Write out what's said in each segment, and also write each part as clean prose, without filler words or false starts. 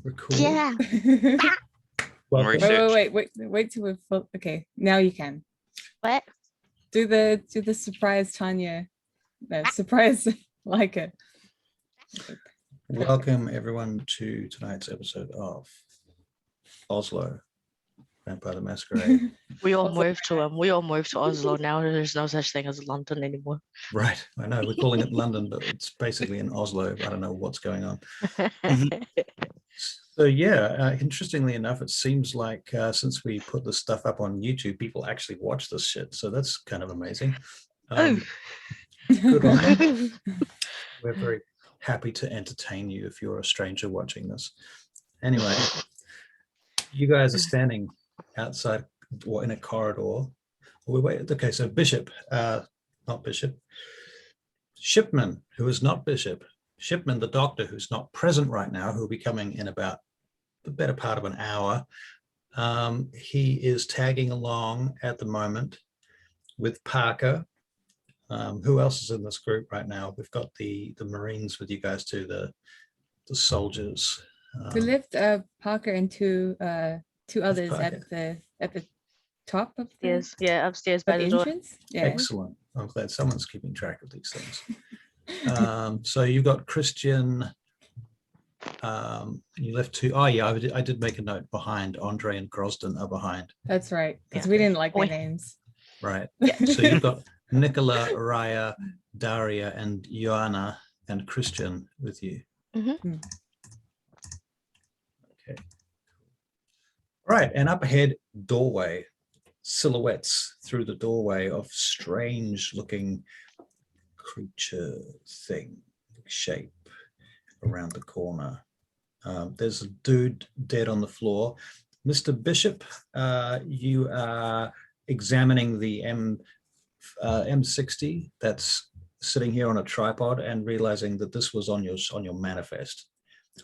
Record. Yeah. Welcome. Wait till we're full. Okay, now you can. What? Do the surprise Tanya. No, surprise Leica. Welcome everyone to tonight's episode of Oslo, Vampire the Masquerade. We all moved to Oslo now. There's no such thing as London anymore. Right, I know we're calling it London, but it's basically in Oslo. I don't know what's going on. So yeah, interestingly enough, it seems like since we put this stuff up on YouTube, people actually watch this shit. So that's kind of amazing. Good on them. We're very happy to entertain you if you're a stranger watching this. Anyway, you guys are standing outside or in a corridor. Okay, so Bishop, not Bishop, Shipman, who is not Bishop, Shipman, the doctor, who's not present right now, who will be coming in about the better part of an hour. He is tagging along at the moment with Parker. Who else is in this group right now? We've got the Marines with you guys too, the soldiers. We left Parker and two others at the top of the upstairs by the entrance. door. Yeah. Excellent. I'm glad someone's keeping track of these things. So you've got Christian. You left two. Oh yeah, I did make a note behind. Andre and Grosden are behind. That's right, because we didn't like their names. Right. Yeah. So you've got Nicola, Raya, Daria, and Joanna and Christian with you. Mm-hmm. Okay. All right, and up ahead, doorway, silhouettes through the doorway of strange-looking creature thing, shape around the corner. There's a dude dead on the floor. Mr. Bishop, you are examining the M60 that's sitting here on a tripod and realizing that this was on your manifest,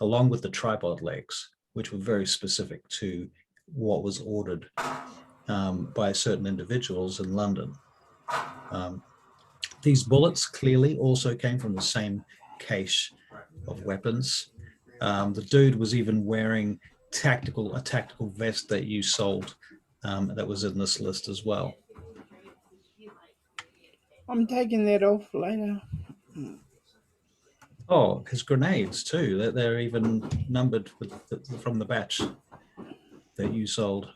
along with the tripod legs, which were very specific to what was ordered by certain individuals in London. These bullets clearly also came from the same cache of weapons. The dude was even wearing a tactical vest that you sold that was in this list as well. I'm taking that off later. Oh, his grenades too. They're even numbered from the batch that you sold.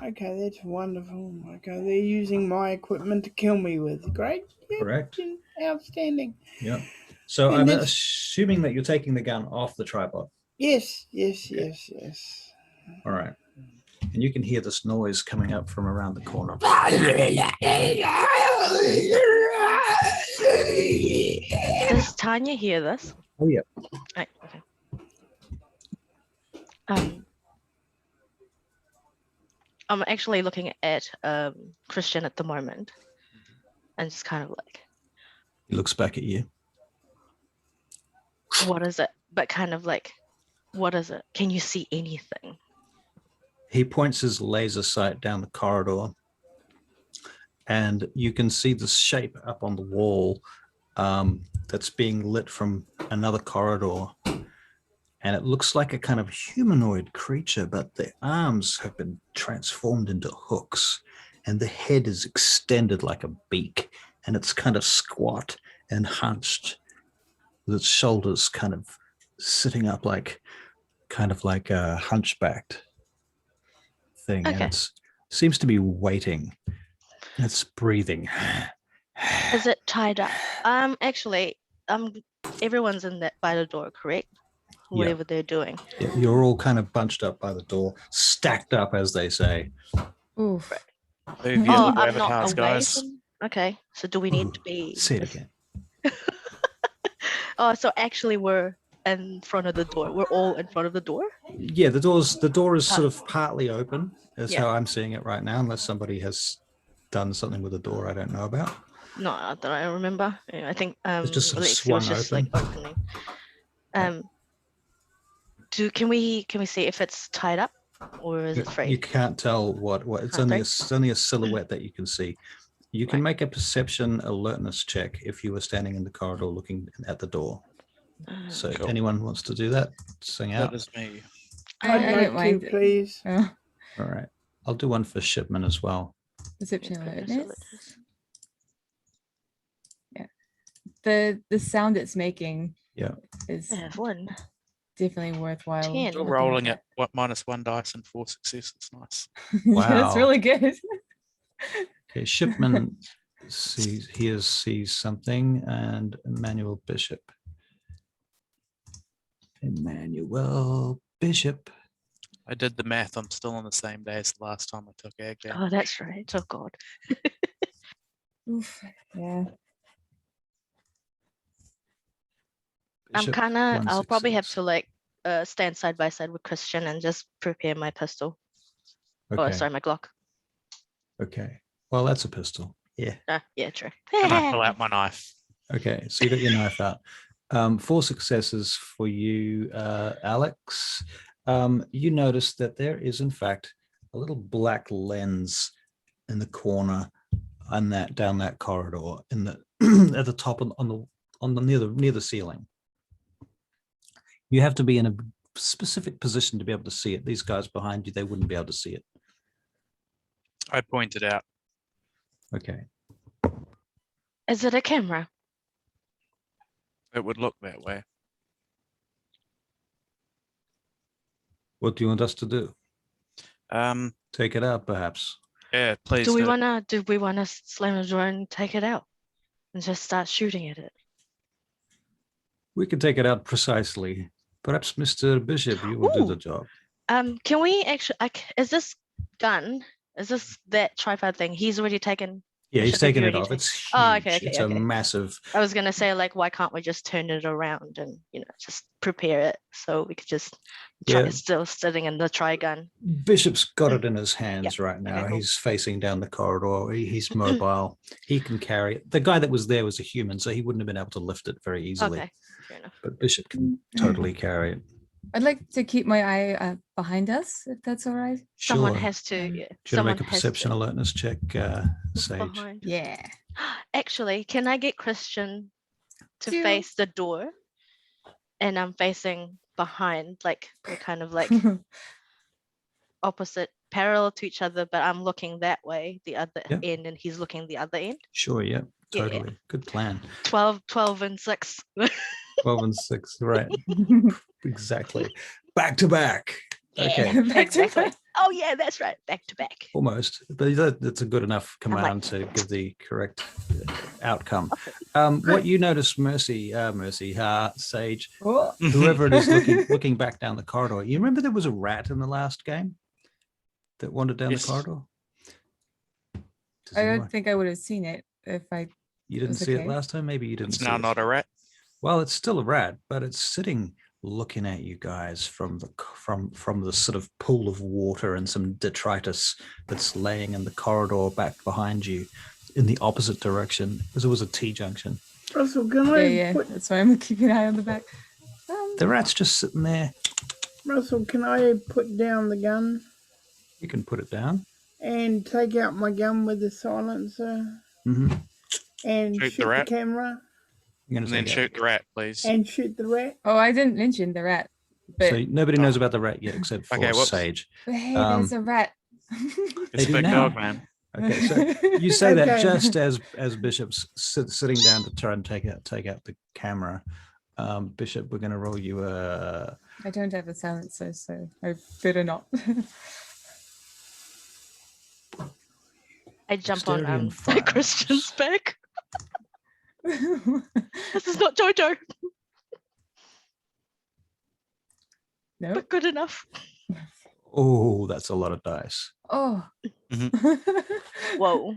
Okay, that's wonderful. Okay, they're using my equipment to kill me with. Great. Yep. Correct. Outstanding. Yeah. So and I'm assuming that you're taking the gun off the tripod. Yes. Okay. Yes. All right. And you can hear this noise coming up from around the corner. Does Tanya hear this? Oh, yeah. Right, okay. I'm actually looking at Christian at the moment and just kind of like... He looks back at you. What is it? But kind of like, what is it? Can you see anything? He points his laser sight down the corridor, and you can see the shape up on the wall that's being lit from another corridor. And it looks like a kind of humanoid creature, but the arms have been transformed into hooks, and the head is extended like a beak, and it's kind of squat and hunched, with its shoulders kind of sitting up like a hunchbacked thing. Okay. And it seems to be waiting. It's breathing. Is it tied up? Actually, everyone's in that by the door, correct? Whatever they're doing. Yeah, you're all kind of bunched up by the door, stacked up, as they say. Oof. Move your I'm not avatars, away guys. from... Okay, so do we need to be... Say it again. Oh, so actually we're in front of the door. We're all in front of the door? Yeah, the door is sort of partly open, is Yeah. how I'm seeing it right now, unless somebody has done something with the door I don't know about. No, I don't remember. Yeah, I think It's just sort of Alexi swung was just open. like opening. Can we see if it's tied up or is it free? You can't tell what it's only a silhouette that you can see. You can make a perception alertness check if you were standing in the corridor looking at the door. So Cool. anyone wants to do that? Sing out. That is me. I I'd don't like to, mind it. please. Oh, All right. I'll do one for Shipman as well. perception Professor alertness. Alertness. The sound it's making Yeah. is I have one. definitely worthwhile. 10. Still looking rolling at. at -1 dice and 4 successes. Nice. Yeah, that's Wow. really good. Okay, Shipman sees something, and Emmanuel Bishop. Emmanuel Bishop. I did the math. I'm still on the same day as the last time I took ag. Oh, that's right. Oh, God. Oof. Yeah. I'm Bishop, kind of, one I'll probably have success. to like stand side by side with Christian and just prepare my pistol. Oh, Okay. sorry, my Glock. Okay. Well, that's a pistol. Yeah. Yeah, true. And I pull out my knife. Okay. So you got your knife out. 4 successes for you, Alex. You notice that there is, in fact, a little black lens in the corner on that down that corridor in the at the top on the near the ceiling. You have to be in a specific position to be able to see it. These guys behind you, they wouldn't be able to see it. I pointed out. Okay. Is it a camera? It would look that way. What do you want us to do? Um, Take it out, perhaps. yeah, please Do we wanna slam the door and take it out and just start shooting at it? We can take it out precisely. Perhaps Mr. Bishop, you will do the Ooh. job. Can we actually? Is this gun? Is this that tripod thing? He's already taken. Yeah, he's Bishop, have taking you it already off. taken- It's huge. Oh, okay, It's a okay. massive. I was gonna say like, why can't we just turn it around and just prepare it so we could just try Yeah. still sitting in the tri-gun. Bishop's got it in his hands right now. Okay, cool. He's facing down the corridor. He's mobile. He can carry it. The guy that was there was a human, so he wouldn't have been able to lift it very easily. Okay, fair enough. But Bishop can totally carry it. I'd like to keep my eye behind us, if that's all right. Someone Sure. has to. Um, Yeah. Do you want to Someone make a has perception to alertness check, look Sage? behind. Yeah. Actually, can I get Christian to Deal. face the door, and I'm facing behind, like we're kind of like opposite, parallel to each other, but I'm looking that way, the other Yeah. end, and he's looking the other end. Sure, yeah, Yeah. totally. Good plan. 12 and 6. 12 and 6, right. Exactly. Back to back. Okay, Back to Exactly. back. Oh yeah, that's right. Back to back. almost. But that's a good enough like- command to give the correct outcome. What you notice, Sage, Oh, whoever it is looking back down the corridor. You remember there was a rat in the last game that wandered down Yes. the corridor? Does I anyone- don't think I would have seen it if I. you didn't That's see it okay. last time? Maybe you didn't It's see now it. not a rat. Well, it's still a rat, but it's sitting looking at you guys from the sort of pool of water and some detritus that's laying in the corridor back behind you in the opposite direction, because it was a T-junction. Russell, can I Yeah. put That's why I'm keeping an eye on the back. The rat's just sitting there. Russell, can I put down the gun You can put it down. and take out my gun with the silencer Mm-hmm. and Shoot the shoot the rat. camera You're And gonna then take shoot the rat, please. and shoot the rat? Oh, I didn't mention the rat. But, So nobody knows about the rat yet, except for Okay, whoops. Sage. but hey, um, there's a rat. It's a do big now. dog, man. Okay, so you say that Okay. just as Bishop's sitting down to try and take out the camera. Bishop, we're going to roll you a. I don't have a silencer, so I better not. I jump on Dexterity and the firearms. Christian's back. This is not JoJo, No. but good enough. Oh, that's a lot of dice. Oh. Whoa.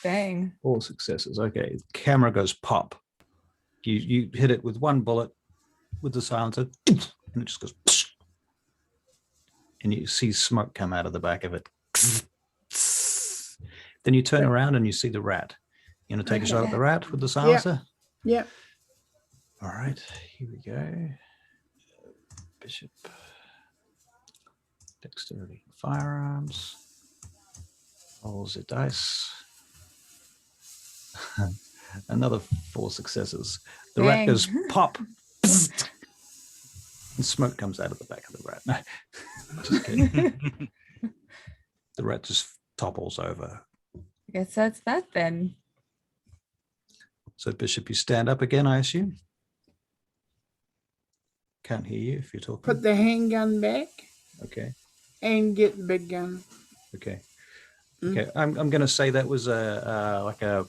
Dang. 4 successes. Okay, camera goes pop. You hit it with one bullet with the silencer, and it just goes. And you see smoke come out of the back of it. Then you turn around and you see the rat. You want to take a shot at the rat with the silencer? Yeah. All right, here we go. Bishop. Dexterity. Firearms. Rolls the dice. Another 4 successes. The rat Dang. goes pop. And smoke comes out of the back of the rat. No, just kidding. The rat just topples over. I guess that's that then. So Bishop, you stand up again, I assume? Can't hear you if you're talking. Put the handgun back Okay. and get the big gun. Okay. Mm. Okay. I'm going to say that was like a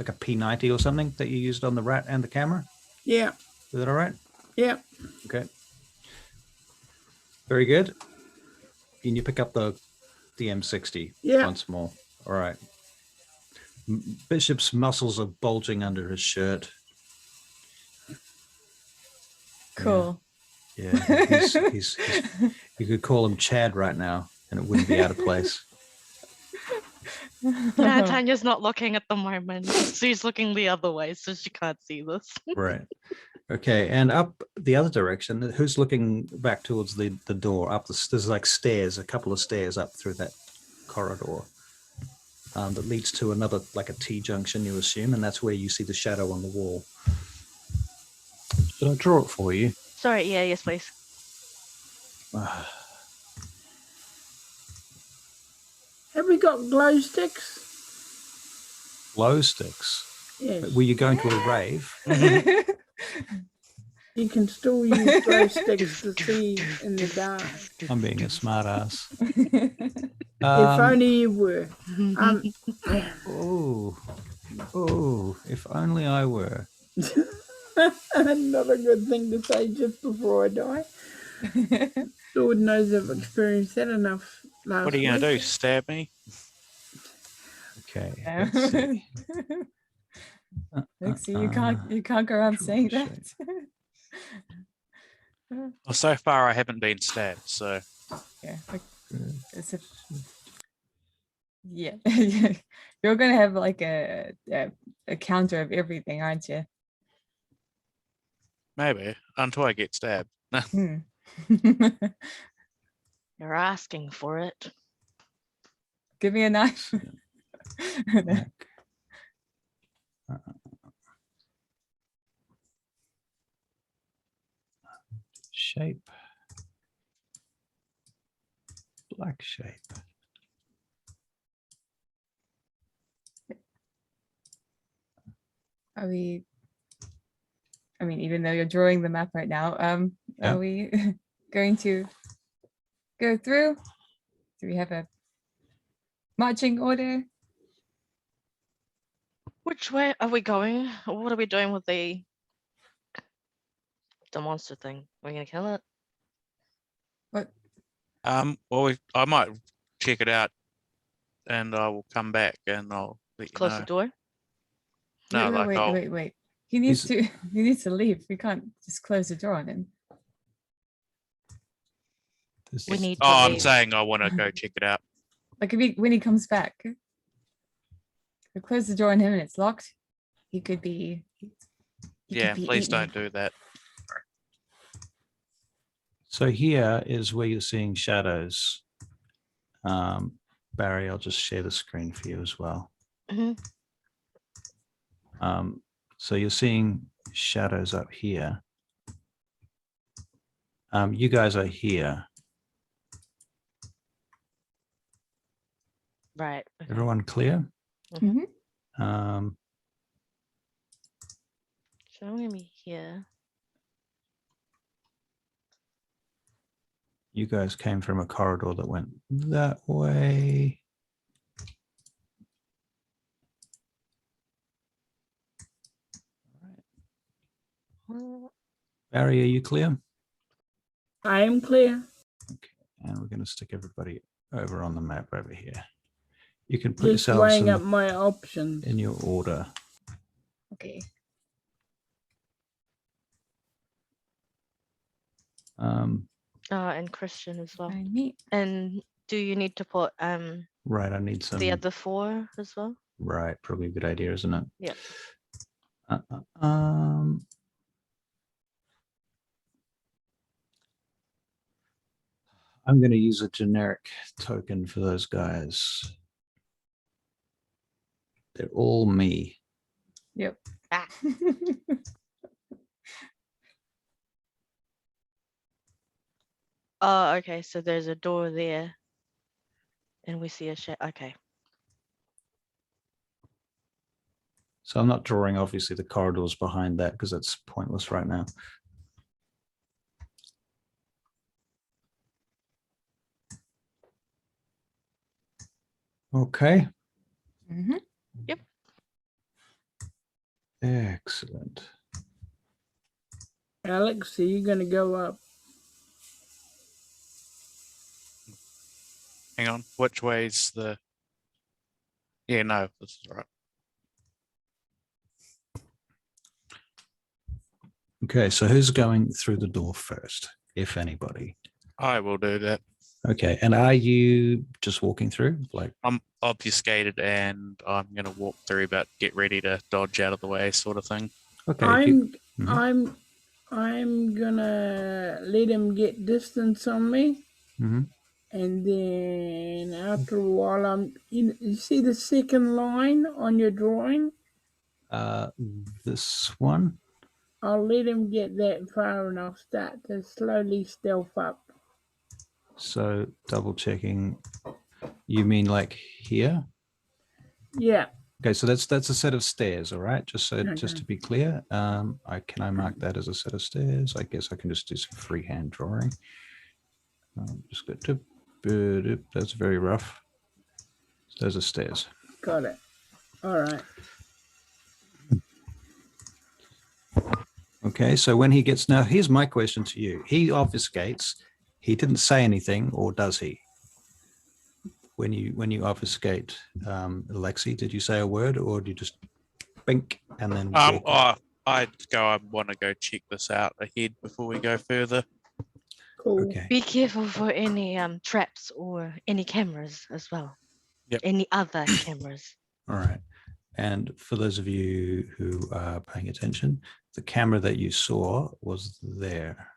P90 or something that you used on the rat and the camera. Yeah. Is that all right? Yeah. Okay. Very good. Can you pick up the M60 Yeah. once more? All right. Bishop's muscles are bulging under his shirt. Cool. Yeah, he's you could call him Chad right now, and it wouldn't be out of place. Yeah, Tanya's not looking at the moment. She's looking the other way, so she can't see this. Right. Okay, and up the other direction. Who's looking back towards the door? Up there's like stairs, a couple of stairs up through that corridor that leads to another, like a T-junction, you assume, and that's where you see the shadow on the wall. Should I draw it for you? Sorry, yeah, yes, please. Have we got glow sticks? Glow sticks. Yes. Were you going to a rave? You can still use glow sticks to see in the dark. I'm being a smart ass. If only you were. Oh, if only I were. Not a good thing to say just before I die. Lord knows I've experienced that enough last What are you going to do? week. Stab me? Okay. Let's see. Look, see, you can't go around saying that. Well, so far I haven't been stabbed, so Yeah. It's yeah. You're gonna have like a counter of everything, aren't you? maybe until I get stabbed. Hmm. You're asking for it. Give me a knife. Shape. Black shape. Are we? I mean, even though you're drawing the map right now, Yeah. are we going to go through? Do we have a marching order? Which way are we going? What are we doing with the monster thing? We're gonna kill it? What? Well, I might check it out, and I will come back and I'll let you Close know. the door? No, like I'll, Wait. He needs to. He needs to leave. We can't just close the door on him. We need Oh, to I'm leave. saying I want to go check it out. Like when he comes back, we close the door on him and it's locked. He could be. he Yeah, could be please eaten. don't do that. So here is where you're seeing shadows. Barry, I'll just share the screen for you as well. Mhm. So you're seeing shadows up here. You guys are here. Right. Okay. Everyone clear? Mhm. So I'm gonna be here. You guys came from a corridor that went that way. Barry, are you clear? I am clear. Okay, and we're going to stick everybody over on the map over here. You can put Just yourselves weighing up my options. in your order. Okay. And Christian as well. I need. And do you need to put Right, I need some. the other 4 as well? Right, probably a good idea, isn't it? Yep. I'm going to use a generic token for those guys. They're all me. Yep. Ah. Oh, okay. So there's a door there, and we see a shadow. Okay. So I'm not drawing, obviously, the corridors behind that because that's pointless right now. Okay. Mhm. Excellent. Alex, are you gonna go up? Hang on. Which way's the? Yeah, no, this is right. Okay, so who's going through the door first, if anybody? I will do that. Okay, and are you just walking through? Like, I'm obfuscated and I'm gonna walk through, but get ready to dodge out of the way, sort of thing. okay, I'm gonna let him get distance on me, Mhm. and then after a while, I'm in. You see the second line on your drawing? This one. I'll let him get that far and I'll start to slowly stealth up. So double checking. You mean like here? Yeah. Okay, so that's a set of stairs, all right? Just Okay. to be clear, can I mark that as a set of stairs? I guess I can just do some freehand drawing. Just go to, that's very rough. Those are stairs. Got it. All right. Okay, so when he gets, now here's my question to you. He obfuscates. He didn't say anything, or does he? When you obfuscate, Alexi, did you say a word, or do you just bink and then walk? I want to go check this out ahead before we go further. Cool. Okay. Be careful for any traps or any cameras as well. Yep. Any other cameras. All right. And for those of you who are paying attention, the camera that you saw was there.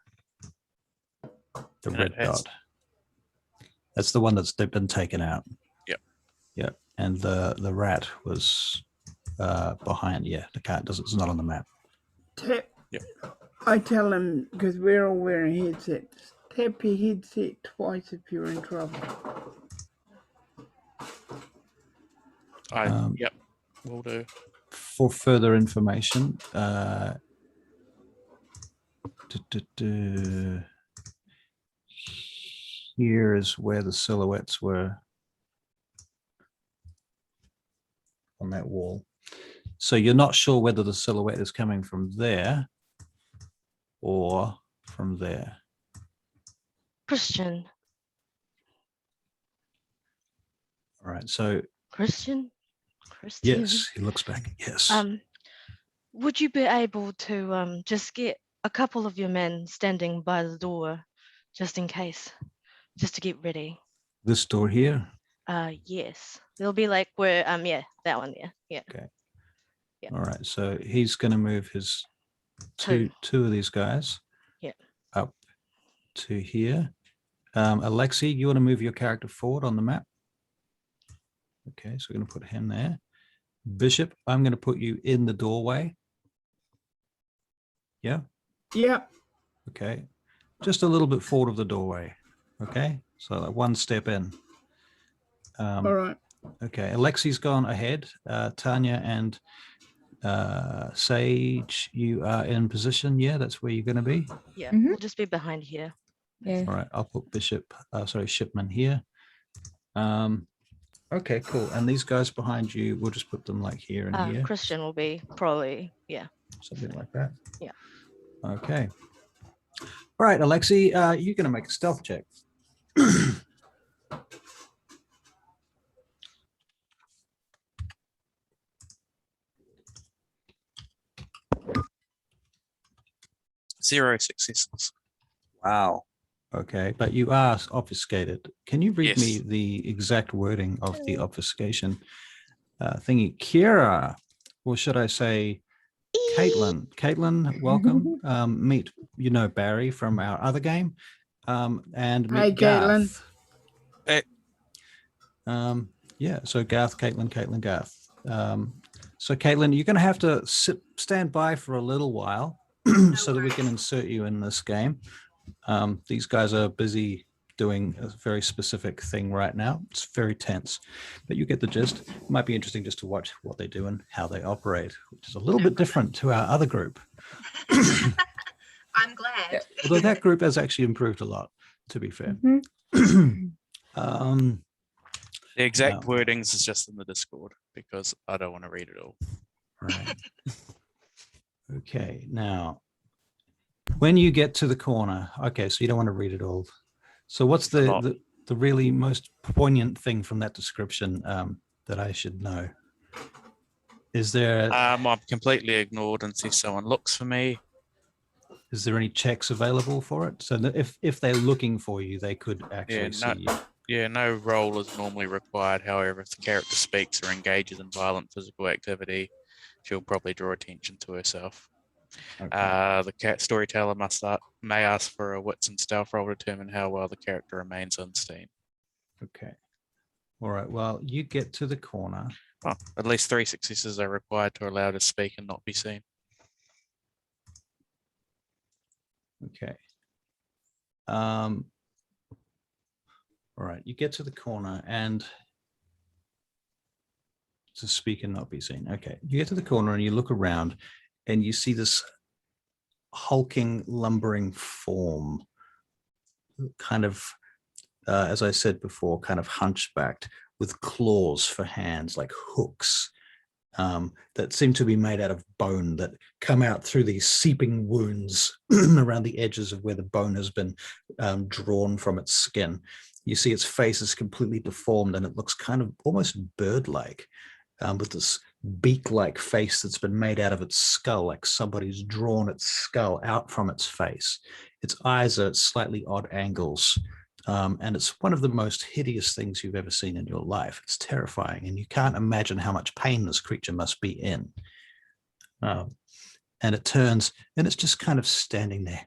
The And red it has- dot. That's the one that's been taken out. Yep. Yep. And the rat was behind. Yeah, the cat doesn't. It's not on the map. Tap. Yep. I tell him because we're all wearing headsets. Tap your headset twice if you're in trouble. Yep, will do. For further information, here is where the silhouettes were on that wall. So you're not sure whether the silhouette is coming from there or from there. Christian. All right. So Christian. yes, he looks back. Yes. Would you be able to just get a couple of your men standing by the door, just in case, just to get ready? This door here. Yes. They'll be like where yeah, that one there. Yeah. Okay. Yeah. All right. So he's going to move his two of these guys. Yeah. Up to here. Alexi, you want to move your character forward on the map? Okay, so we're going to put him there. Bishop, I'm going to put you in the doorway. Yeah. Yep. Okay. Just a little bit forward of the doorway. Okay. So like one step in. All right. Okay. Alexi's gone ahead. Tanya and Sage, you are in position. Yeah, that's where you're going to be. Yeah. Mhm. We'll just be behind here. Yeah. All right. I'll put Shipman here. Okay, cool. And these guys behind you, we'll just put them like here and here. Christian will be probably, yeah. Something like that. Yeah. Okay. All right, Alexi, you're going to make a stealth check. Zero successes. Wow. Okay, but you are obfuscated. Can you read me Yes. the exact wording of the obfuscation thingy? Kira, or should I say Caitlin? Caitlin, welcome. Meet, Barry from our other game. And meet Hi, Garth. Hey. Yeah, so Garth, Caitlin, Garth. So, Caitlin, you're going to have to stand by for a little while so that we can insert you in this game. These guys are busy doing a very specific thing right now. It's very tense, but you get the gist. It might be interesting just to watch what they do and how they operate, which is a little bit different to our other group. I'm glad. Although that group has actually improved a lot, to be fair. Mhm. The exact No. wordings is just in the Discord because I don't want to read it all. Right. Okay, now, when you get to the corner, okay, so you don't want to read it all. So what's A lot. the really most poignant thing from that description that I should know? Is there I'm completely ignored until someone looks for me. is there any checks available for it? So that if they're looking for you, they could actually no. see you. Yeah, no roll is normally required. However, if the character speaks or engages in violent physical activity, she'll probably draw attention to herself. Okay. The storyteller may ask for a wits and stealth roll to determine how well the character remains unseen. Okay. All right. Well, you get to the corner. Well, at least 3 successes are required to allow to speak and not be seen. Okay. All right. You get to the corner and to speak and not be seen. Okay. You get to the corner and you look around and you see this hulking, lumbering form, kind of, as I said before, kind of hunchbacked with claws for hands, like hooks, that seem to be made out of bone that come out through these seeping wounds around the edges of where the bone has been drawn from its skin. You see its face is completely deformed and it looks kind of almost bird-like, with this beak-like face that's been made out of its skull, like somebody's drawn its skull out from its face. Its eyes are at slightly odd angles. And it's one of the most hideous things you've ever seen in your life. It's terrifying, and you can't imagine how much pain this creature must be in. And it turns, and it's just kind of standing there.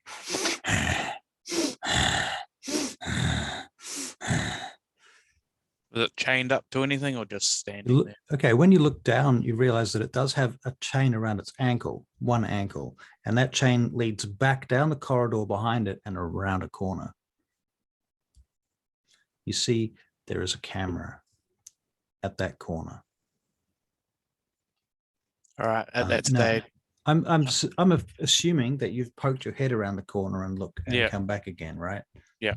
Was it chained up to anything or just standing there? Okay, when you look down, you realize that it does have a chain around its ankle, one ankle, and that chain leads back down the corridor behind it and around a corner. You see, there is a camera at that corner. All right, at that No. stage. I'm assuming that you've poked your head around the corner and look and Yeah. come back again, right? Yeah.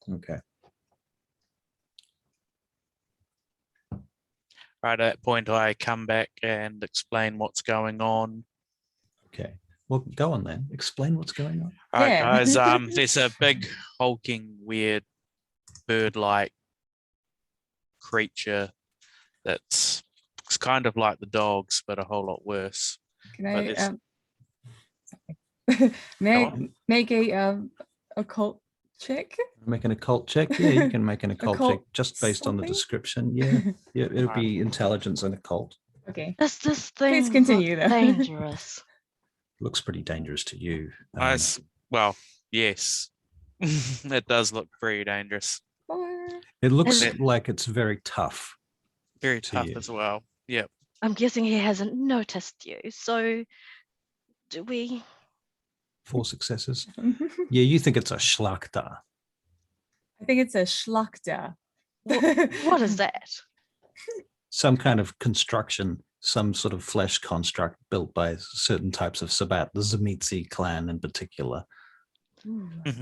Okay. Right at that point, I come back and explain what's going on. Okay. Well, go on then. Explain what's going on. All right, Yeah. guys. There's a big, hulking, weird, bird-like creature that's it's kind of like the dogs, but a whole lot worse. Can But I it's- sorry. May Go I on. make a occult check? Make an occult check. Yeah, you can make an occult check Occult just based on the something? description. Yeah, yeah, it'll be intelligence and occult. Okay. Does this thing Please continue, look though. dangerous? Looks pretty dangerous to you. Well, yes, it does look very dangerous, Or It looks Is like it's very tough. very To tough you. as well. Yep. I'm guessing he hasn't noticed you. So, do we? 4 successes. I Yeah, you think it's a Schlachter. think it's a Schlachter. What is that? Some kind of construction, some sort of flesh construct built by certain types of Sabat, the Zamitsi clan in particular.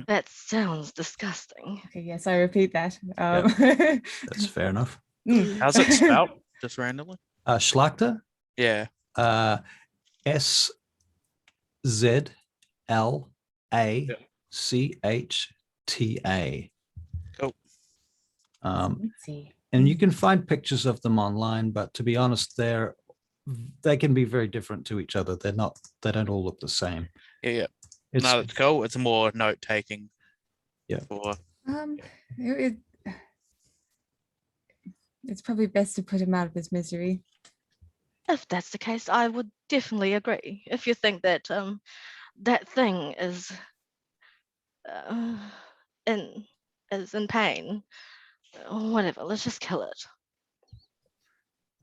That sounds disgusting. Okay, yes, I repeat that. That's fair enough. How's it spelled? Just randomly? Schlachter, Yeah. SZLACHTA. Cool. Let's see. And you can find pictures of them online, but to be honest, they can be very different to each other. They don't all look the same. Yeah. It's No, it's cool. It's more note taking. Yeah. For It- it's probably best to put him out of his misery. If that's the case, I would definitely agree. If you think that that thing is in pain, whatever, let's just kill it.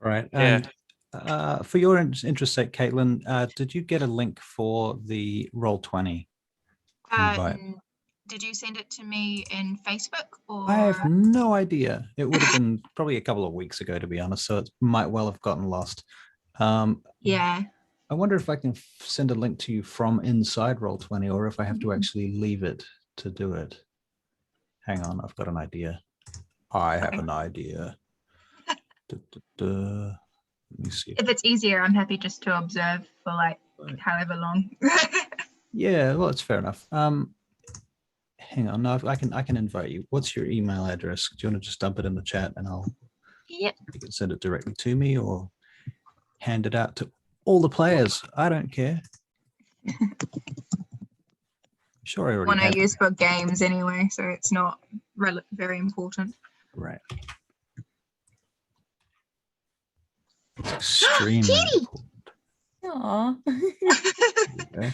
right. Yeah. And For your interest sake, Caitlin, did you get a link for the Roll20 invite? Did you send it to me in Facebook or? I have no idea. It would have been probably a couple of weeks ago, to be honest, so it might well have gotten lost. Yeah. I wonder if I can send a link to you from inside Roll20 or if I have to actually leave it to do it. Hang on, I've got an idea. I have an idea. Let me see. If it's easier, I'm happy just to observe for like however long. Yeah, well, it's fair enough. Hang on, no, I can invite you. What's your email address? Do you want to just dump it in the chat and Yep. you can send it directly to me or hand it out to all the players. I don't care. Sure, I already One I have. use for games anyway, so it's not very important. Right. It's extremely Kitty! important. Aw. Okay.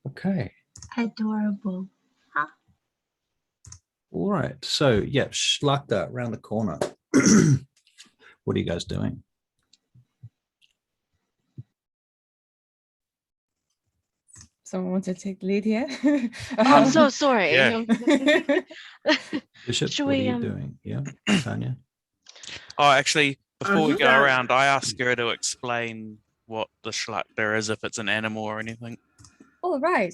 Okay. Adorable. All right. So yeah, Schlachter around the corner. What are you guys doing? Someone wants to take the lead here. I'm so sorry. Yeah. Bishop, Should what are we, you doing? Yeah, Tanya. Oh, actually, before we just go got- around, I asked her to explain what the Schlachter is, if it's an animal or anything. All right.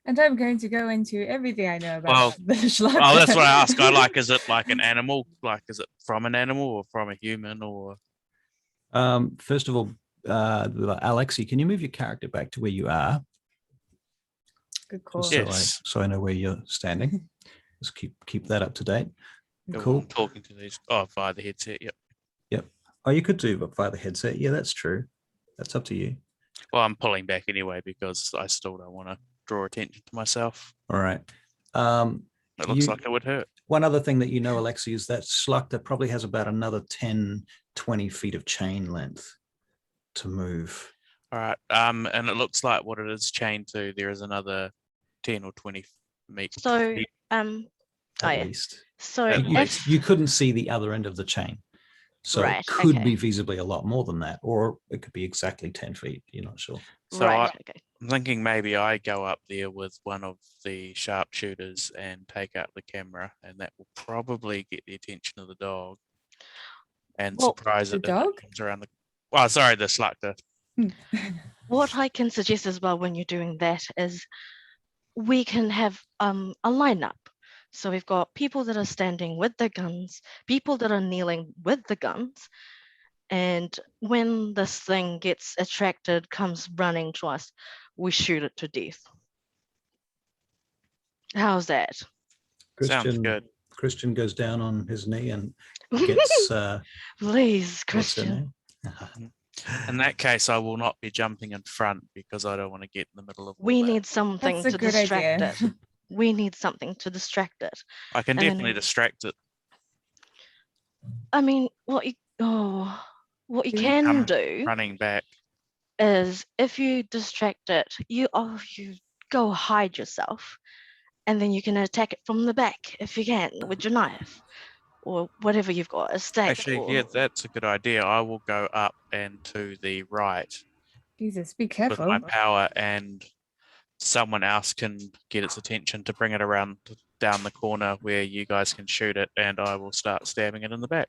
And I'm going to go into everything I know about Well, the Schlachter. Oh, that's what I asked. Is it like an animal? Like, is it from an animal or from a human or? First of all, Alexi, can you move your character back to where you are? Good call. Just Yes. so I know where you're standing. Just keep that up to date. Yeah, well, Cool. I'm talking to these. Oh, via the headset. Yep. Oh, you could do it via the headset. Yeah, that's true. That's up to you. Well, I'm pulling back anyway because I still don't want to draw attention to myself. All right. It looks You- like it would hurt. One other thing that you know, Alexi, is that Schlachter probably has about another 10, 20 feet of chain length to move. All right. And it looks like what it is chained to. There is another 10 or 20 meters. So, At yeah. least. So At You, if you couldn't see the other end of the chain. So Right, it could okay. be feasibly a lot more than that, or it could be exactly 10 feet. You're not sure. So right, okay. I'm thinking maybe I go up there with one of the sharpshooters and take out the camera, and that will probably get the attention of the dog and Well, surprise the it. and it dog? comes around the. Oh, sorry, the Schlachter. What I can suggest as well when you're doing that is we can have a lineup. So we've got people that are standing with the guns, people that are kneeling with the guns, and when this thing gets attracted, comes running to us, we shoot it to death. How's that? Sounds good. Christian goes down on his knee and gets Please, what's her Christian. name? In that case, I will not be jumping in front because I don't want to get in the middle of. all We that. need something That's a to good distract idea. it. We need something to distract it. I can and then- definitely distract it. I mean, what you Do you can come do Running back. is if you distract it, you go hide yourself, and then you can attack it from the back if you can with your knife or whatever you've got, a stake. Actually, or, yeah, that's a good idea. I will go up and to the right Jesus, be with careful. my power, and someone else can get its attention to bring it around down the corner where you guys can shoot it, and I will start stabbing it in the back.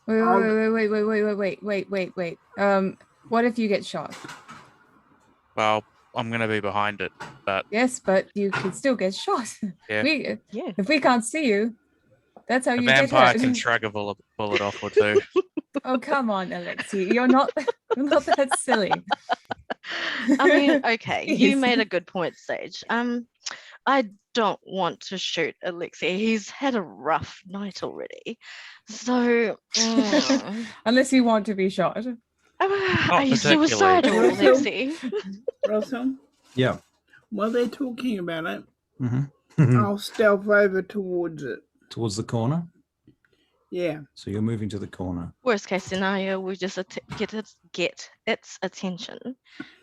Wait, I'll- wait. What if you get shot? Well, I'm going to be behind it, but Yes, but you could still get shot. Yeah. yeah. If we can't see you, that's how a you get vampire hurt. can shrug a bullet off or two. Oh, come on, Alexi. You're not that silly. I mean, okay, you Jeez. made a good point, Sage. I don't want to shoot Alexei. He's had a rough night already. So, Unless you want to be shot. are you particularly. suicidal, Alexei? Russell, Yeah. while they're talking about it, Mhm. I'll stealth over towards it. Towards the corner. Yeah. So you're moving to the corner. Worst case scenario, we just get its attention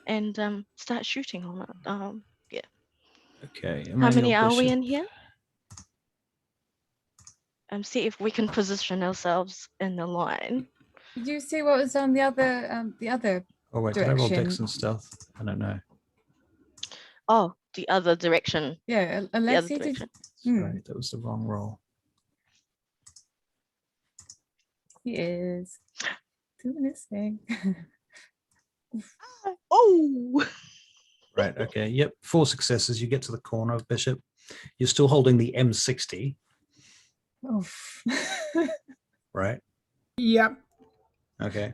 and start shooting on it. Okay. How many Emmanuel are we Bishop. in here? See if we can position ourselves in the line. Did you see what was on the other? Oh wait, did I roll Dex Direction. and stealth? I don't know. Oh, the other direction. Yeah, The other Alexi, did direction. Sorry, that was the wrong roll. he is doing his thing. Oh, Right. Okay. Yep. 4 successes. You get to the corner of Bishop. You're still holding the M60, Oh. right? Yep. Okay.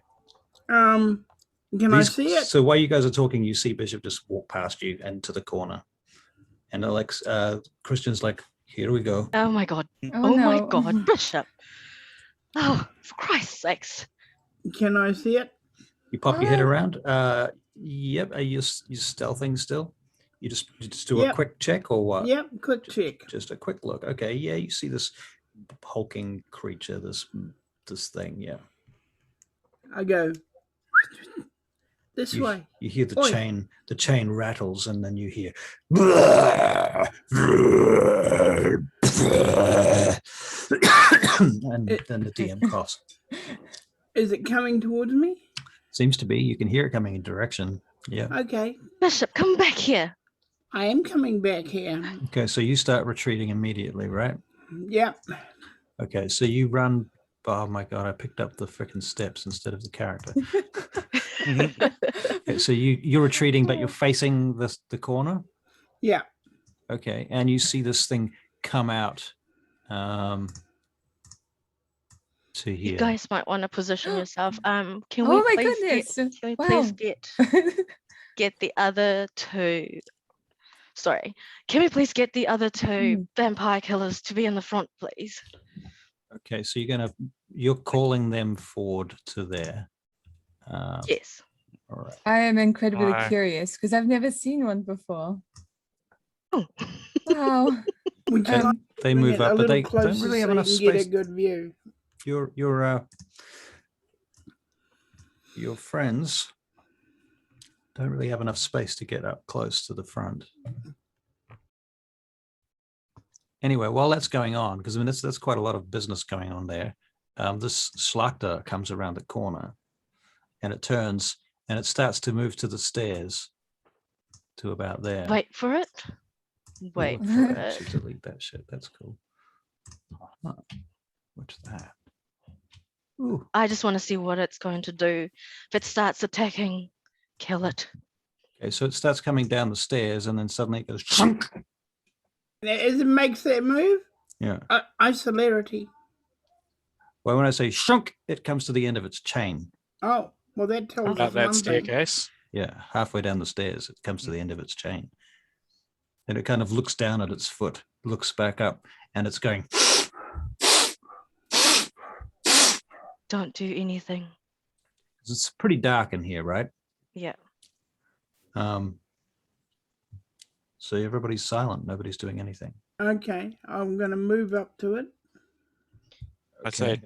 Can I These- see it? So while you guys are talking, you see Bishop just walk past you and to the corner. And Christian's like, here we go. oh my God. Oh, Oh my no. God, Bishop. Oh, for Christ's sakes. Can I see it? You pop your head What? around. Yep. Are you stealthing still? You just do a Yep. quick check or what? Yep. Quick check. Just a quick look. Okay. Yeah. You see this hulking creature, this thing. Yeah. I go this You, way. you hear the Oi. chain rattles, and then you hear and then the DM coughs. Is it coming towards me? Seems to be. You can hear it coming in direction. Yeah. Okay. Bishop, come back here. I am coming back here. Okay, so you start retreating immediately, right? Yep. Okay, so you run. Oh my god, I picked up the freaking steps instead of the character. Okay, so you're retreating, but you're facing the corner. Yeah. Okay, and you see this thing come out to here. You guys might want to position yourself. Can we Oh my please goodness. can we Wow. please get the other two? Sorry, can we please get the other two vampire killers to be in the front, please? Okay, so you're calling them forward to there. Yes. All right. I am incredibly Hi. curious because I've never seen one before. Oh. Wow. Would you Okay. like They to bring move it a up, but little they closer don't really have so enough you can get space. a good view? Your friends don't really have enough space to get up close to the front. Anyway, while that's going on, because I mean that's quite a lot of business going on there. This Schlachter comes around the corner, and it turns and it starts to move to the stairs, to about there. Wait for it. Wait Look for it. it. Actually delete that shit. That's cool. Huh. What's that? Ooh. I just want to see what it's going to do. If it starts attacking, kill it. Okay, so it starts coming down the stairs, and then suddenly it goes shunk. As it makes that move, Yeah. isolarity. Well, when I say shunk, it comes to the end of its chain. Oh, well, that tells About us that one thing. staircase. Yeah, halfway down the stairs, it comes to the end of its chain. And it kind of looks down at its foot, looks back up, and it's going. Don't do anything. It's pretty dark in here, right? Yeah. So everybody's silent. Nobody's doing anything. Okay, I'm going to move up to it. I'd say Okay.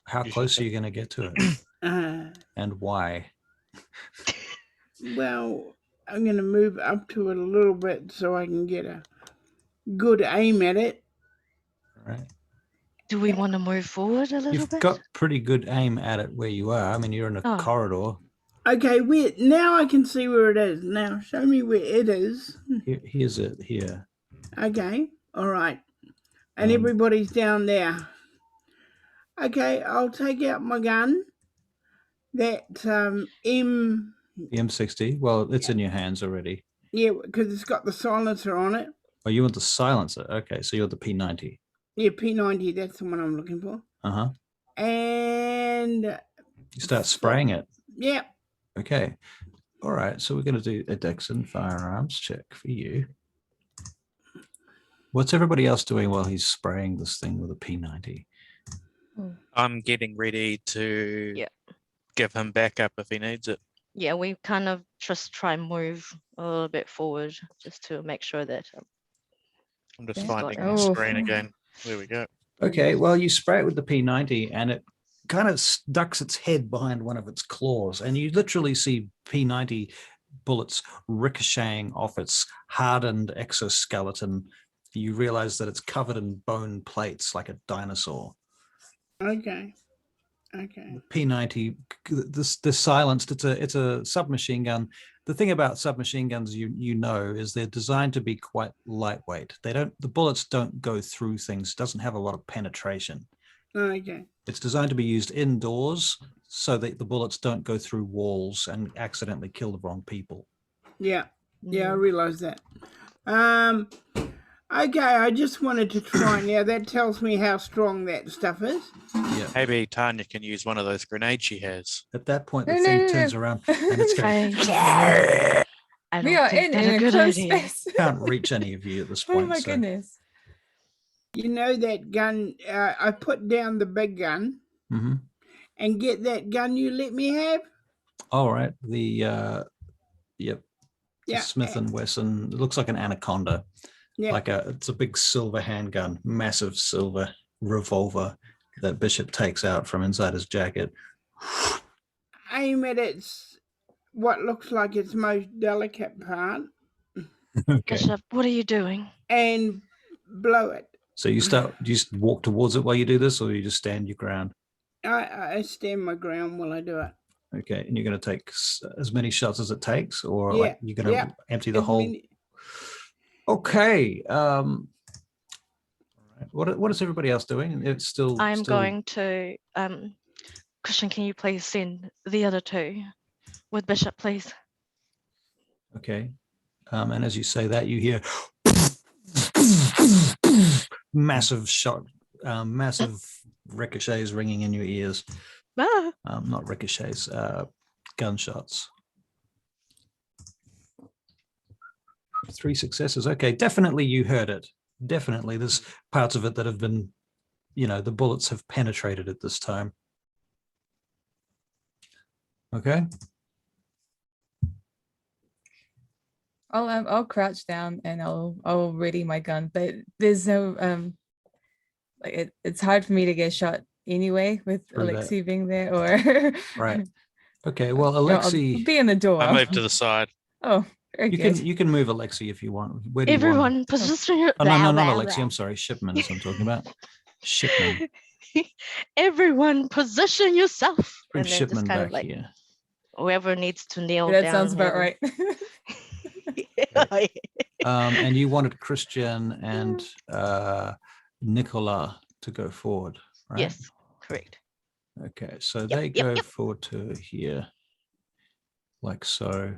How you should close are say- you going to get to it? And why? Well, I'm going to move up to it a little bit so I can get a good aim at it. All right. Do we want to move forward a little You've bit? got pretty good aim at it where you are. I mean, you're in a Oh. corridor. Okay, now I can see where it is. Now, show me where it is. Here's it here. Okay, all right. And Um, everybody's down there. Okay, I'll take out my gun. That M, The M60. Well, it's in your hands already. yeah, because it's got the silencer on it. Oh, you want the silencer? Okay, so you're the P90. Yeah, P90, that's the one I'm looking for. Uh-huh. And You start spraying it. yeah, Okay. All right. So we're going to do a Dex and firearms check for you. What's everybody else doing while he's spraying this thing with a P90? I'm getting ready to Yeah. give him backup if he needs it. Yeah, we kind of just try and move a little bit forward just to make sure that I'm just Yeah. finding Oh. the screen again. There we go. Okay. Well, you spray it with the P90 and it kind of ducks its head behind one of its claws. And you literally see P90 bullets ricocheting off its hardened exoskeleton. You realize that it's covered in bone plates like a dinosaur. okay. Okay. P90, this silenced. It's a submachine gun. The thing about submachine guns, you know, is they're designed to be quite lightweight. The bullets don't go through things. Doesn't have a lot of penetration. Okay. It's designed to be used indoors so that the bullets don't go through walls and accidentally kill the wrong people. Yeah. Yeah, I Mm. realize that. Okay, I just wanted to try. Now that tells me how strong that stuff is. Yeah. Maybe Tanya can use one of those grenades she has. At that point, the No, thing no, no, turns no. around and it's going. I We don't are think in that's a an good enclosed idea. space. Can't reach any of you at this Oh point. my so goodness. You know that gun, I put down the big gun Mhm. and get that gun you let me have. All right. The Yeah. Smith and Wesson. It looks like an Anaconda. Yeah. It's a big silver handgun, massive silver revolver that Bishop takes out from inside his jacket. Aim at its what looks like its most delicate part Okay. Bishop, what are you doing? and blow it. So do you just walk towards it while you do this, or you just stand your ground? I stand my ground while I do it. Okay, and you're going to take as many shots as it takes, or Yeah, like you're going to yeah. empty the As whole. many- Okay. What is everybody else doing? It's still. I'm still... going to Christian, can you please send the other two with Bishop, please? Okay. And as you say that, you hear massive shot, massive ricochets ringing in your ears. Ah, Not ricochets, gunshots. 3 successes. Okay, definitely you heard it. Definitely there's parts of it that have been, the bullets have penetrated at this time. Okay. I'll crouch down and I'll ready my gun, but there's no it's hard for me to get shot anyway with Through that. Alexei being there or Right. Okay, well, No, I'll Alexei, be in the door. I moved to the side. Oh, very good. you can move Alexei if you want. Where do you want? everyone position your Oh, no, not Alexei. I'm sorry, Shipman is I'm talking about. Shipman. Everyone position yourself. Bring And then Shipman just kind back of like here. whoever needs to kneel That down. sounds about whoever- right. And you wanted Christian and Nicola to go forward, right? Yes, correct. Okay, so they go forward to here, like so.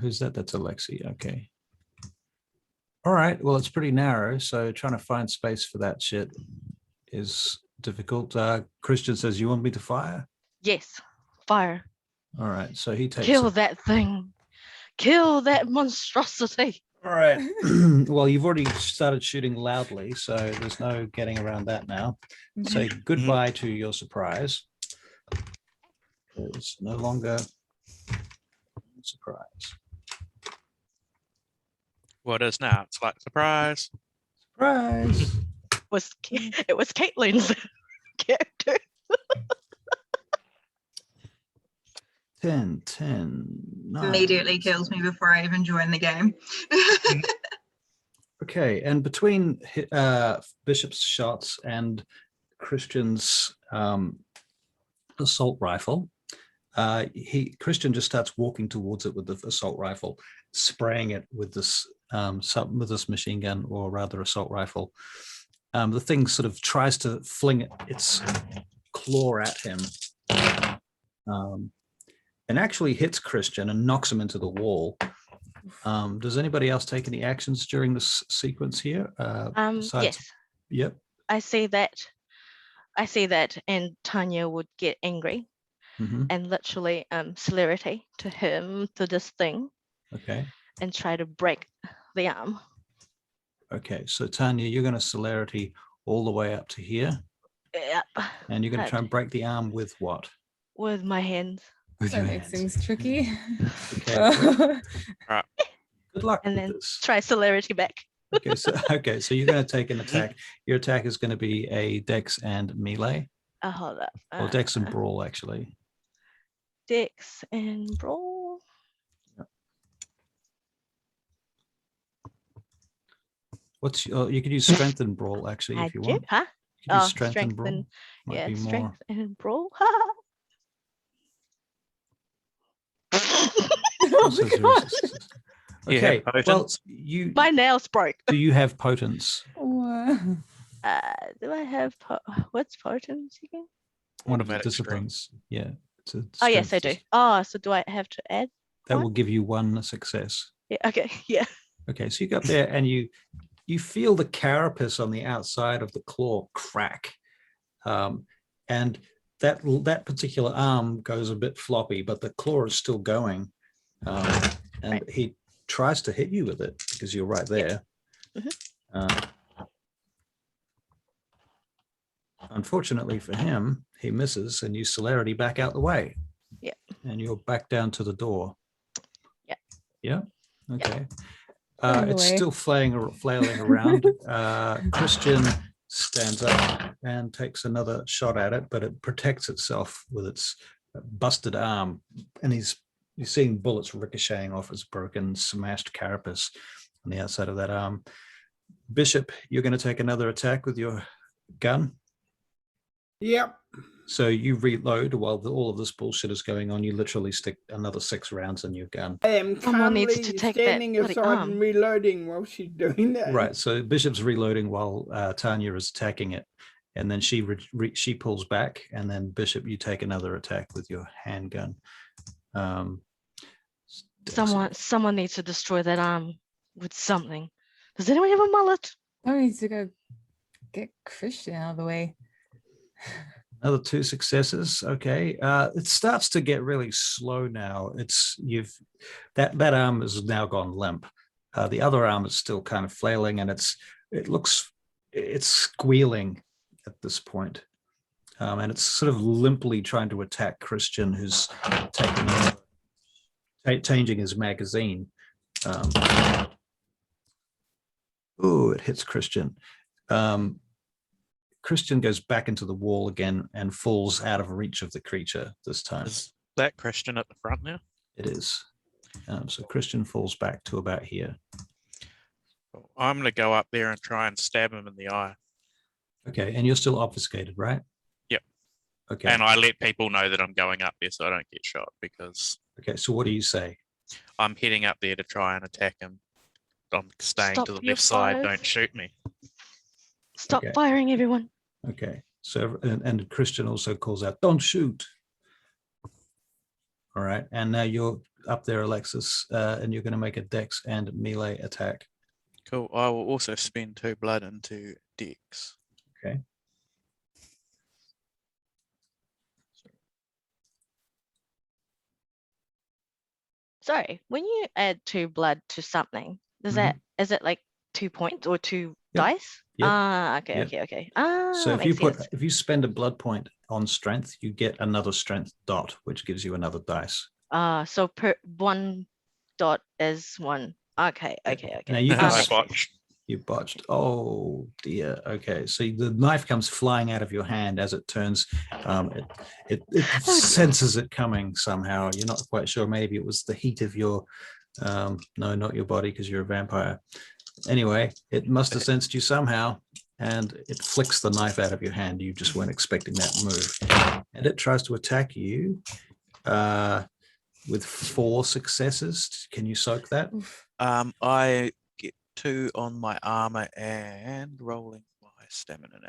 Who's that? That's Alexei. Okay. All right. Well, it's pretty narrow, so trying to find space for that shit is difficult. Christian says, "You want me to fire?" Yes, fire. All right. So he takes. Kill that thing. Kill that monstrosity. All right. Well, you've already started shooting loudly, so there's no getting around that now. Say goodbye to your surprise. It's no longer a surprise. What is now? It's like surprise. Surprise. It was Caitlin's character. 10, 10, 9. Immediately kills me before I even join the game. Okay, and between Bishop's shots and Christian's assault rifle, Christian just starts walking towards it with the assault rifle, spraying it with this machine gun, or rather assault rifle. The thing sort of tries to fling its claw at him, and actually hits Christian and knocks him into the wall. Does anybody else take any actions during this sequence here? Besides- Yes, Yep. I see that, and Tanya would get angry Mhm. and literally celerity to him to this thing Okay. and try to break the arm. Okay. So Tanya, you're going to celerity all the way up to here, Yep. and you're going to Right. try and break the arm with what? With my hands. With That your makes hands. things tricky. Okay. Well, Right. good luck And with then this. try celerity back. Okay. So you're going to take an attack. Your attack is going to be a dex and melee, Hold up. or dex and brawl, actually. Dex and brawl. You could use strength and brawl actually I if you do, want. huh? Could you strength and brawl? and Might yeah, be more. strength and brawl. Also zero success. You have Okay, well, potence? My nails broke. do you have potence? Wow. Do I have what's potence again? One of the Automatic strength. disciplines. Yeah. It's a Oh yes, I strength do. dis- Oh, so do I have to add? That one? will give you 1 success. Yeah. Okay. Yeah. Okay, so you go up there and you feel the carapace on the outside of the claw crack, and that particular arm goes a bit floppy, but the claw is still going, and Right. he tries to hit you with it because you're right there. Mhm. Unfortunately for him, he misses, and you celerity back out the way. Yeah. And you're back down to the door. Yeah. Yeah. Okay. Running It's away. still flailing around. Christian stands up and takes another shot at it, but it protects itself with its busted arm, and he's seeing bullets ricocheting off his broken, smashed carapace on the outside of that arm. Bishop, you're going to take another attack with your gun. Yep. So you reload while all of this bullshit is going on. You literally stick another 6 rounds in your gun. I am Someone needs to calmly take that standing bloody aside arm. and reloading while she's doing that. Right. So Bishop's reloading while Tanya is attacking it, and then she pulls back, and then Bishop, you take another attack with your handgun. Someone needs to destroy that arm with something. Does anyone have a mullet? I need to go get Christian out of the way. Another 2 successes. Okay. It starts to get really slow now. That arm has now gone limp. The other arm is still kind of flailing, and it's squealing at this point. And it's sort of limply trying to attack Christian, who's changing his magazine. It hits Christian. Christian goes back into the wall again and falls out of reach of the creature this time. Is that Christian at the front now? It is. So Christian falls back to about here. Cool. I'm going to go up there and try and stab him in the eye. Okay, and you're still obfuscated, right? Yep. Okay. And I let people know that I'm going up there so I don't get shot, because Okay, so what do you say? I'm heading up there to try and attack him. I'm staying Stop to the your left side. fires. Don't shoot me. Stop Okay. firing, everyone. Okay, so and Christian also calls out, "Don't shoot!" All right, and now you're up there, Alexis, and you're going to make a dex and melee attack. Cool. I will also spend 2 blood into Dex. Okay. Sorry, when you add 2 blood to something, is it like 2 points or 2 Yep. dice? Yep. Okay, Yep. okay. So makes sense. if you spend a blood point on strength, you get another strength dot, which gives you another dice. So per 1 dot is 1. Okay. Now you can I botched. You botched. Oh dear. Okay. So the knife comes flying out of your hand as it turns. It senses it coming somehow. You're not quite sure. Maybe it was the heat of your, no, not your body because you're a vampire. Anyway, it must have sensed you somehow, and it flicks the knife out of your hand. You just weren't expecting that move, and it tries to attack you with 4 successes. Can you soak that? I get 2 on my armor and rolling my stamina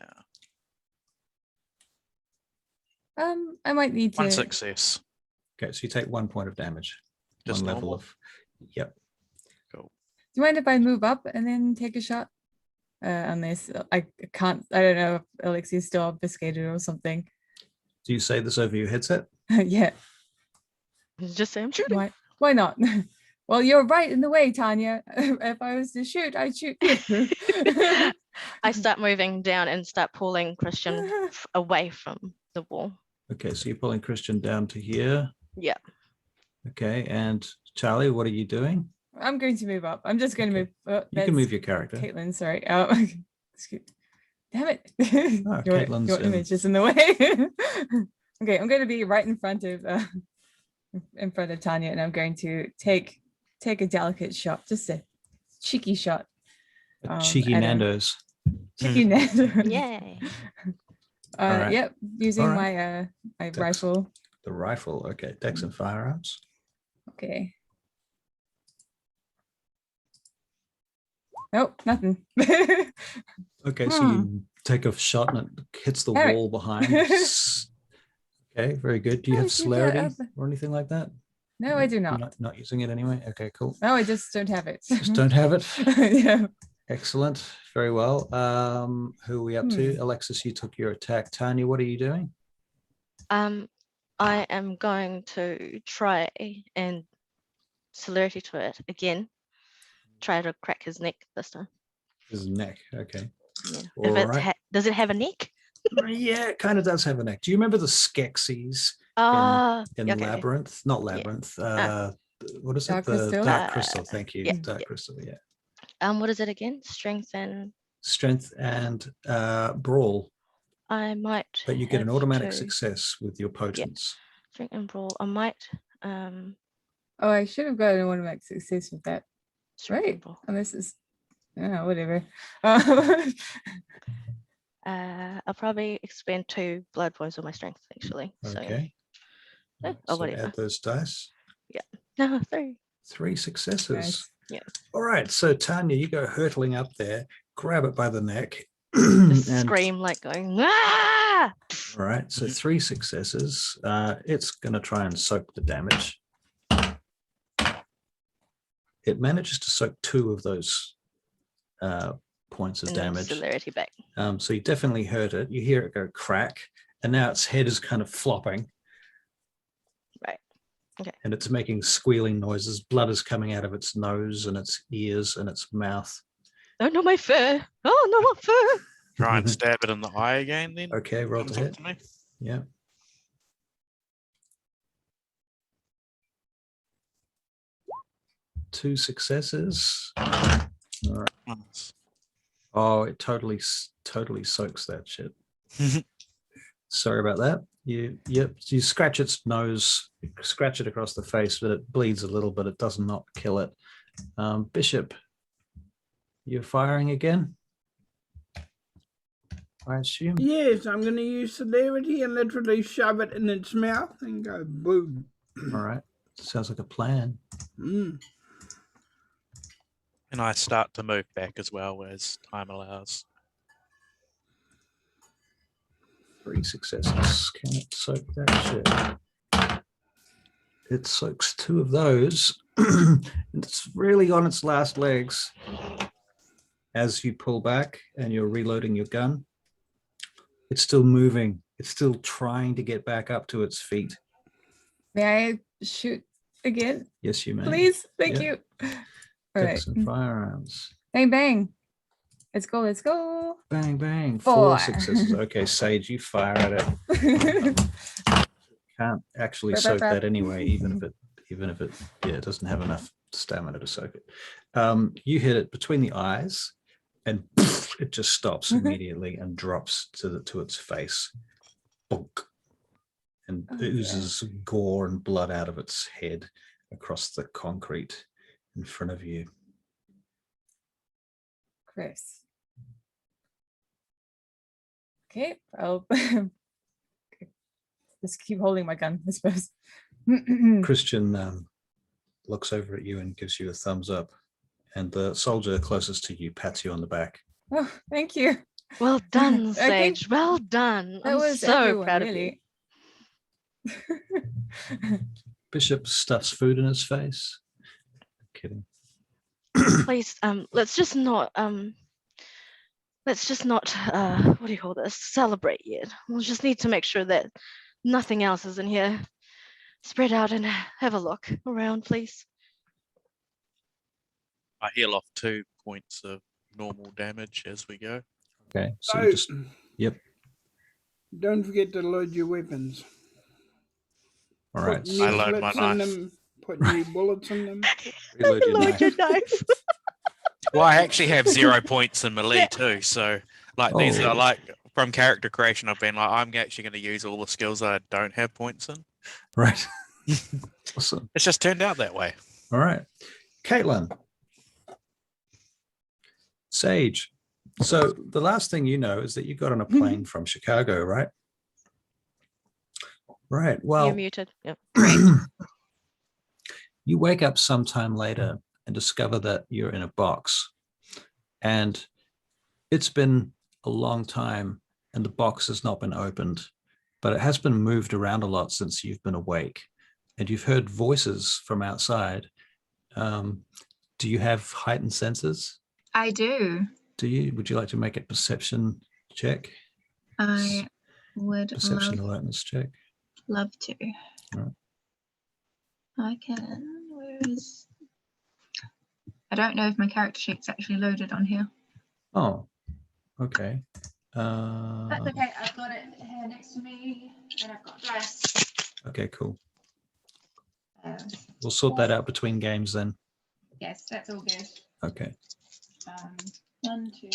now. I might need 1 to. success. Okay, so you take 1 point of damage. Just 1 level normal? of. Yep. Cool. Do you mind if I move up and then take a shot on this? I can't. I don't know if Alexi's still obfuscated or something. Do you say this over your headset? Yeah. Just say I'm shooting. Why not? Well, you're right in the way, Tanya. If I was to shoot, I'd shoot you. I start moving down and start pulling Christian away from the wall. Okay, so you're pulling Christian down to here. Yeah. Okay, and Charlie, what are you doing? I'm going to move up. I'm just going to Okay. move. You can move your character. Caitlin, sorry. Damn it. Caitlin's your in. image is in the way. Okay, I'm going to be right in front of Tanya, and I'm going to take a delicate shot, just a cheeky shot. Cheeky at her. Nando's. Chicken net. Yay. Alright. Yep, using Alright. my Dex. rifle. The rifle. Okay. Dex and firearms. Okay. Nope, nothing. Okay, so you take a shot and it hits the Damn it. wall behind. Okay, very good. Do you Oh, have you got celerity up. or anything like that? No, I do You're not. not using it anyway. Okay, cool. No, I just don't have it. Just don't have it. Yeah. Excellent. Very well. Who are we up to? Hmm. Alexis, you took your attack. Tanya, what are you doing? I am going to try and celerity to it again. Try to crack his neck this time. His neck. Okay. Yeah. All If it's right. does it have a neck? Yeah, it kind of does have a neck. Do you remember the Skeksis in Okay. Labyrinth? Not Labyrinth. What is Dark it? The crystal? Dark Crystal. Thank you. yeah, Dark yeah. Crystal. Yeah. What is it again? Strength and Strength and brawl. I might. But you get an have automatic to- success with your potence. Strength and brawl. I might. Oh, I should have gotten one of my success with that. Strength Right. and brawl. And this is whatever. I'll probably expend 2 blood points on my strength actually. So Okay. oh, So whatever. add those dice. No, 3. 3 successes. Nice. Yeah. All right. So Tanya, you go hurtling up there, grab it by the neck, Just and scream like going ah! all right. So 3 successes. It's going to try and soak the damage. It manages to soak 2 of those points of And then damage. celerity back. So you definitely heard it. You hear it go crack, and now its head is kind of flopping. Right. Okay. And it's making squealing noises. Blood is coming out of its nose and its ears and its mouth. Oh no, my fur! Oh no, my fur! Try and stab it in the eye again then. Okay, roll Comes to up hit. to me. Yeah. Two successes. All right. Nice. Oh, it totally soaks that shit. Sorry about that. You scratch its nose, scratch it across the face, but it bleeds a little, but it does not kill it. Bishop, you're firing again, I assume. Yes, I'm going to use celerity and literally shove it in its mouth and go boom. All right. Sounds like a plan. Mm. And I start to move back as well as time allows. 3 successes. Can it soak that shit? It soaks 2 of those. It's really on its last legs. As you pull back and you're reloading your gun, it's still moving. It's still trying to get back up to its feet. May I shoot again, Yes, you may. please? Thank Yeah. you. All right. Dex and firearms. Bang bang. Let's go. Let's go. Bang, bang. 4 4. successes. Okay, Sage, you fire at it. Can't actually Brr, brr, soak brr. that anyway, even if it it doesn't have enough stamina to soak it. You hit it between the eyes, and it just stops immediately and drops to its face. Bonk. And Oh, oozes gore and blood out of its head across the concrete in front of you. Chris. Okay, I'll just keep holding my gun, I suppose. Christian looks over at you and gives you a thumbs up, and the soldier closest to you pats you on the back. Oh, thank you. Well done, I think Sage. Well done. That I'm was so everyone, proud really. Bishop stuffs food in his face. Kidding. of you. Please, let's just not what do you call this? Celebrate yet. We'll just need to make sure that nothing else is in here. Spread out and have a look around, please. I heal off 2 points of normal damage as we go. Okay, so So, you just yep. don't forget to load your weapons. All right. Put new I load my clips in knife. them, put new bullets in them. Reload your Load knife. your knife. Well, I actually have 0 points in melee too. So, like, these Oh. are like from character creation. I've been like, I'm actually going to use all the skills I don't have points in. Right. Awesome. It's just turned out that way. All right. Caitlin. Sage, So the last thing you know is that you got on a plane from Chicago, right? Right. You're Well, muted. Yep. you wake up sometime later and discover that you're in a box, and it's been a long time and the box has not been opened, but it has been moved around a lot since you've been awake, and you've heard voices from outside. Do you have heightened senses? I do. Do you? Would you like to make a perception check? I would Perception alertness check. love to. Alright. I can. Where is? I don't know if my character sheet's actually loaded on here. Oh, okay. That's okay. I've got it here next to me, and I've got dice. Okay, cool. We'll sort that out between games then. Yes, that's all good. Okay. 1, 2.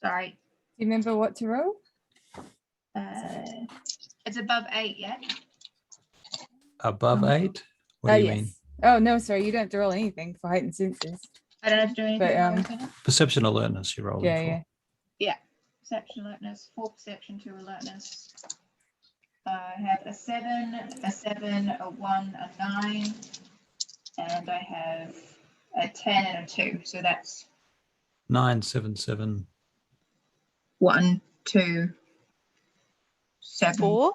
Sorry. Do you remember what to roll? It's above 8, yeah? Above Oh. 8? What do you mean? Oh no, sorry, you don't have to roll anything for heightened senses. I don't have to do anything. But, else. Perception alertness you're rolling Yeah, for. yeah. Perception alertness, 4 perception, 2 alertness. I have a 7, a 1, a 9, and I have a 10 and a 2. So that's 9, 7, 7. 1, 2, 7, 4.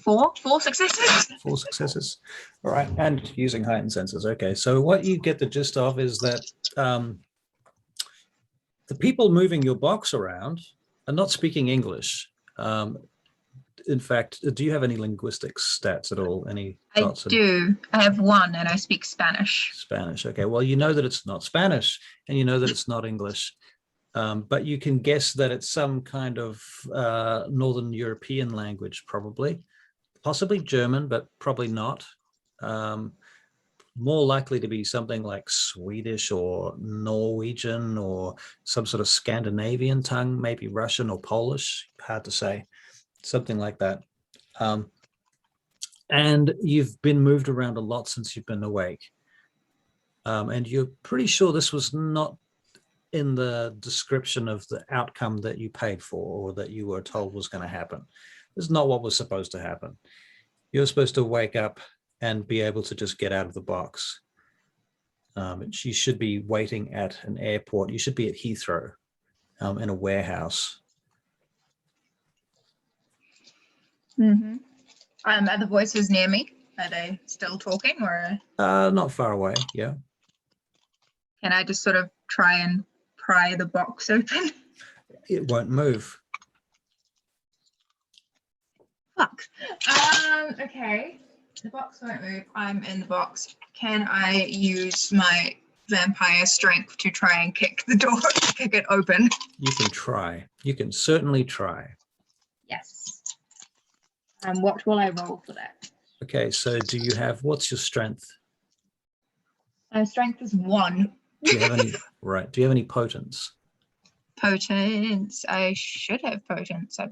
4 successes. 4 successes. All right. And using heightened senses. Okay. So what you get the gist of is that the people moving your box around are not speaking English. In fact, do you have any linguistic stats at all? Any I thoughts on do. I have 1 and I speak Spanish. Spanish? Okay. Well, you know that it's not Spanish and you know that it's not English. But you can guess that it's some kind of Northern European language, probably. Possibly German, but probably not. More likely to be something like Swedish or Norwegian or some sort of Scandinavian tongue, maybe Russian or Polish, hard to say, something like that. And you've been moved around a lot since you've been awake. And you're pretty sure this was not in the description of the outcome that you paid for or that you were told was going to happen. This is not what was supposed to happen. You're supposed to wake up and be able to just get out of the box. You should be waiting at an airport. You should be at Heathrow in a warehouse. Mm-hmm. Are the voices near me? Are they still talking, or Not far away, yeah. can I just sort of try and pry the box open? It won't move. Fuck. Okay. The box won't move. I'm in the box. Can I use my vampire strength to try and kick the door, kick it open? You can try. You can certainly try. Yes. What will I roll for that? Okay, so do you have, what's your strength? Strength is 1. Do you have any, right, do you have any potence? Potence. I should have potence, I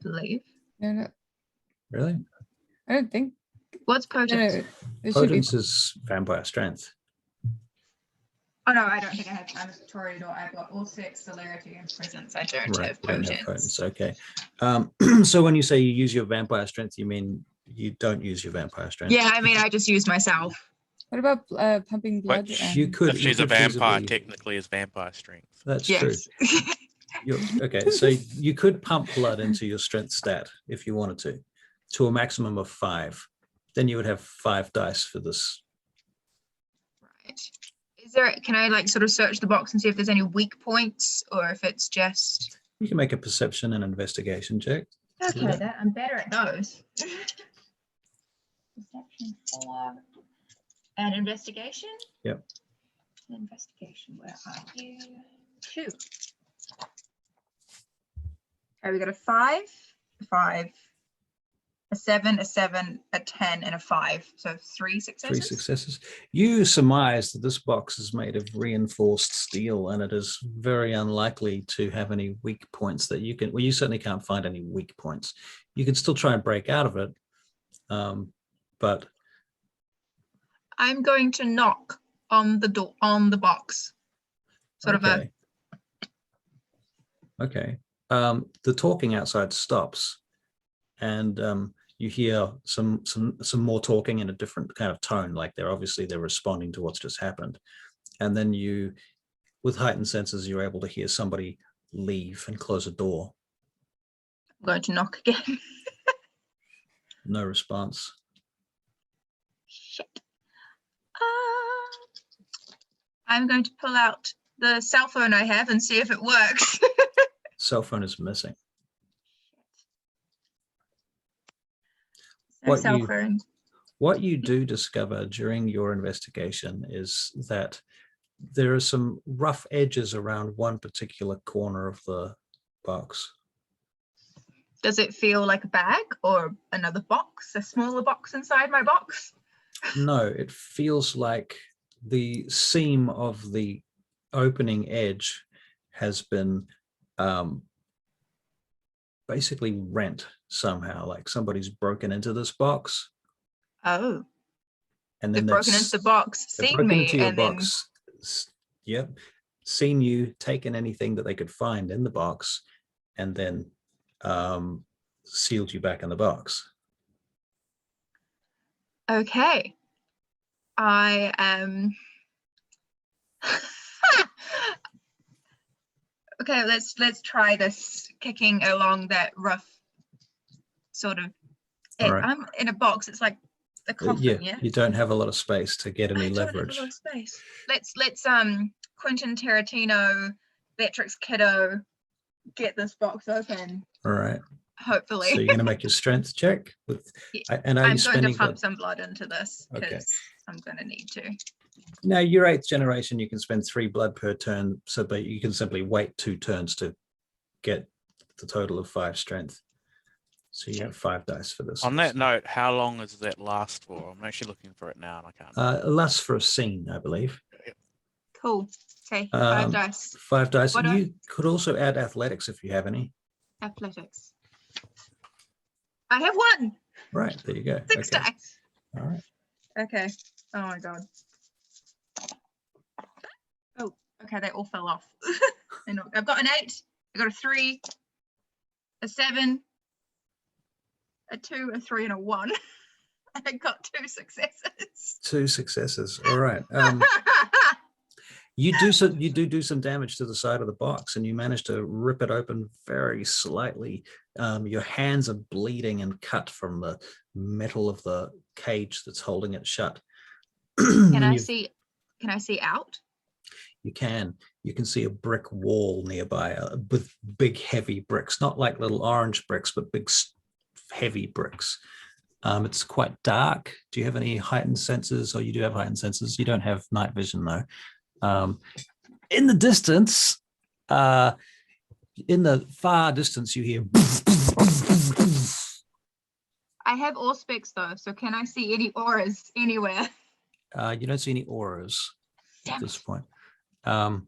believe. No, Really? I don't think. What's No, potence? it should be. Potence is vampire strength. Oh no, I don't think I have. I'm a Tory door. I've got all 6 celerity and presence. I don't Right, have you don't potence. have potence, okay. So when you say you use your vampire strength, you mean you don't use your vampire strength? Yeah, I mean, I just used myself. What about pumping blood? Which You could. If you she's a could vampire, feasibly- technically is vampire strength. That's true. Yes. Okay, so you could pump blood into your strength stat if you wanted to a maximum of 5. Then you would have 5 dice for this. Right. Is there? Can I like sort of search the box and see if there's any weak points, or if it's just? You can make a perception and investigation check. Okay, Yeah. that I'm better at those. Perception 4 and investigation. Yep. Investigation. Where are you? 2. Okay, we got a 5, 5, a 7, a 7, a 10, and a 5. So 3 successes. 3 successes. You surmise that this box is made of reinforced steel and it is very unlikely to have any weak points that you can, well, you certainly can't find any weak points. You can still try and break out of it, but I'm going to knock on the door, on the box. Sort of a Okay. Okay. The talking outside stops, and you hear some more talking in a different kind of tone, like they're responding to what's just happened. And then you, with heightened senses, you're able to hear somebody leave and close a door. I'm going to knock again. No response. Shit. I'm going to pull out the cell phone I have and see if it works. Cell phone is missing. No What cell you- phone. What you do discover during your investigation is that there are some rough edges around one particular corner of the box. Does it feel like a bag or another box, a smaller box inside my box? No, it feels like the seam of the opening edge has been basically rent somehow, like somebody's broken into this box. Oh, And they've then broken into the box, they've seen broken me, into your and then box. Yep. Seen you, taken anything that they could find in the box, and then sealed you back in the box. okay. I am. Okay, let's try this, kicking along that rough sort of. All right. I'm in a box. It's like a coffin, yeah. You don't have a lot of space to get any I don't have a leverage. lot of space. Let's Quentin Tarantino, Beatrix Kiddo, get this box open. All right. Hopefully. So you're going to make your strength check with, Yeah, and are I'm you going to spending pump some blood into this because Okay. I'm going to need to. Now you're 8th generation. You can spend 3 blood per turn, so but you can simply wait 2 turns to get the total of 5 strength. So you have 5 dice for this. On that note, how long does that last for? I'm actually looking for it now and I can't. It lasts for a scene, I believe. Cool. Okay, 5 dice. 5 dice. What You could also add athletics if you have any. Athletics. I have 1. Right, there you go. 6 Okay. dice. All right. Okay. Oh my god. Oh, okay, they all fell off. I've got an 8, I got a 3, a 7, a 2, a 3, and a 1. I got 2 successes. 2 successes. All right. You do some damage to the side of the box, and you manage to rip it open very slightly. Your hands are bleeding and cut from the metal of the cage that's holding it shut. Can I see out? You can see a brick wall nearby with big heavy bricks, not like little orange bricks, but big heavy bricks. It's quite dark. Do you have any heightened senses? Or you do have heightened senses. You don't have night vision though. In the distance, in the far distance, you hear. I have Auspex though, so can I see any auras anywhere? You don't see any auras at Damn this it. point. And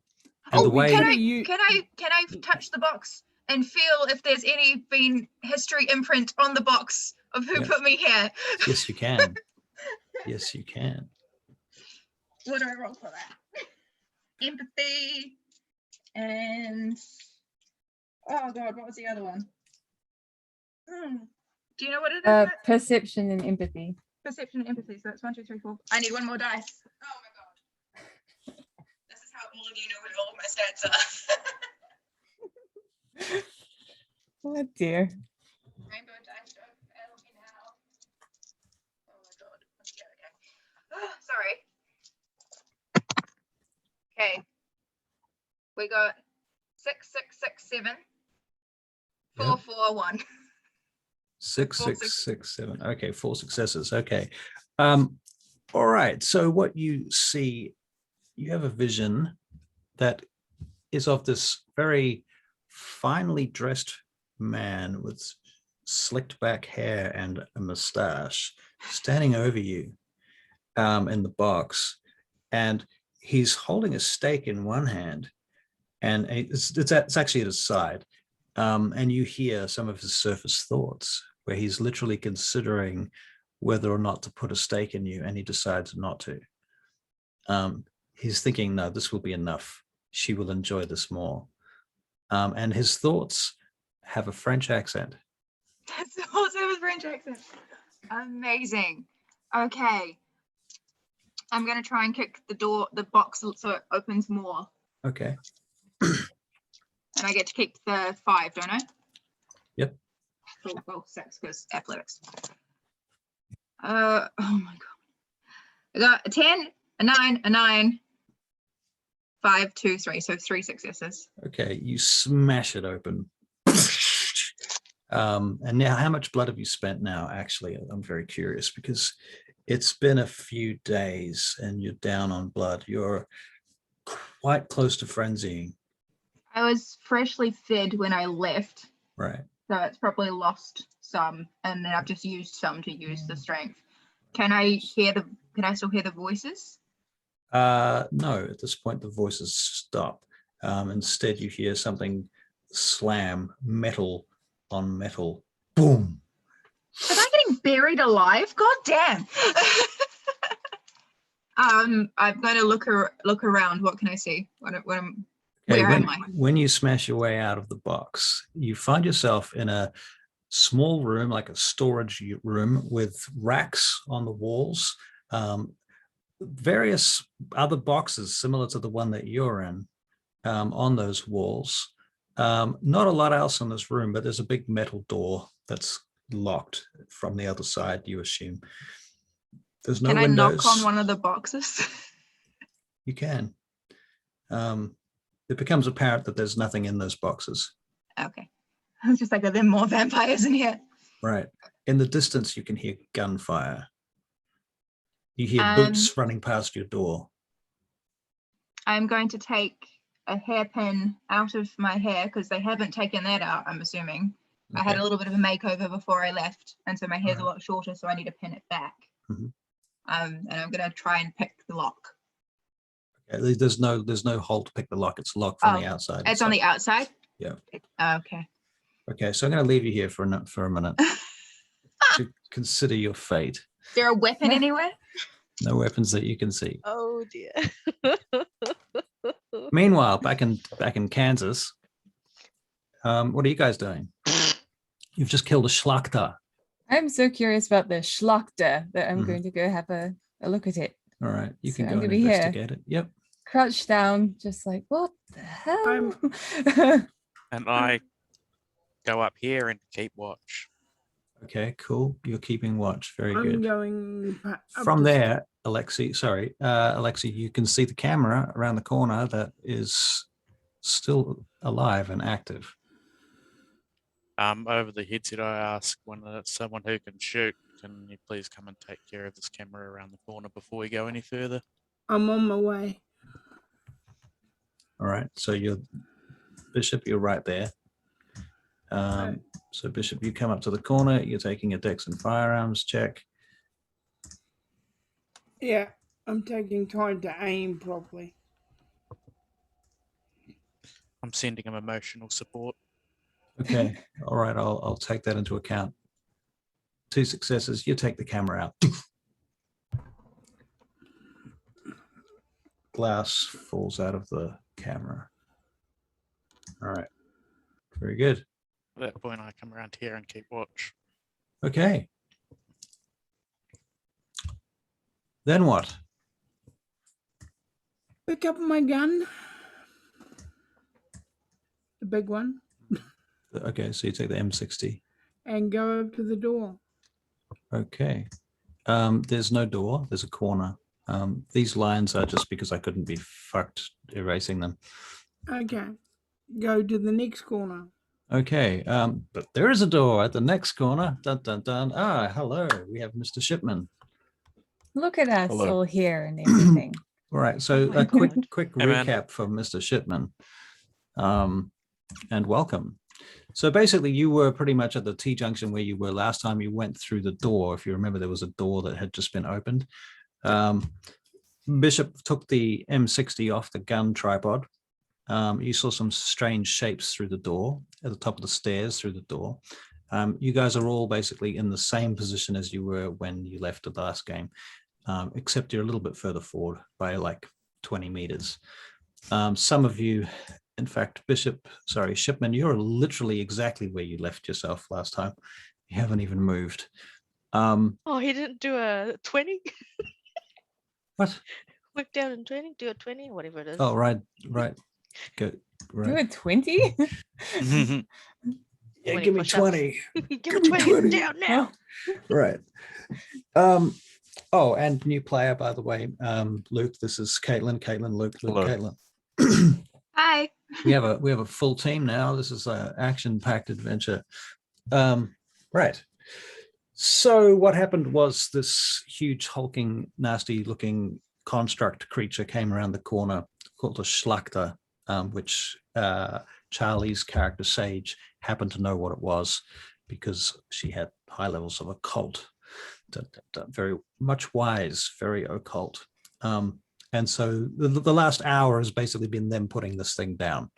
Oh, the way can I touch the box and feel if there's any been history imprint on the box of who Yeah. put me here? Yes, you can. Yes, you can. What do I roll for that? Empathy and oh god, what was the other one? Do you know what it is? Matt? Perception and empathy. Perception and empathy. So that's 1, 2, 3, 4. I need 1 more dice. Oh my god. This is how all of you know what all of my stats are. Oh dear. Rainbow dice don't fail me now. Oh my god. Okay. Oh, sorry. Okay. We got 6, 6, 6, 7. 4, Yep. 4, 1. 6, 4, 6, 6, 7. Okay, 4 successes. Okay. All right. So what you see, you have a vision that is of this very finely dressed man with slicked back hair and a mustache standing over you in the box, and he's holding a stake in one hand, and it's actually at his side. And you hear some of his surface thoughts where he's literally considering whether or not to put a stake in you, and he decides not to. He's thinking, no, this will be enough. she will enjoy this more. And his thoughts have a French accent. That's also a French accent. Amazing. Okay. I'm gonna try and kick the box so it opens more. Okay. And I get to keep the 5, don't I? Yep. Cool. Well, 6 because athletics. Oh my god. I got a 10, a 9, a 9, 5, 2, 3. So 3 successes. Okay, you smash it open. And now, how much blood have you spent now? Actually, I'm very curious because it's been a few days and you're down on blood. You're quite close to frenzying. I was freshly fed when I left, Right. so it's probably lost some, and then I've just used some to use the strength. Can I still hear the voices? No, at this point, the voices stop. Instead, you hear something slam, metal on metal. Boom. Am I getting buried alive? God damn. I'm going to look around. What can I see? Okay, Where am I? when you smash your way out of the box, you find yourself in a small room, like a storage room with racks on the walls, various other boxes similar to the one that you're in on those walls. Not a lot else in this room, but there's a big metal door that's locked from the other side, you assume. There's no Can I windows. knock on one of the boxes? You can. It becomes apparent that there's nothing in those boxes. Okay. I was just like, are there more vampires in here? Right. In the distance, you can hear gunfire. You hear boots running past your door. I'm going to take a hairpin out of my hair because they haven't taken that out, I'm assuming. I had a little bit of a makeover before I left, and so my hair's a lot shorter, so I need to pin it back. Mhm. And I'm going to try and pick the lock. Okay, there's no hole to pick the lock. It's locked from the outside. It's on the outside? Yeah. Okay. Okay, so I'm going to leave you here for a minute to consider your fate. Is there a weapon anywhere? No weapons that you can see. Oh dear. Meanwhile, back in Kansas, what are you guys doing? You've just killed a Schlachter. I'm so curious about the Schlachter that I'm Mhm. going to go have a look at it. All right, you So can I'm go and gonna be here. investigate it. Yep. Crouch down, just like, what the hell? And I go up here and keep watch. Okay, cool. You're keeping watch. Very I'm good. going up From to- there, Alexi, you can see the camera around the corner that is still alive and active. Over the headset, I ask someone who can shoot, can you please come and take care of this camera around the corner before we go any further? I'm on my way. All right, so you're Bishop, you're right there. So Bishop, you come up to the corner, you're taking a Dex and Firearms check. Yeah, I'm taking time to aim properly. I'm sending him emotional support. Okay, all right, I'll take that into account. 2 successes, you take the camera out. Glass falls out of the camera. All right, very good. At that point, I come around here and keep watch. Okay. Then what? Pick up my gun. The big one. Okay, so you take the M60. And go up to the door. Okay. There's no door, there's a corner. These lines are just because I couldn't be fucked erasing them. Okay. Go to the next corner. Okay, but there is a door at the next corner. Dun, dun, dun. Ah, hello, we have Mr. Shipman. Look at us Hello. all here and everything. All right, so Oh my a quick God. Hey, man. recap for Mr. Shipman. And welcome. So basically, you were pretty much at the T-junction where you were last time you went through the door. If you remember, there was a door that had just been opened. Bishop took the M60 off the gun tripod. You saw some strange shapes through the door, at the top of the stairs through the door. You guys are all basically in the same position as you were when you left the last game, except you're a little bit further forward by like 20 meters. Some of you, in fact, Shipman, you're literally exactly where you left yourself last time. You haven't even moved. Oh, he didn't do a 20? What? Work down in 20, do a 20, whatever it is. Oh, right. Go. Do Right. a 20? Yeah, 20 give me push-ups. 20. Give me 20 down now. Right. Oh, and new player, by the way, Luke. This is Caitlin, Luke, Hello. Caitlin. Hi. we have a full team now. This is an action-packed adventure. Right. So what happened was this huge, hulking, nasty-looking construct creature came around the corner called a Schlachter, which Charlie's character Sage happened to know what it was because she had high levels of occult. Very much wise, very occult. And so the last hour has basically been them putting this thing down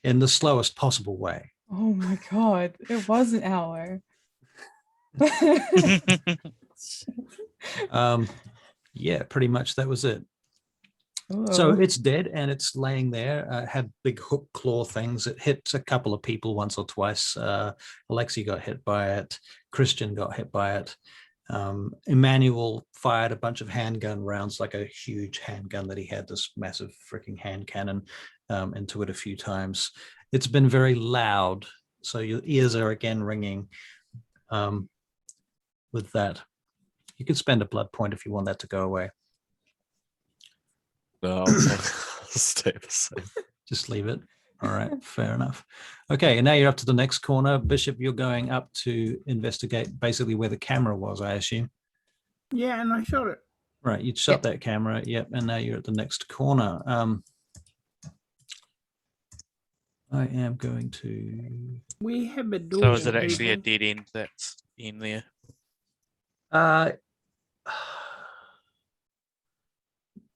in the slowest possible way. Oh my god, it was an hour. Yeah, pretty much that was it. So Oh. it's dead and it's laying there. Had big hook claw things. It hit a couple of people once or twice. Alexei got hit by it. Christian got hit by it. Emmanuel fired a bunch of handgun rounds, like a huge handgun that he had, this massive freaking hand cannon into it a few times. It's been very loud, so your ears are again ringing with that. You could spend a blood point if you want that to go away. No, I'll stay the same. Just leave it. All right, fair enough. Okay, and now you're up to the next corner. Bishop, you're going up to investigate basically where the camera was, I assume. Yeah, and I shot it. Right, you shot that camera, yep, and now you're at the next corner. I am going to... We have a door. So is it actually a people. dead end that's in there?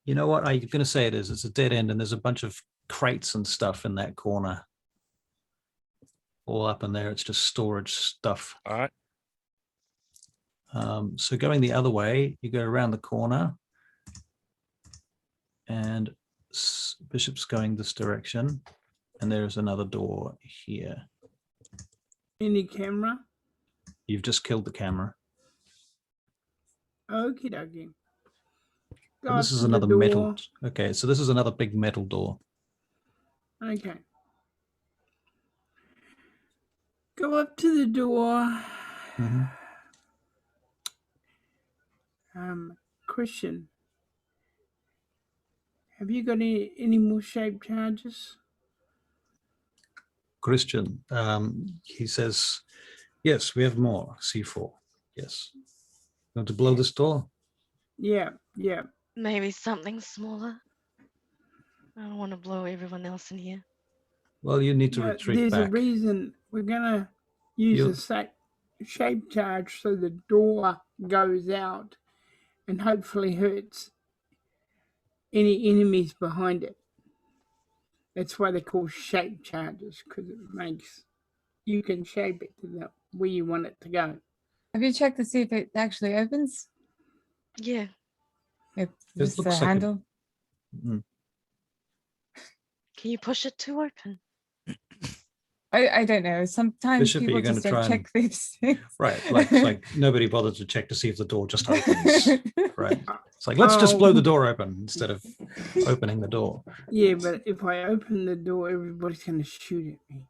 You know what? I'm going to say it is. It's a dead end, and there's a bunch of crates and stuff in that corner. All up in there. It's just storage stuff. All right. So going the other way, you go around the corner, and Bishop's going this direction, and there's another door here. Any camera? You've just killed the camera. Okie dokie. And this is another metal. Okay, so this is another big metal door. Okay. Go up to the door. Mm-hmm. Christian, have you got any more shape charges? Christian, he says, yes, we have more C4. Yes. Want to blow this door? Yeah. Maybe something smaller. I don't want to blow everyone else in here. Well, you need to No, retreat there's back. a reason we're gonna use a shape charge so the door goes out and hopefully hurts any enemies behind it. That's why they're called shape charges, because it makes you can shape it to the where you want it to go. Have you checked to see if it actually opens? Yeah. If It it's the looks like handle? Can you push it to open? I don't know. Sometimes Bishop, are people you gonna just don't try and- check these things. Right, like nobody bothered to check to see if the door just opens. Right. It's like, let's just blow the door open instead of opening the door. Yeah, but if I open the door, everybody's gonna shoot at me.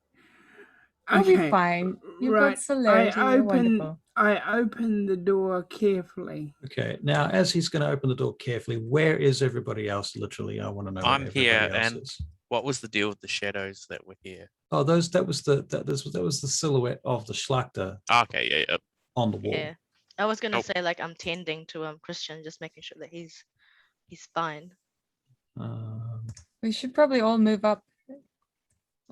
You'll be fine. You've got celerity. You're wonderful. I open the door carefully. Okay, now as he's going to open the door carefully, where is everybody else? Literally, I want to know. I'm where here, everybody else and is. what was the deal with the shadows that were here? Oh, that was the silhouette of the Schlachter Okay, yeah. on the wall. Yeah. I was gonna Nope. say like I'm tending to Christian, just making sure that he's fine. We should probably all move up.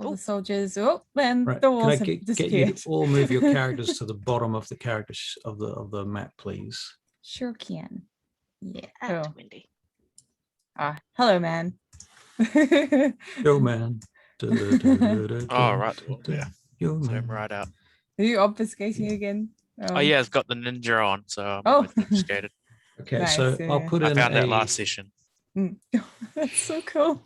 All the soldiers. Oh, man, Right. the Can I walls have get you disappeared. to all move your characters to the bottom of the characters of the map, please? Sure can. Yeah. Ah, Oh. windy. Hello, man. Yo, man. Oh, right. Yeah. Yo, Zoom man. right out. Are you obfuscating again? Oh, yeah, I've got the ninja on, so I'm Oh. obfuscated. Okay, Nice, so I'll yeah. put I in found that a- last session. That's so cool.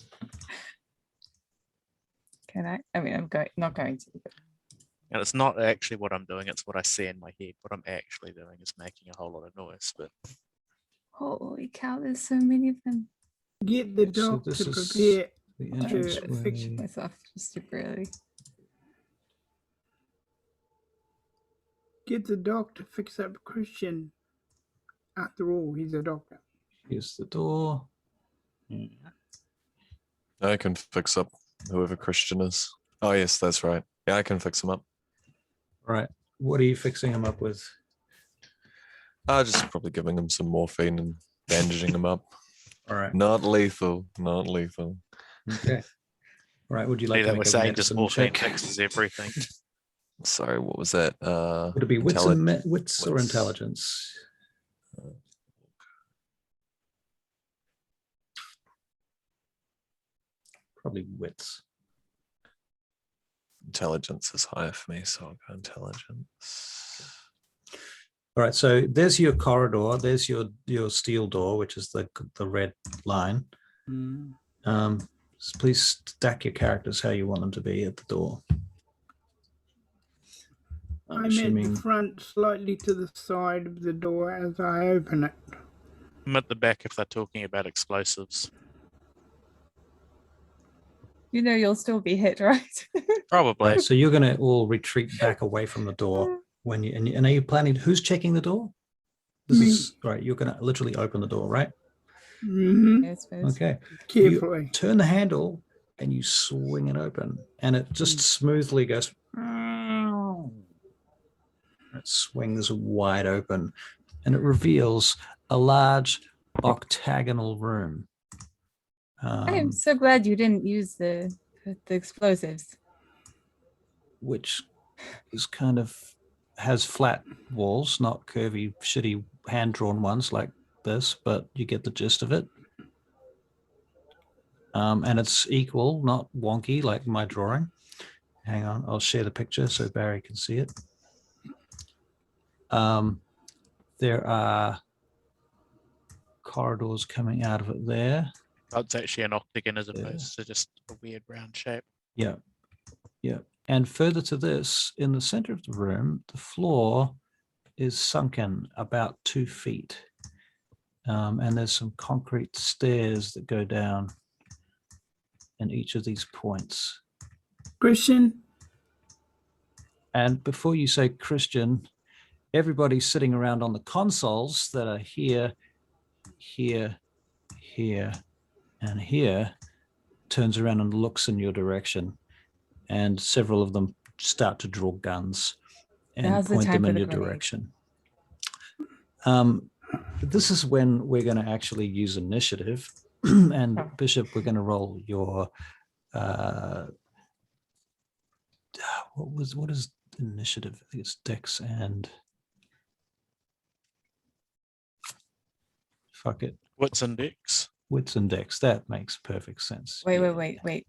Can I? I mean, not going to. But And it's not actually what I'm doing, it's what I see in my head. What I'm actually doing is making a whole lot of noise. But holy cow, there's so many of them. Get the So dog this to is prepare. the I Fix entranceway. myself just super early. Get the dog to fix up Christian. After all, he's a doctor. Here's the door. I can fix up whoever Christian is. Oh yes, that's right. Yeah, I can fix him up. All right. What are you fixing him up with? Just probably giving him some morphine and bandaging him up. All right. Not lethal. Not lethal. Okay. All right. Would you like like to they were make a saying, just medicine morphine check? fixes everything. Sorry, what was that? Would it be wits, Intelli- wits or wits. intelligence? Probably wits. Intelligence is higher for me, so I'll go intelligence. All right. So there's your corridor. There's your steel door, which is the red line. Please stack your characters how you want them to be at the door. I'm at assuming the front, slightly to the side of the door as I open it. I'm at the back if they're talking about explosives. You know you'll still be hit, right? Probably. right. So you're going to all retreat back away from the door when you and are you planning? Who's checking the door? This Me. is right. You're going to literally open the door, right? Mm-hmm. I suppose. Okay. Carefully. You turn the handle and you swing it open, and it just smoothly goes. It swings wide open, and it reveals a large octagonal room. I am so glad you didn't use the explosives. Which is kind of has flat walls, not curvy, shitty hand-drawn ones like this, but you get the gist of it. And it's equal, not wonky like my drawing. Hang on, I'll share the picture so Barry can see it. There are corridors coming out of it there. It's actually an octagon as opposed to just a weird round shape. Yeah. Yeah. And further to this, in the center of the room, the floor is sunken about 2 feet. And there's some concrete stairs that go down in each of these points. Christian, And before you say Christian, everybody sitting around on the consoles that are here, here, here, and here turns around and looks in your direction. And several of them start to draw guns and Now's the point time them for in the your grenade. direction. This is when we're going to actually use initiative. And Bishop, we're going to roll your what is initiative? I think it's Dex and fuck it. What's index? Wits and Dex. That makes perfect sense. Wait.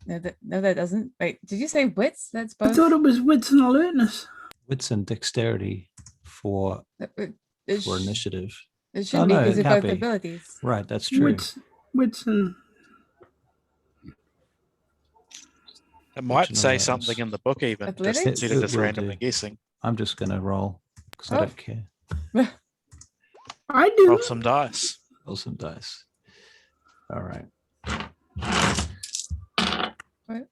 Yeah. No, that doesn't. Wait, did you say wits? That's I both. thought it was wits and alertness. Wits and dexterity for It initiative. It shouldn't no, be because it of can't both be. abilities. Right, that's true. Wits and It might Fortune say alertness. something in the book even, just Athletics? instead of It just will randomly do. guessing. I'm just going to roll because I Oh. don't care. I do. Roll some dice. Roll some dice. All right. What?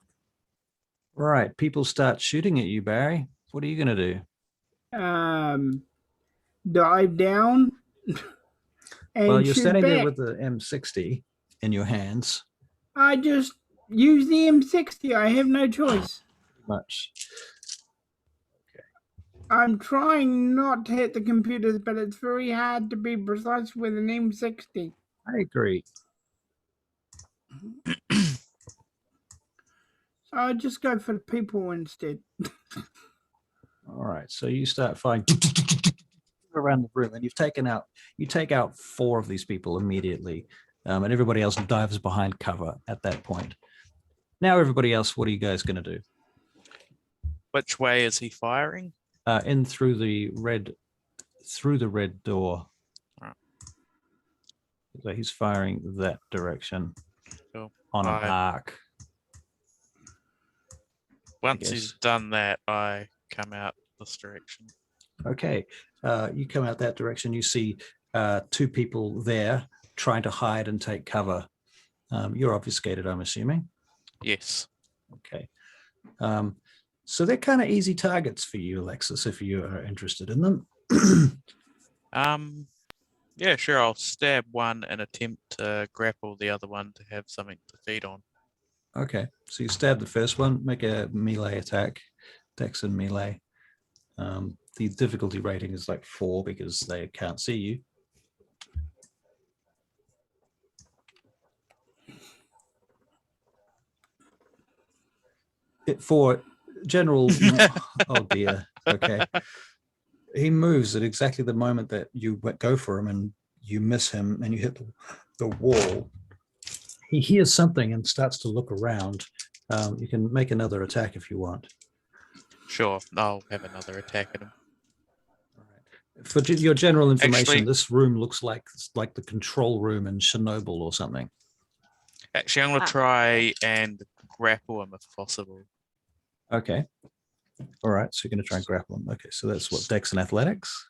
Right. People start shooting at you, Barry. What are you going to do? Dive down and Well, you're shoot standing there back. with the M60 in your hands. I just use the M60. I have no choice. Much. I'm trying not to hit the computers, but it's very hard to be precise with an M60. I agree. So I just go for the people instead. All right. So you start firing around the room, and you take out 4 of these people immediately, and everybody else dives behind cover at that point. Now, everybody else, what are you guys going to do? Which way is he firing? In through the red door. Right. So he's firing that direction Cool. on an I- arc. Once he's guess. done that, I come out this direction. Okay, you come out that direction. You see two people there trying to hide and take cover. You're obfuscated, I'm assuming. Yes. Okay. So they're kind of easy targets for you, Alexis, if you are interested in them. Yeah, sure. I'll stab one and attempt to grapple the other one to have something to feed on. Okay, so you stab the first one, make a melee attack, dex and melee. The difficulty rating is like 4 because they can't see you. For general, oh dear. Okay, he moves at exactly the moment that you go for him, and you miss him, and you hit the wall. He hears something and starts to look around. You can make another attack if you want. Sure, I'll have another attack at him. For your general information, Actually- this room looks like the control room in Chernobyl or something. Actually, I'm going to try and grapple him if possible. Okay. All right. So you're going to try and grapple him. Okay. So that's what, dex and athletics?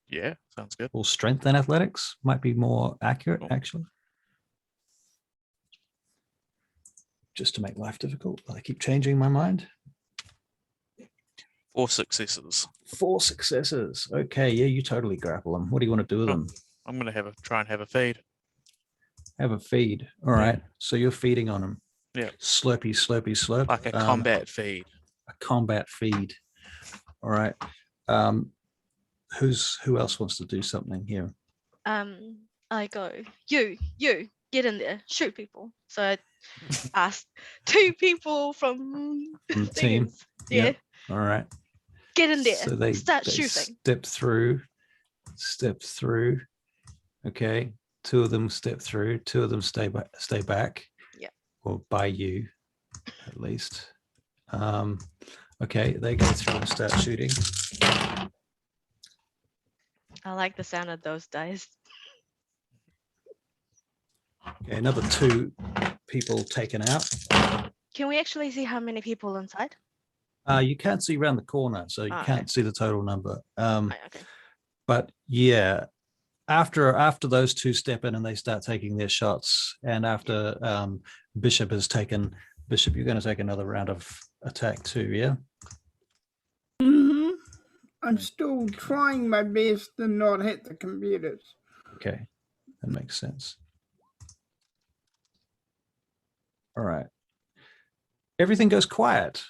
Yeah, sounds good. Or strength and athletics might be more accurate, Cool. actually. Just to make life difficult. I keep changing my mind. 4 successes. 4 successes. Okay. Yeah, you totally grapple them. What do you want to do with Cool. them? I'm going to try and have a feed. Have a feed. All right. So you're feeding on them. Yeah. Slurpy, slurpy, slurp. Like a combat feed. A combat feed. All right. Who else wants to do something here? I go, you, get in there, shoot people. So I asked 2 people from From the team. things, yeah, Yep. All right. get in there, So they start they shooting. Step through. Okay. 2 of them step through. 2 of them stay back. Yeah. Or by you, at least. Okay. They go through and start shooting. I like the sound of those dice. Okay. Another 2 people taken out. Can we actually see how many people inside? You can't see around the corner, so you Oh, can't okay. see the total number. Right, okay. But yeah, after those 2 step in and they start taking their shots, and after Bishop has taken, Bishop, you're going to take another round of attack too, yeah? Mm-hmm. I'm still trying my best to not hit the computers. Okay, that makes sense. All right. Everything goes quiet.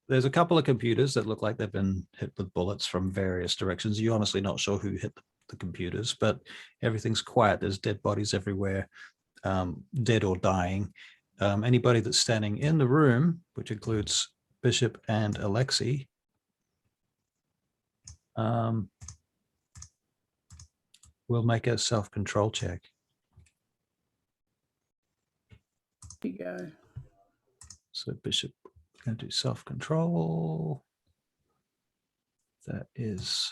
There's a couple of computers that look like they've been hit with bullets from various directions. You're honestly not sure who hit the computers, but everything's quiet. There's dead bodies everywhere, dead or dying. Anybody that's standing in the room, which includes Bishop and Alexei, will make a self-control check. Here you go. So Bishop going to do self-control. That is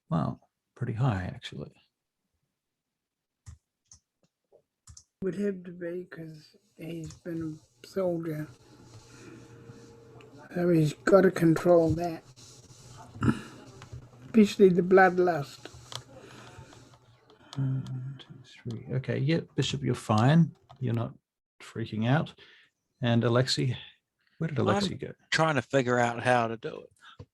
wow, pretty high actually. Would have to be because he's been a soldier. So he's got to control that. Especially the bloodlust. 1, 2, 3. Okay, yeah, Bishop, you're fine. You're not freaking out. And Alexei, where did Alexei go? Trying to figure out how to do it.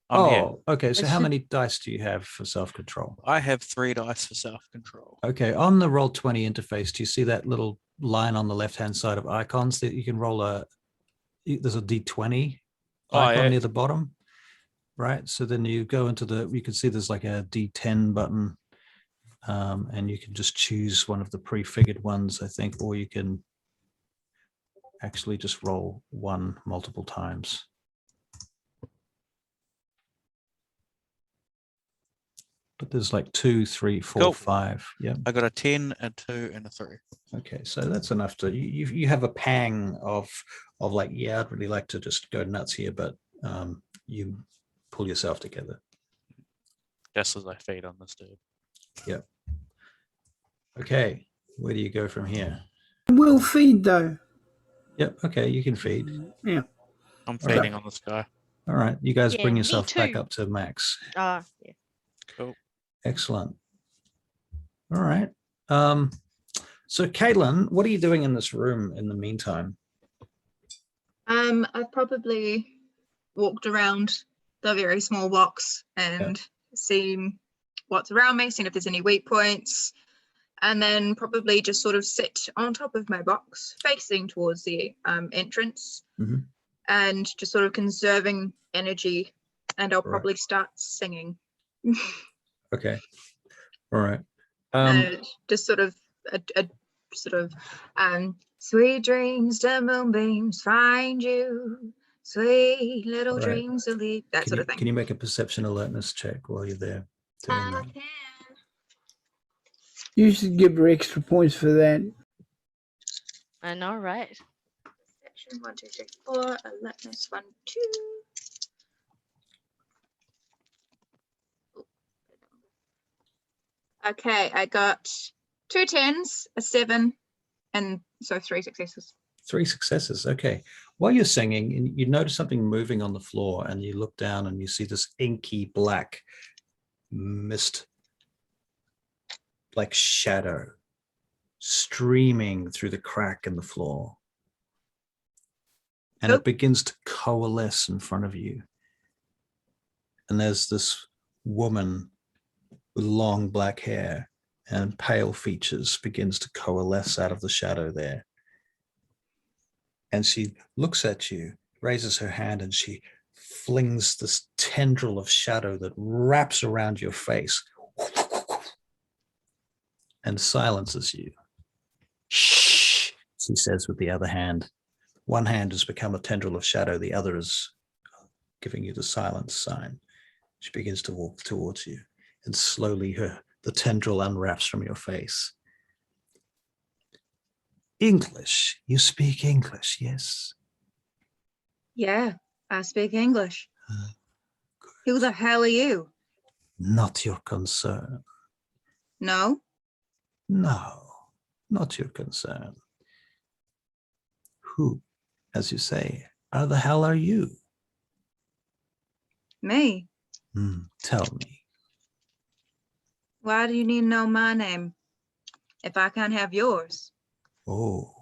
I'm here. Okay. So how should- many dice do you have for self-control? I have 3 dice for self-control. Okay, on the Roll20 interface, do you see that little line on the left-hand side of icons that you can roll there's a D20 icon near the bottom, right? So then you go into you can see there's like a D10 button, and you can just choose one of the prefigured ones, I think, or you can actually just roll 1 multiple times. But there's like 2, 3, 4, Cool. 5. Yeah. I got a 10, a 2, and a 3. Okay, so that's enough to you have a pang of like, yeah, I'd really like to just go nuts here, but you pull yourself together. Just as I feed on this dude. Yep. Okay, where do you go from here? We'll feed though. Yep. Okay, you can feed. Yeah. I'm All right. feeding on this guy. All right, you guys Yeah, bring me yourself back too. up to max. Yeah. Cool. Excellent. All right. So Caitlin, what are you doing in this room in the meantime? I've probably walked around the very small box and seen what's around me, seen if there's any weak points, and then probably just sort of sit on top of my box, facing towards the entrance, Mhm. and just sort of conserving energy. And I'll Right. probably start singing. Okay. All right. Just sort of a sweet dreams, the moonbeams find you, sweet little All right. dreams to leave, that sort of thing. Can you make a perception alertness check while you're there doing I that? can. You should give her extra points for that. I know, right? Perception 1, 2, 3, 4, alertness 1, 2. Okay, I got 2 10s, a 7, and so 3 successes. 3 successes. Okay. While you're singing, and you notice something moving on the floor, and you look down and you see this inky black mist, like shadow, streaming through the crack in the floor. And Oh. it begins to coalesce in front of you. And there's this woman with long black hair and pale features begins to coalesce out of the shadow there. And she looks at you, raises her hand, and she flings this tendril of shadow that wraps around your face and silences you. Shh, she says with the other hand. One hand has become a tendril of shadow, the other is giving you the silence sign. She begins to walk towards you, and slowly the tendril unwraps from your face. English. You speak English, yes? Yeah, I speak English. Good. Who the hell are you? Not your concern. No? No, not your concern. Who, as you say, the hell are you? Me? Tell me. Why do you need to know my name if I can't have yours? Oh,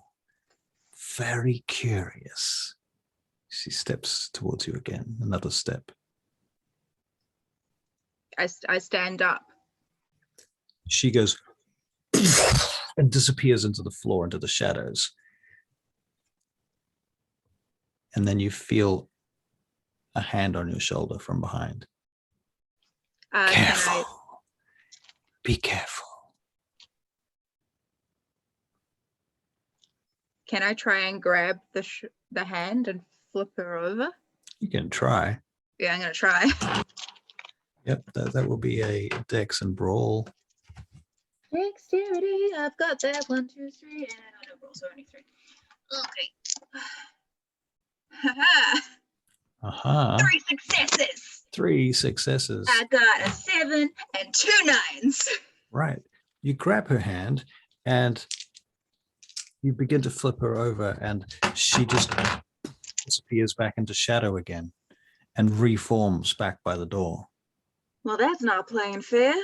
very curious. She steps towards you again, another step. I stand up. She goes and disappears into the floor, into the shadows. And then you feel a hand on your shoulder from behind. Careful. Be careful. Can I try and grab the hand and flip her over? You can try. Yeah, I'm gonna try. Yep, that will be a dex and brawl. Dexterity, I've got that. 1, 2, 3, and I don't roll, so only 3. Okay. Haha. Aha. 3 successes. 3 successes. I got a 7 and 2 9s. Right. You grab her hand and you begin to flip her over, and she just disappears back into shadow again and reforms back by the door. Well, that's not playing fair.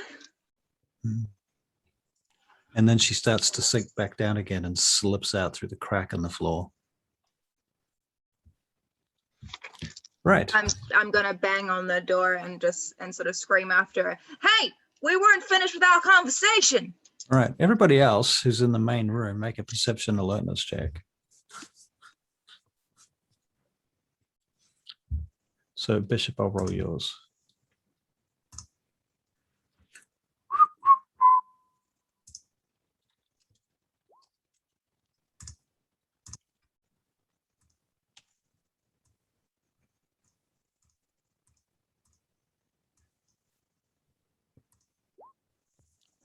And then she starts to sink back down again and slips out through the crack in the floor. Right. I'm gonna bang on the door and sort of scream after her. Hey, we weren't finished with our conversation. All right. Everybody else who's in the main room, make a perception alertness check. So Bishop, I'll roll yours.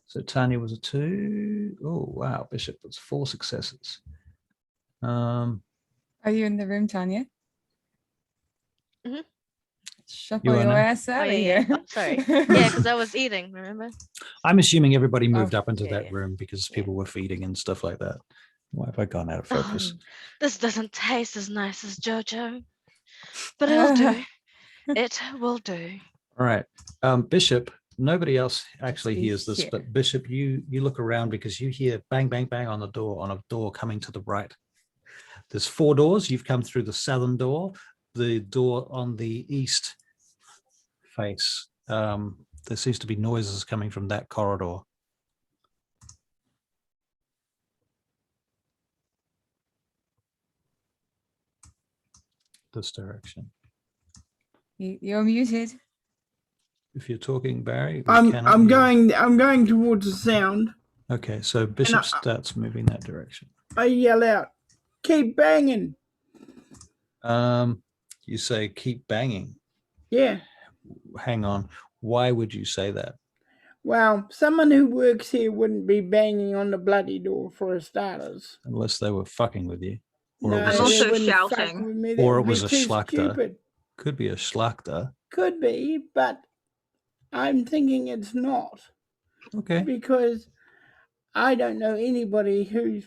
So Tanya was a 2. Oh, wow. Bishop was 4 successes. Are you in the room, Tanya? Shuffle are your now? ass out of yeah. here. Oh, sorry. Yeah, because I was eating, remember? I'm assuming everybody moved Oh, up into yeah, that yeah. room because Yeah. people were feeding and stuff like that. Why have I gone out of focus? This doesn't taste as nice as Jojo, but it'll do. It will do. All right. Bishop, nobody else actually be hears this, here. but Bishop, you look around because you hear bang, bang, bang on a door coming to the right. There's 4 doors. You've come through the southern door, the door on the east face. There seems to be noises coming from that corridor. This direction. You're muted. If you're talking, Barry, we I'm cannot hear you. I'm going towards the sound. Okay, so Bishop starts moving that direction. I yell out, "Keep banging!" You say keep banging. Yeah. Hang on. Why would you say that? Well, someone who works here wouldn't be banging on the bloody door for starters. Unless they were fucking with you. Or No, it was I'm a also wouldn't fuck shouting. with me. or That it would was be a too schlachter. stupid. Could be a schlachter. Could be, but I'm thinking it's not Okay. because I don't know anybody who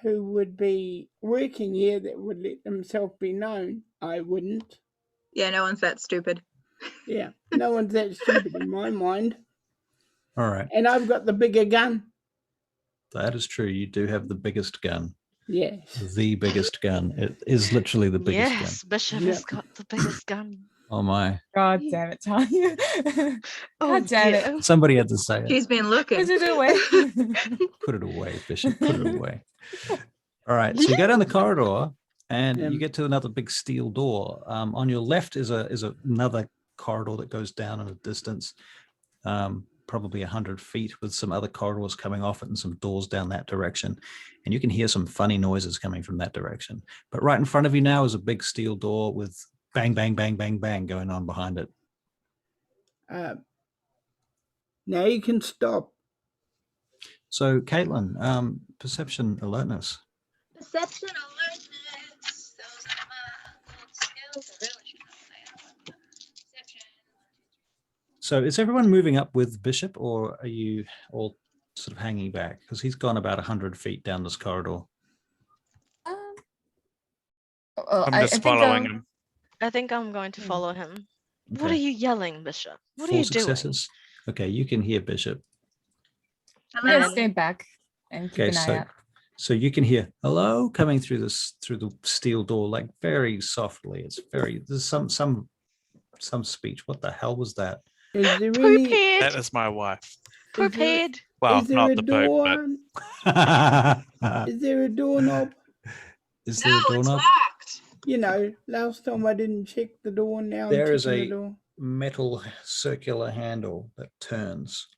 would be working here that would let themselves be known. I wouldn't. Yeah, no one's that stupid. Yeah, no one's that stupid in my mind. All right. And I've got the bigger gun. That is true. You do have the biggest gun. Yes. The biggest gun. It is literally the biggest Yes, Bishop Yep. has got the biggest gun. gun. Oh my. God damn it, Tanya. Oh, God damn dear. it. Somebody had to say it. She's been looking. Put it away. Put it away, Bishop. Put it away. All right. So you go down the corridor and you get to another big steel door. On your left is another corridor that goes down in a distance, probably 100 feet, with some other corridors coming off it and some doors down that direction. And you can hear some funny noises coming from that direction. But right in front of you now is a big steel door with bang, bang, bang, bang, bang going on behind it. Now you can stop. So, Caitlin, perception alertness. Perception alertness. Those are my skills. I really should know that. Perception. So is everyone moving up with Bishop, or are you all sort of hanging back? Because he's gone about 100 feet down this corridor. Well, I'm just following him. I think I'm going to follow him. What are Okay. you yelling, Bishop? What are 4 you successes. Okay, you can hear Bishop. I'm Hello. gonna stand back and keep Okay, an eye out. so you can hear hello coming through the steel door, like very softly. It's there's some speech. What the hell was that? Is there doing? any? Poophead! That is my wife. Poophead! Well, is there not a the door? Pope, but Is there a doorknob? Is there a No, it's doorknob? locked. You know, last time I didn't check the door. Now There I'm is checking a the door. metal circular handle that turns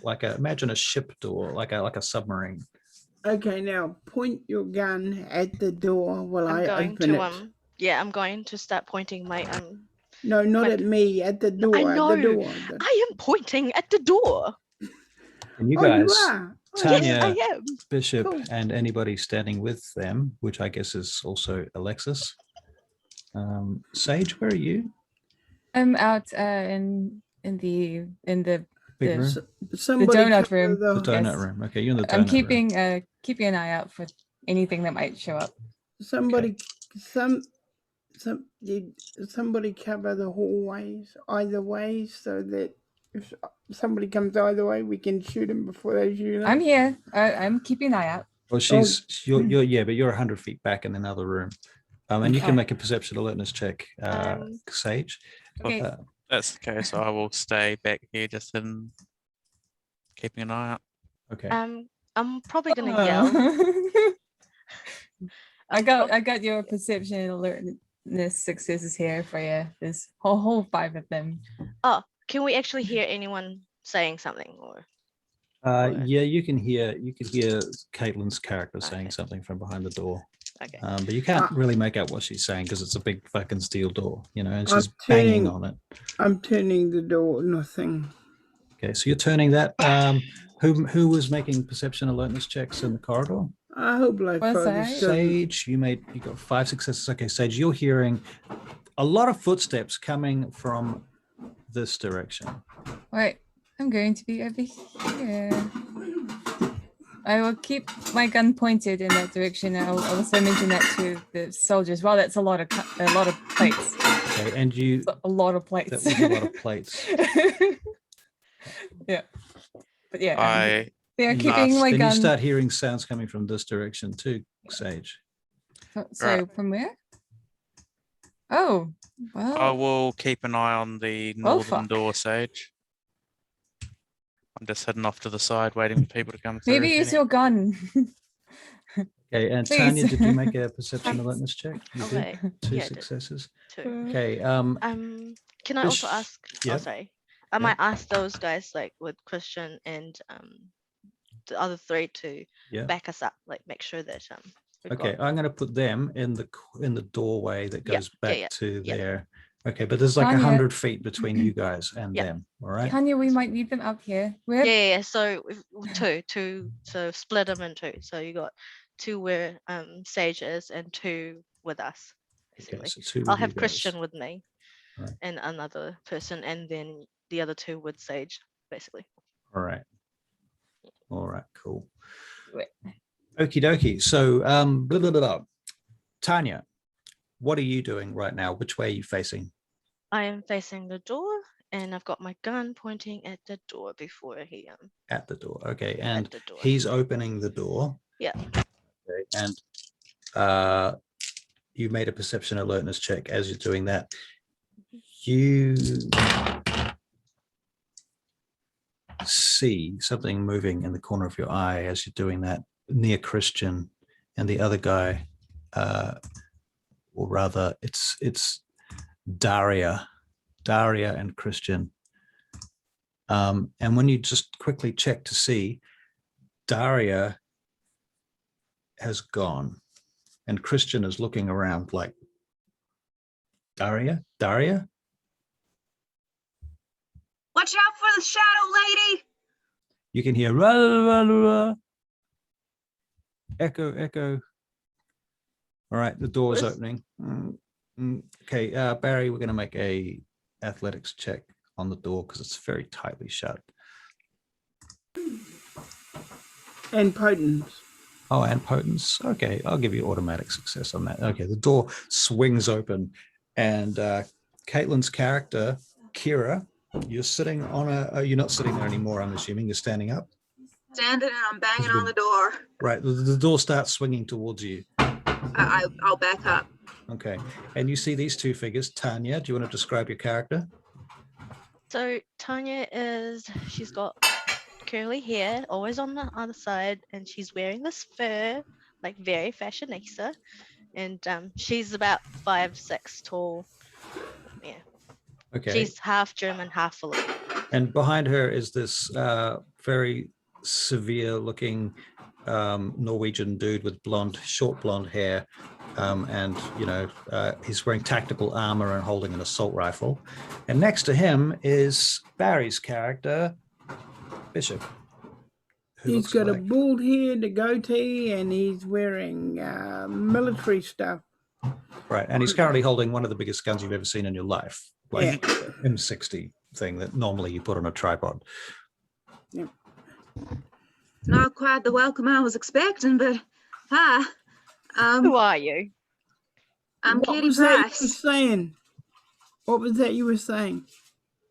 like imagine a ship door, like a submarine. Okay, now point your gun at the door while I'm I going open to it. yeah, I'm going to start pointing my No, not my- at me. At the door. I At the know. door. I am pointing at the door. And you Oh, you guys, are. Oh, Tanya, Yes, I am. Bishop, Cool. and anybody standing with them, which I guess is also Alexis. Sage, where are you? I'm out in the Big The- room? Somebody donut cover room. The donut Yes. room. Okay, you're in the donut I'm room. keeping an eye out for anything that might show up. Somebody somebody cover the hallways either way so that if somebody comes either way, we can shoot them before they shoot us. I'm here. I'm keeping an eye out. Well, you're yeah, but you're 100 feet back in another room. And you can Okay. make a perception alertness check, Sage. Okay. that's the case. I will stay back here just in keeping an eye out. Okay. I'm probably gonna yell. I got your perception alertness successes here for you. There's whole 5 of them. Oh, can we actually hear anyone saying something? Or Yeah, you can hear Caitlin's character saying Okay. something from behind the door. okay. But you can't really make out what she's saying because it's a big fucking steel door, and I'm she's banging turning- on it. I'm turning the door. Nothing. Okay, so you're turning that. Who was making perception alertness checks in the corridor? I hope like Was I? Father Sage, you got 5 successes. Okay, Sage, you're hearing a lot of footsteps coming from this direction. Right, I'm going to be over here. I will keep my gun pointed in that direction. I'll also mention that to the soldiers. Wow, that's a lot of plates. Okay, and you. That's a lot of plates. That was a lot of plates. Yeah, but yeah, they are Then keeping my Then you gun. start hearing sounds coming from this direction too, Sage. So from where? Oh, well. I will keep an eye on the Oh, northern fuck. door, Sage. I'm just heading off to the side, waiting for people to come through. Maybe use your gun. Okay, and Please. Tanya, did you make a perception alertness check? You did. Okay. 2 Yeah, I did. successes. 2. Okay. Can I also ask? yeah. Oh, sorry. I might ask those guys like with Christian and the other 3 to Yeah. back us up, like make sure that we've Okay, got- I'm going to put them in the doorway that Yeah, goes back yeah, to yeah. there. Okay, but there's like Tanya. 100 feet between you guys and Yeah. them. All right. Tanya, we might need them up here. We're Yeah. So two. So split them in 2. So you got 2 where Sage is and 2 with us. Okay, Basically, so 2 with I'll you have guys. Christian with me, Right. and another person, and then the other 2 with Sage. Basically. All right. All right. Cool. Wait. Okie dokie. So, blah, blah, blah, blah. Tanya, what are you doing right now? Which way are you facing? I am facing the door, and I've got my gun pointing at the door before he At the door. Okay, and the door. he's opening the door. Yeah. Okay, and you made a perception alertness check as you're doing that. You see something moving in the corner of your eye as you're doing that near Christian, and the other guy, or rather it's Daria and Christian. And when you just quickly check to see, Daria has gone and Christian is looking around like, Daria? Watch out for the shadow lady. You can hear rah, rah, rah, rah. Echo. All right, the door's Where's- opening. Okay, Barry, we're going to make a athletics check on the door because it's very tightly shut. And potence. Oh, and potence. Okay, I'll give you automatic success on that. Okay, the door swings open, and Caitlin's character, Kira, you're sitting on you're not sitting there anymore, I'm assuming. You're standing up. Standing and I'm banging on the door. Right, the door starts swinging towards you. I'll back up. Okay, and you see these 2 figures. Tanya, do you want to describe your character? So Tanya she's got curly hair, always on the other side, and she's wearing this fur, like very fashionista, and she's about 5'6" tall. Yeah. Okay. She's half German, half Filipino. And behind her is this very severe looking Norwegian dude with short blonde hair. And, he's wearing tactical armor and holding an assault rifle. And next to him is Barry's character, Bishop. who He's looks got a like- bald head, a goatee, and he's wearing military stuff. Right, and he's currently holding one of the biggest guns you've ever seen in your life, like M60 thing that normally you put on a tripod. Not quite the welcome I was expecting, but hi. Who are you? I'm What Katie was that you were Price. saying? What was that you were saying?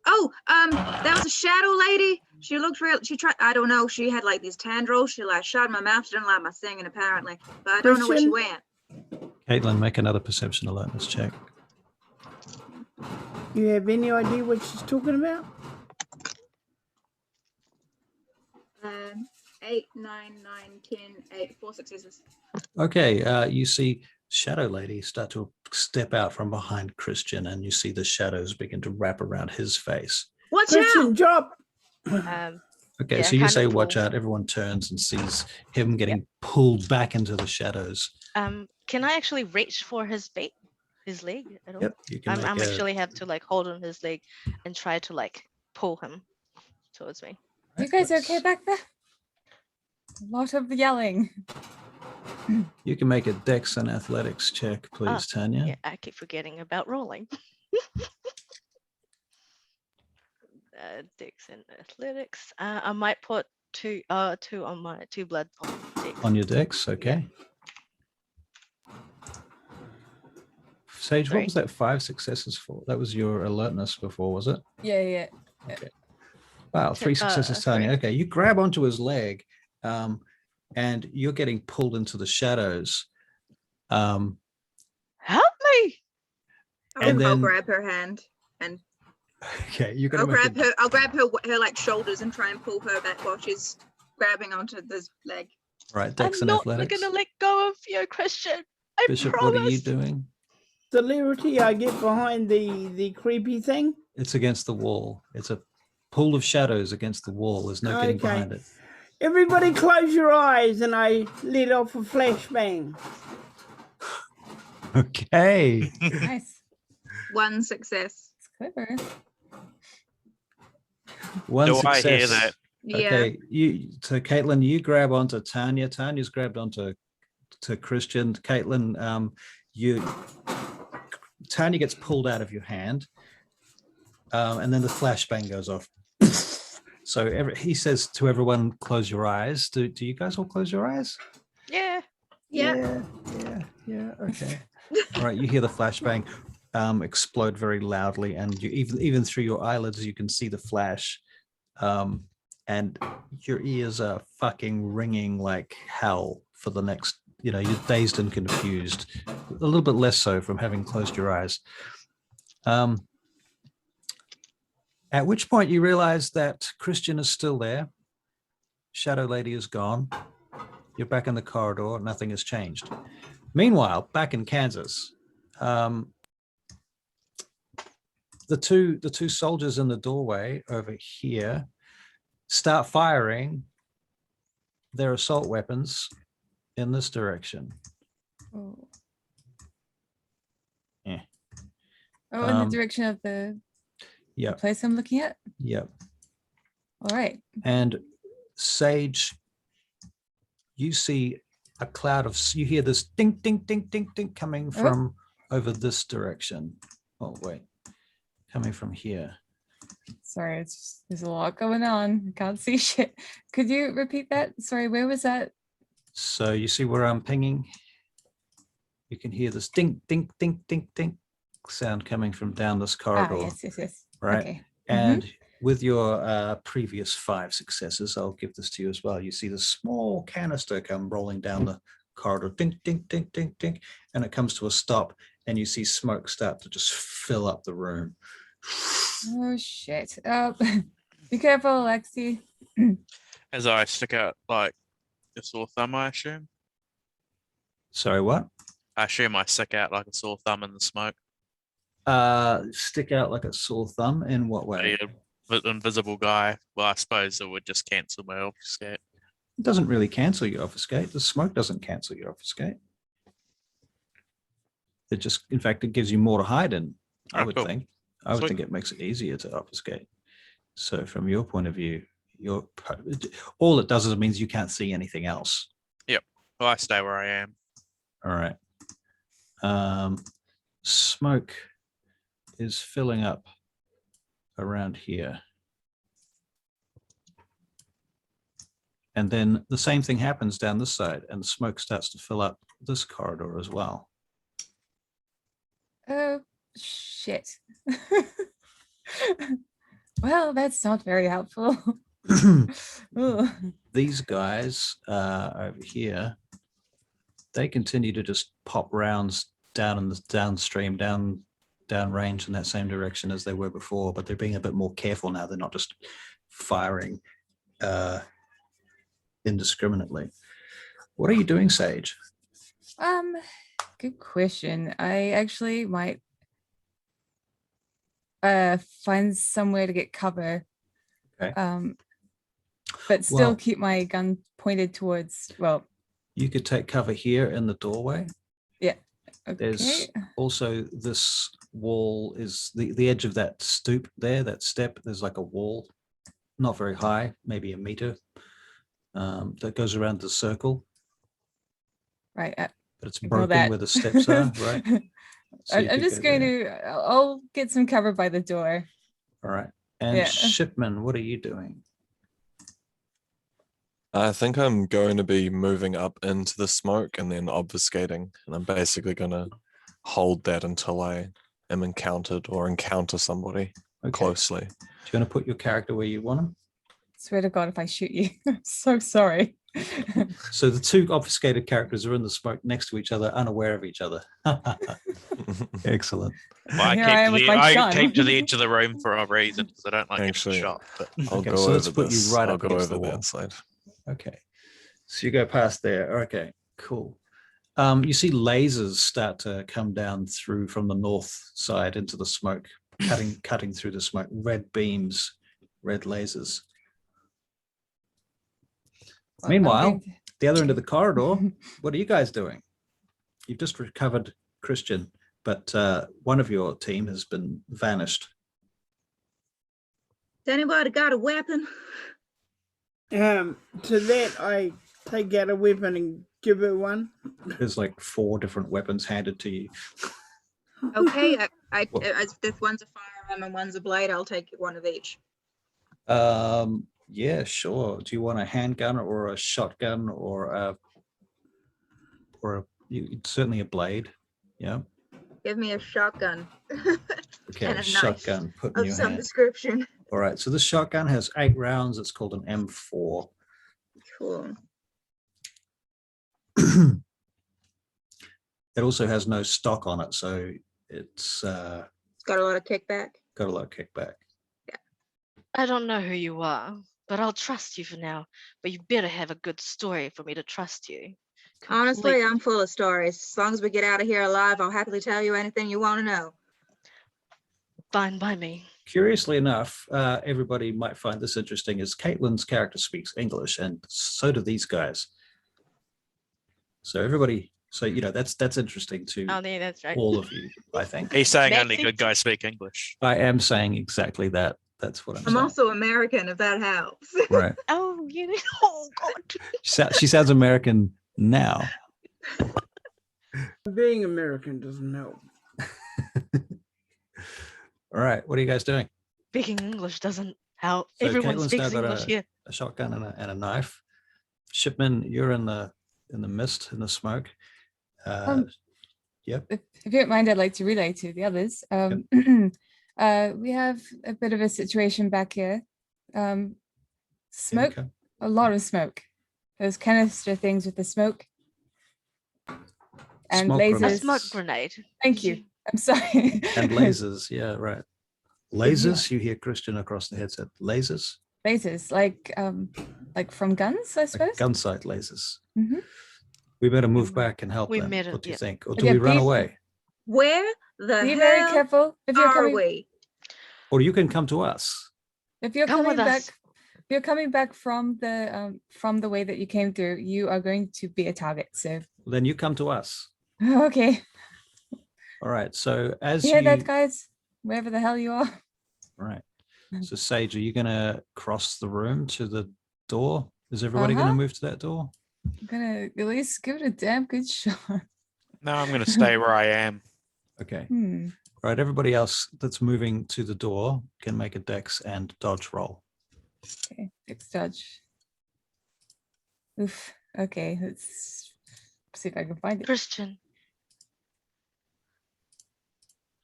Oh, that was a shadow lady. She looked real. She tried. I don't know. She had like these tendrils. She like shot in my mouth. She didn't like my singing apparently, but I don't know where she Christian? went. Caitlin, make another perception alertness check. You have any idea what she's talking about? 8, 9, 10, 8, 4 successes. Okay, you see Shadow Lady start to step out from behind Christian, and you see the shadows begin to wrap around his face. Watch Christian, out! drop! Okay, Yeah, so you kind of say watch pull. out, everyone turns and sees him getting pulled back into the shadows. Can I actually reach for his feet, his leg at all? Yep, you can I'm make a- actually have to like hold on his leg and try to like pull him towards me. You guys let's- okay back there? A lot of yelling. You can make a Dex and Athletics check, please, Tanya. Yeah, I keep forgetting about rolling. Dex and athletics. I might put two on my 2 blood on Dex. On your Dex, okay. Sage, what Sorry? was that 5 successes for? That was your alertness before, was it? Yeah. Wow, 3 successes, Tanya. sorry. Okay, you grab onto his leg, and you're getting pulled into the shadows. Help me! And I'll then- grab her hand and Okay, you're gonna I'll make grab her. I'll grab her like shoulders and try and pull her back while she's grabbing onto this leg. right, Dex I'm and not Athletics. gonna let go of you, Christian. I Bishop, promise. what are you doing? Celerity I get behind the creepy thing. It's against the wall. It's a pool of shadows against the wall. There's no getting Okay. behind it. Everybody close your eyes, and I let off a flashbang. Okay. Nice. 1 success. It's clever. One Do success. I hear that? Yeah. Okay, so Caitlin, you grab onto Tanya. Tanya's grabbed onto Christian. Caitlin, Tanya gets pulled out of your hand, and then the flashbang goes off. So he says to everyone, "Close your eyes." Do you guys all close your eyes? Yeah. Yeah. Yeah. Okay. All right. You hear the flashbang explode very loudly, and you even through your eyelids, you can see the flash. And your ears are fucking ringing like hell for the next, you're dazed and confused, a little bit less so from having closed your eyes. At which point you realize that Christian is still there. Shadow Lady is gone. You're back in the corridor. Nothing has changed. Meanwhile, back in Kansas, the two soldiers in the doorway over here start firing their assault weapons in this direction. Oh. Yeah. Oh, in the direction of the Yeah. place I'm looking at? Yeah. All right. And Sage, you see a cloud of, you hear this ding, ding, ding, ding, ding coming from over this direction. Oh, wait. Coming from here. Sorry, there's a lot going on. I can't see shit. Could you repeat that? Sorry, where was that? So you see where I'm pinging? You can hear this ding, ding, ding, ding, ding sound coming from down this corridor. Yes. Right. Okay. And with your previous 5 successes, I'll give this to you as well. You see the small canister come rolling down the corridor, ding, ding, ding, ding, ding, and it comes to a stop, and you see smoke start to just fill up the room. Oh shit. Be careful, Alexi. As I stick out like a sore thumb, I assume. Sorry, what? I assume I stick out like a sore thumb in the smoke. Stick out like a sore thumb in what way? The invisible guy. Well, I suppose it would just cancel my obfuscate. It doesn't really cancel your obfuscate. The smoke doesn't cancel your obfuscate. It just, in fact, it gives you more to hide in, I would cool. think. I would Sweet. think it makes it easier to obfuscate. So from your point of view, all it does is it means you can't see anything else. Well, I stay where I am. All right. Smoke is filling up around here. And then the same thing happens down this side, and the smoke starts to fill up this corridor as well. Oh shit. Well, that's not very helpful. Ugh. These guys over here, they continue to just pop rounds down in the downstream, down range in that same direction as they were before, but they're being a bit more careful now. They're not just firing indiscriminately. What are you doing, Sage? Good question. I actually might find somewhere to get cover. Okay. But still Well, keep my gun pointed towards, well, you could take cover here in the doorway. okay. There's also this wall is the edge of that stoop there, that step. There's like a wall, not very high, maybe a meter, that goes around the circle. Right. but it's Ignore broken that. where the steps are, right? So you I'm could just go going there. to. I'll get some cover by the door. All right. And Yeah. Shipman, what are you doing? I think I'm going to be moving up into the smoke and then obfuscating, and I'm basically going to hold that until I am encountered or encounter somebody Okay. closely. Do you want to put your character where you want him? Swear to God, if I shoot you, I'm so sorry. So the two obfuscated characters are in the smoke next to each other, unaware of each other. Excellent. Well, I Here I am with my I gun. keep to the edge of the room for a reason because I don't like Actually, getting shot. But I'll Okay, go so let's over put you this. right I'll up go against the over wall. that side. Okay. So you go past there. Okay, cool. You see lasers start to come down through from the north side into the smoke, cutting through the smoke. Red beams, red lasers. Well, I'm Meanwhile, going to- the other end of the corridor, what are you guys doing? You've just recovered Christian, but one of your team has been vanished. Has anybody got a weapon? To that, I take out a weapon and give her one. There's like 4 different weapons handed to you. Okay, What? as this one's a firearm and one's a blade, I'll take one of each. Yeah, sure. Do you want a handgun or a shotgun or certainly a blade? Yeah. Give me a shotgun. Okay, And a knife shotgun put in of your some hand. description. All right, so this shotgun has 8 rounds. It's called an M4. Cool. It also has no stock on it, so it's It's got a lot of kickback. got a lot of kickback. I don't know who you are, but I'll trust you for now. But you better have a good story for me to trust you. Honestly, Completely. I'm full of stories. As long as we get out of here alive, I'll happily tell you anything you want to know. Fine by me. Curiously enough, everybody might find this interesting, is Caitlin's character speaks English, and so do these guys. So everybody, so that's interesting to Oh, yeah, that's right. all of you, I think. he's saying only Maxi- good guys speak English. I am saying exactly that. That's what I'm I'm saying. also American, if that helps. Right. Oh, you. Oh God. She sounds American now. Being American doesn't help. All right, what are you guys doing? Speaking English doesn't help. So Everyone Caitlin's speaks now got English here. a shotgun and a knife. Shipman, you're in the mist, in the smoke. Yep. If you don't mind, I'd like to relay to the others. We have a bit of a situation back here. Smoke, Okay. a lot of smoke. Those canister things with the smoke. And Smoke lasers. A grenades. smoke grenade. Thank you. I'm sorry. And lasers, yeah, right. Lasers, you hear Christian across the headset. Lasers, Lasers, like from guns, I like suppose. gun sight lasers. Mhm. We better move back and help We them. met it, What do you yeah. think? Or do Okay, we run please- away? Where the Be very hell careful if you're are coming. we? Or you can come to us. If you're Come coming with back, us. if you're coming back from the way that you came through, you are going to be a target. So Then you come to us. okay, All right. So as you hear you, that, guys? Wherever the hell you are. all right. So Sage, are you going to cross the room to the door? Is everybody going to move to that door? I'm gonna at least give it a damn good shot. No, I'm going to stay where I am. Okay. Hmm. All right. Everybody else that's moving to the door can make a dex and dodge roll. Okay, fix dodge. Oof. Okay, let's see if I can find it. Christian.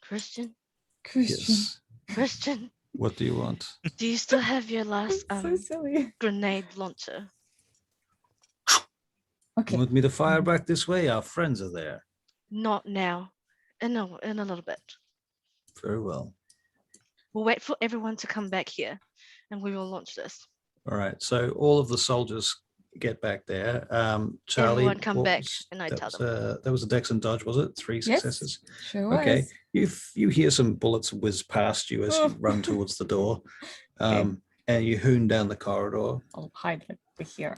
Christian. Christian. Yes. Christian. What do you want? Do you still have your last So silly. grenade launcher? You Okay. want me to fire back this way? Our friends are there. Not now. In a little bit. Very well. We'll wait for everyone to come back here, and we will launch this. All right. So all of the soldiers get back there. Charlie, Everyone come what back, was- and I that tell was, that was a dex and dodge, was it? 3 Yes. successes. Sure Okay. was. You hear some bullets whiz past you as you run towards the door, Okay. and you hoon down the corridor. I'll hide over here.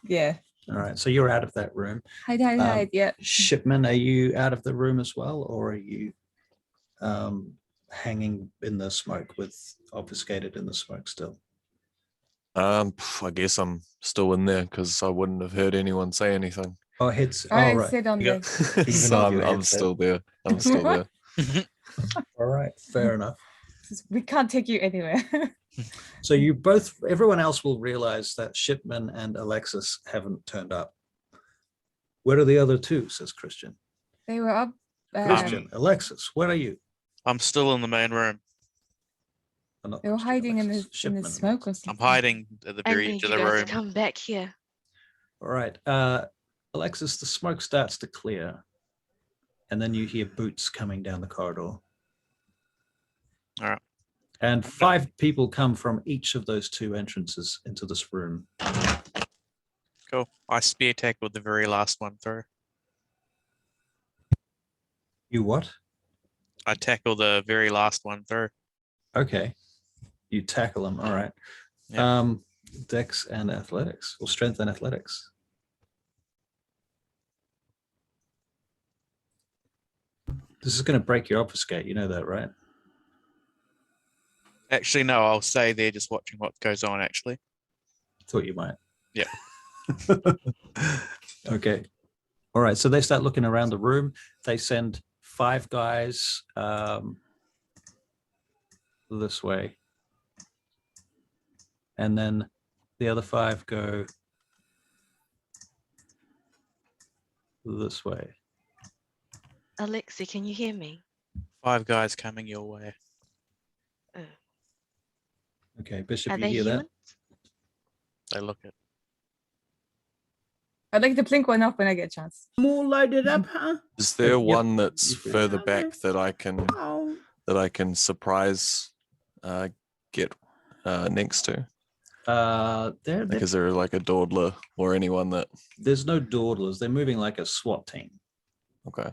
Yeah. All right. So you're out of that room. Hide, hide. Yeah. Shipman, are you out of the room as well, or are you hanging in the smoke obfuscated in the smoke still? I guess I'm still in there because I wouldn't have heard anyone say anything. Oh, hits. I Oh, right. sit on You the. Even so off I'm, your I'm headset. still there. I'm still there. All right. Fair enough. We can't take you anywhere. So you both, everyone else will realize that Shipman and Alexis haven't turned up. Where are the other two? Says Christian. They were up. Christian, Alexis, where are you? I'm still in the main room. Oh, not They were Christian, hiding in Alexis, the Shipman. smoke or I'm something. hiding at the I very need edge you of the guys room. to come back here. All right. Alexis, the smoke starts to clear. And then you hear boots coming down the corridor. All right. And 5 people come from each of those 2 entrances into this room. Cool. I spear tackle the very last one through. You what? I tackle the very last one through. Okay. You tackle them. All right. Yeah. Dex and athletics, or strength and athletics. This is going to break your obfuscate. You know that, right? Actually, no, I'll stay there just watching what goes on, actually. Thought you might. Yeah. Okay. All right. So they start looking around the room. They send 5 guys this way. And then the other 5 go this way. Alexi, can you hear me? 5 guys coming your way. Okay, Bishop, Are you they hear human? They look at. I'd like to blink one up when I get a chance. More loaded up, huh? Is there Yep. one that's You can. further back that I Oh, can surprise get next to? Like, is there like a dawdler or anyone that? There's no dawdlers. They're moving like a SWAT team. Okay.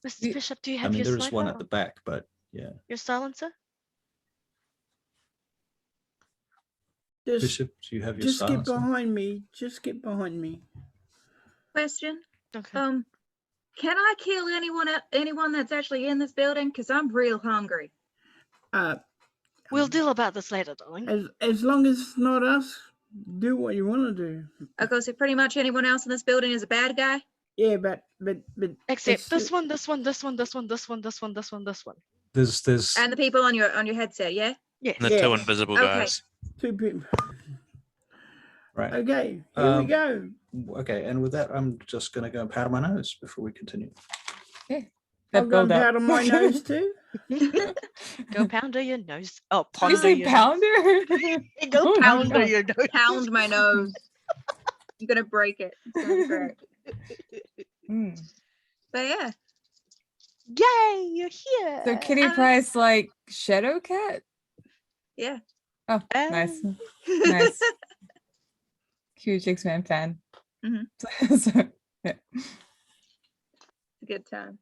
Mr. You- Bishop, do you I have mean, your there is sniper? one at the back, but yeah. Your silencer? just Bishop, do you have your just get silencer? behind me. Just get behind me. Question. Okay. Can I kill anyone that's actually in this building? Because I'm real hungry. We'll deal about this later, darling. As long as it's not us, do what you want to do. Okay, so pretty much anyone else in this building is a bad guy? Yeah, but Except it's this one, this one, this one, this one, this one, this one, this one, this one. There's And the people on your headset, yeah? Yes. And the Yeah. 2 invisible Okay. guys. 2 people. right. Okay, here we go. Okay, and with that, I'm just going to go and powder my nose before we continue. I'll go and build up. powder my nose too. Go pounder your nose. Oh, Did you ponder say your pounder? Go Oh my pounder God. your nose. Pound my nose. I'm gonna break it. It's gonna be great. Mm. But yeah. Yay, you're here. So Kitty Pryce like Shadow Cat? Yeah. Oh, nice. Nice. Huge X-Men fan. Mhm. So, yeah. A good time.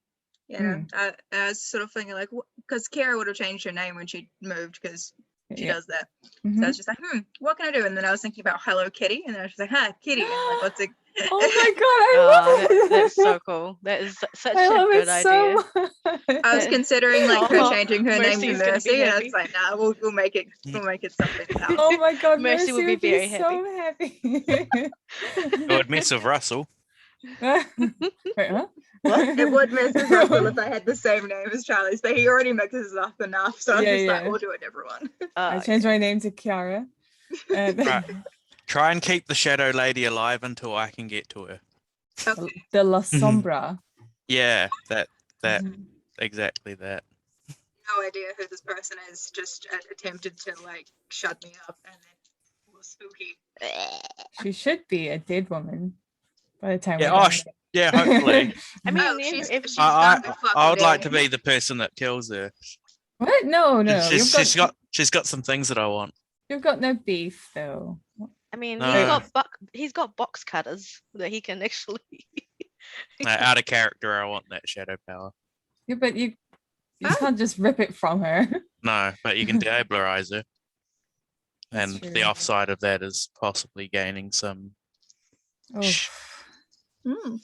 Yeah, I was sort of thinking like, because Kara would have changed her name when she moved because she Yeah. does that. Mhm. So I was just like, what can I do? And then I was thinking about Hello Kitty, and then I was just like, hi, Kitty. And I'm like, what's it? Oh my god, I love it. That's so cool. That is such I a love good it idea. so much. I was considering like her Oh, changing her name to Mercy's gonna be Mercy, and I happy. was like, nah, we'll make it something else. Oh my god, Mercy Mercy will would be be, very so happy. It would mess with Russell. Wait, huh? It would mess with Russell if I had the same name as Charlie's, but he already mixes it up enough. So I'm Yeah, just like, yeah. we'll do a different one. I changed my name to Kiara. And Right. Try and keep the shadow lady alive until I can get to her. Okay. the La Sombra. Yeah, that exactly that. No idea who this person is. Just attempted to like shut me up, and then it was spooky. She should be a dead woman by the time Yeah, we're oh, done. Yeah, hopefully. I mean, Oh, if she's I, done the I, fucking I would like to day. be the person that kills her. What? No, no. She's got some things that I want. You've got no beef though. I mean, No. he's got box cutters that he can actually. Out of character, I want that shadow power. Yeah, but you can't just rip it from her. No, but you can deablerize her. That's And true. the offside of that is possibly gaining some. Oh. Mm.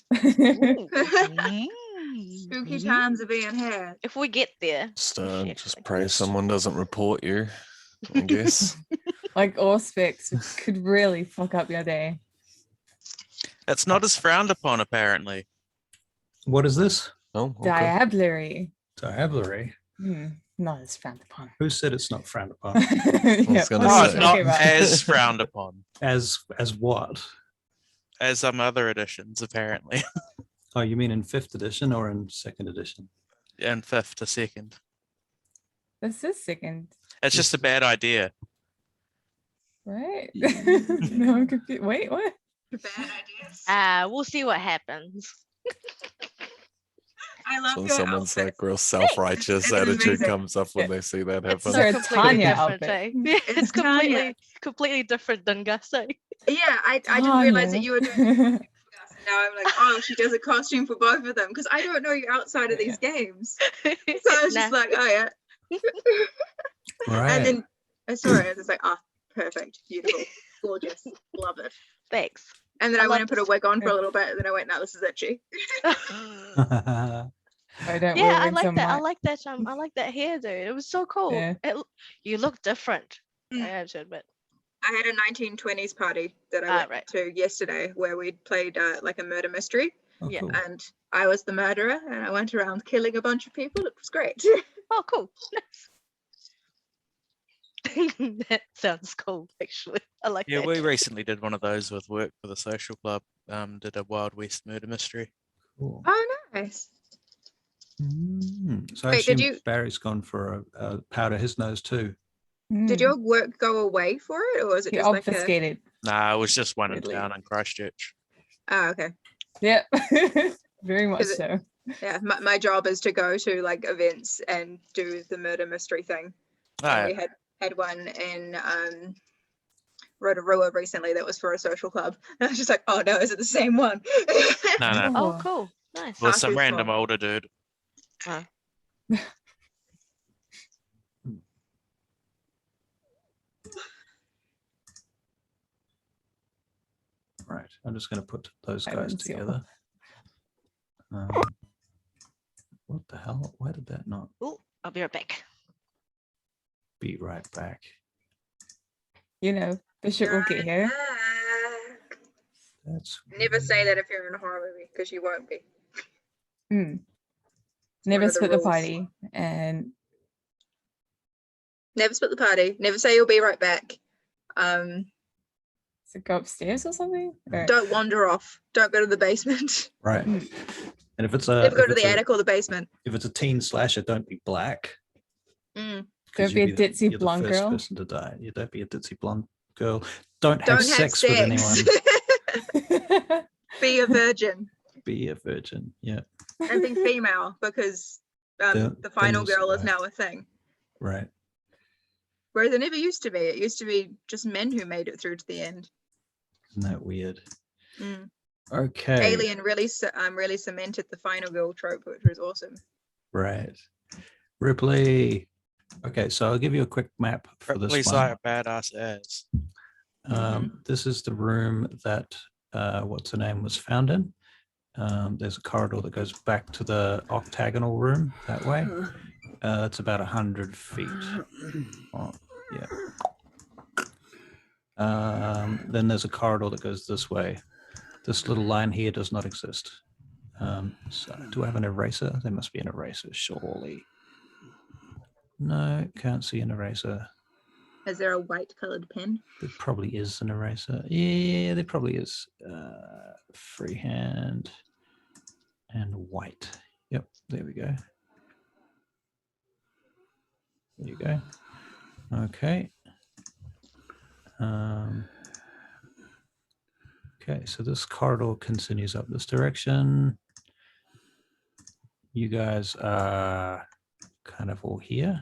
Spooky times are being had. If we get there. Just, we should just actually- pray someone doesn't report you, I guess. Like Auspex could really fuck up your day. It's not as frowned upon, apparently. What is this? Oh, okay. Diablerie. Diablerie. Not as frowned upon. Who said it's not frowned upon? Yeah, gonna what Oh, are you it's say. not talking about? as frowned upon As what? as some other editions, apparently. Oh, you mean in 5th edition or in 2nd edition? And 5th to 2nd. This is second, It's just a bad idea. right? No, I'm confused. Wait, what? Bad ideas. We'll see what happens. I love So your someone's outfit. like real self-righteous It's attitude amazing. comes up when they see that It's happen. So so a completely Tanya different, outfit. eh? Yeah, It's it's Tanya. completely different than Gus, eh? Yeah, I didn't realize that Tanya. you were doing. Now I'm like, oh, she does a costume for both of them because I don't know you outside of these games. So I was just Nah. like, oh yeah. Right. And then I saw it, and it's like, oh, perfect, beautiful, gorgeous, love it. Thanks. And then I I went love and put a this. wig on for a little bit, and then I went, no, this is itchy. I don't Yeah, wear I wigs like on that. I my- like that. I like that hair, dude. It was so cool. Yeah. You look different. Mm. I have to admit. I had a 1920s party that I went right. to yesterday where we played like a murder mystery, Oh, Yeah. cool. and I was the murderer, and I went around killing a bunch of people. It was great. Oh, cool. That sounds cool, actually. I like Yeah, that. we recently did one of those with work for the social club. Did a Wild West murder mystery. Cool. Oh, nice. So I Wait, did assume you- Barry's gone for a powder his nose too. Did your work go away for it, or was it He just like a? obfuscated? Nah, it was just one in Weirdly. town in Christchurch. Oh, okay. Yep. Very much Is it- so. Yeah, my job is to go to like events and do the murder mystery thing. Oh, And yeah. we had one in Rotorua recently that was for a social club. And I was just like, oh no, is it the same one? No. Oh, Oh. cool. Nice. Well, Half some his random fault. older dude. Right. I'm just going to put those I guys didn't see all. together. What the hell? Why did that not Oh, I'll be right back. be right back? You know, Bishop will get here. That's Never say that if you're in a horror movie, because you won't be. Mm. one Never of the split the rules. party. And Never split the party. Never say you'll be right back. so go upstairs or something? Or- Don't wander off. Don't go to the basement. right. Mm. And if it's Never go if to it's the attic or the basement. if it's a teen slasher, don't be black. Mm. 'cause Don't be you'll a ditzy you're blonde the first girl. person to die. You don't be a ditzy blonde girl. Don't have Don't have sex sex. with anyone. Be a virgin Be a virgin. Yeah. and be female, because Then the final you'll girl is survive. now a thing. Right. Whereas it never used to be. It used to be just men who made it through to the end. Isn't that weird? Mm. Okay. Alien really really cemented the final girl trope, which was awesome. Right. Ripley. Okay, so I'll give you a quick map for this Ripley's one. like a badass ass. This is the room that what's her name was found in. There's a corridor that goes back to the octagonal room that way. It's about 100 feet. Oh, yeah. Then there's a corridor that goes this way. This little line here does not exist. So do I have an eraser? There must be an eraser, surely. No, can't see an eraser. Is there a white colored pen? There probably is an eraser. Yeah, there probably is. Freehand and white. Yep, there we go. There you go. Okay. Okay, so this corridor continues up this direction. You guys are kind of all here.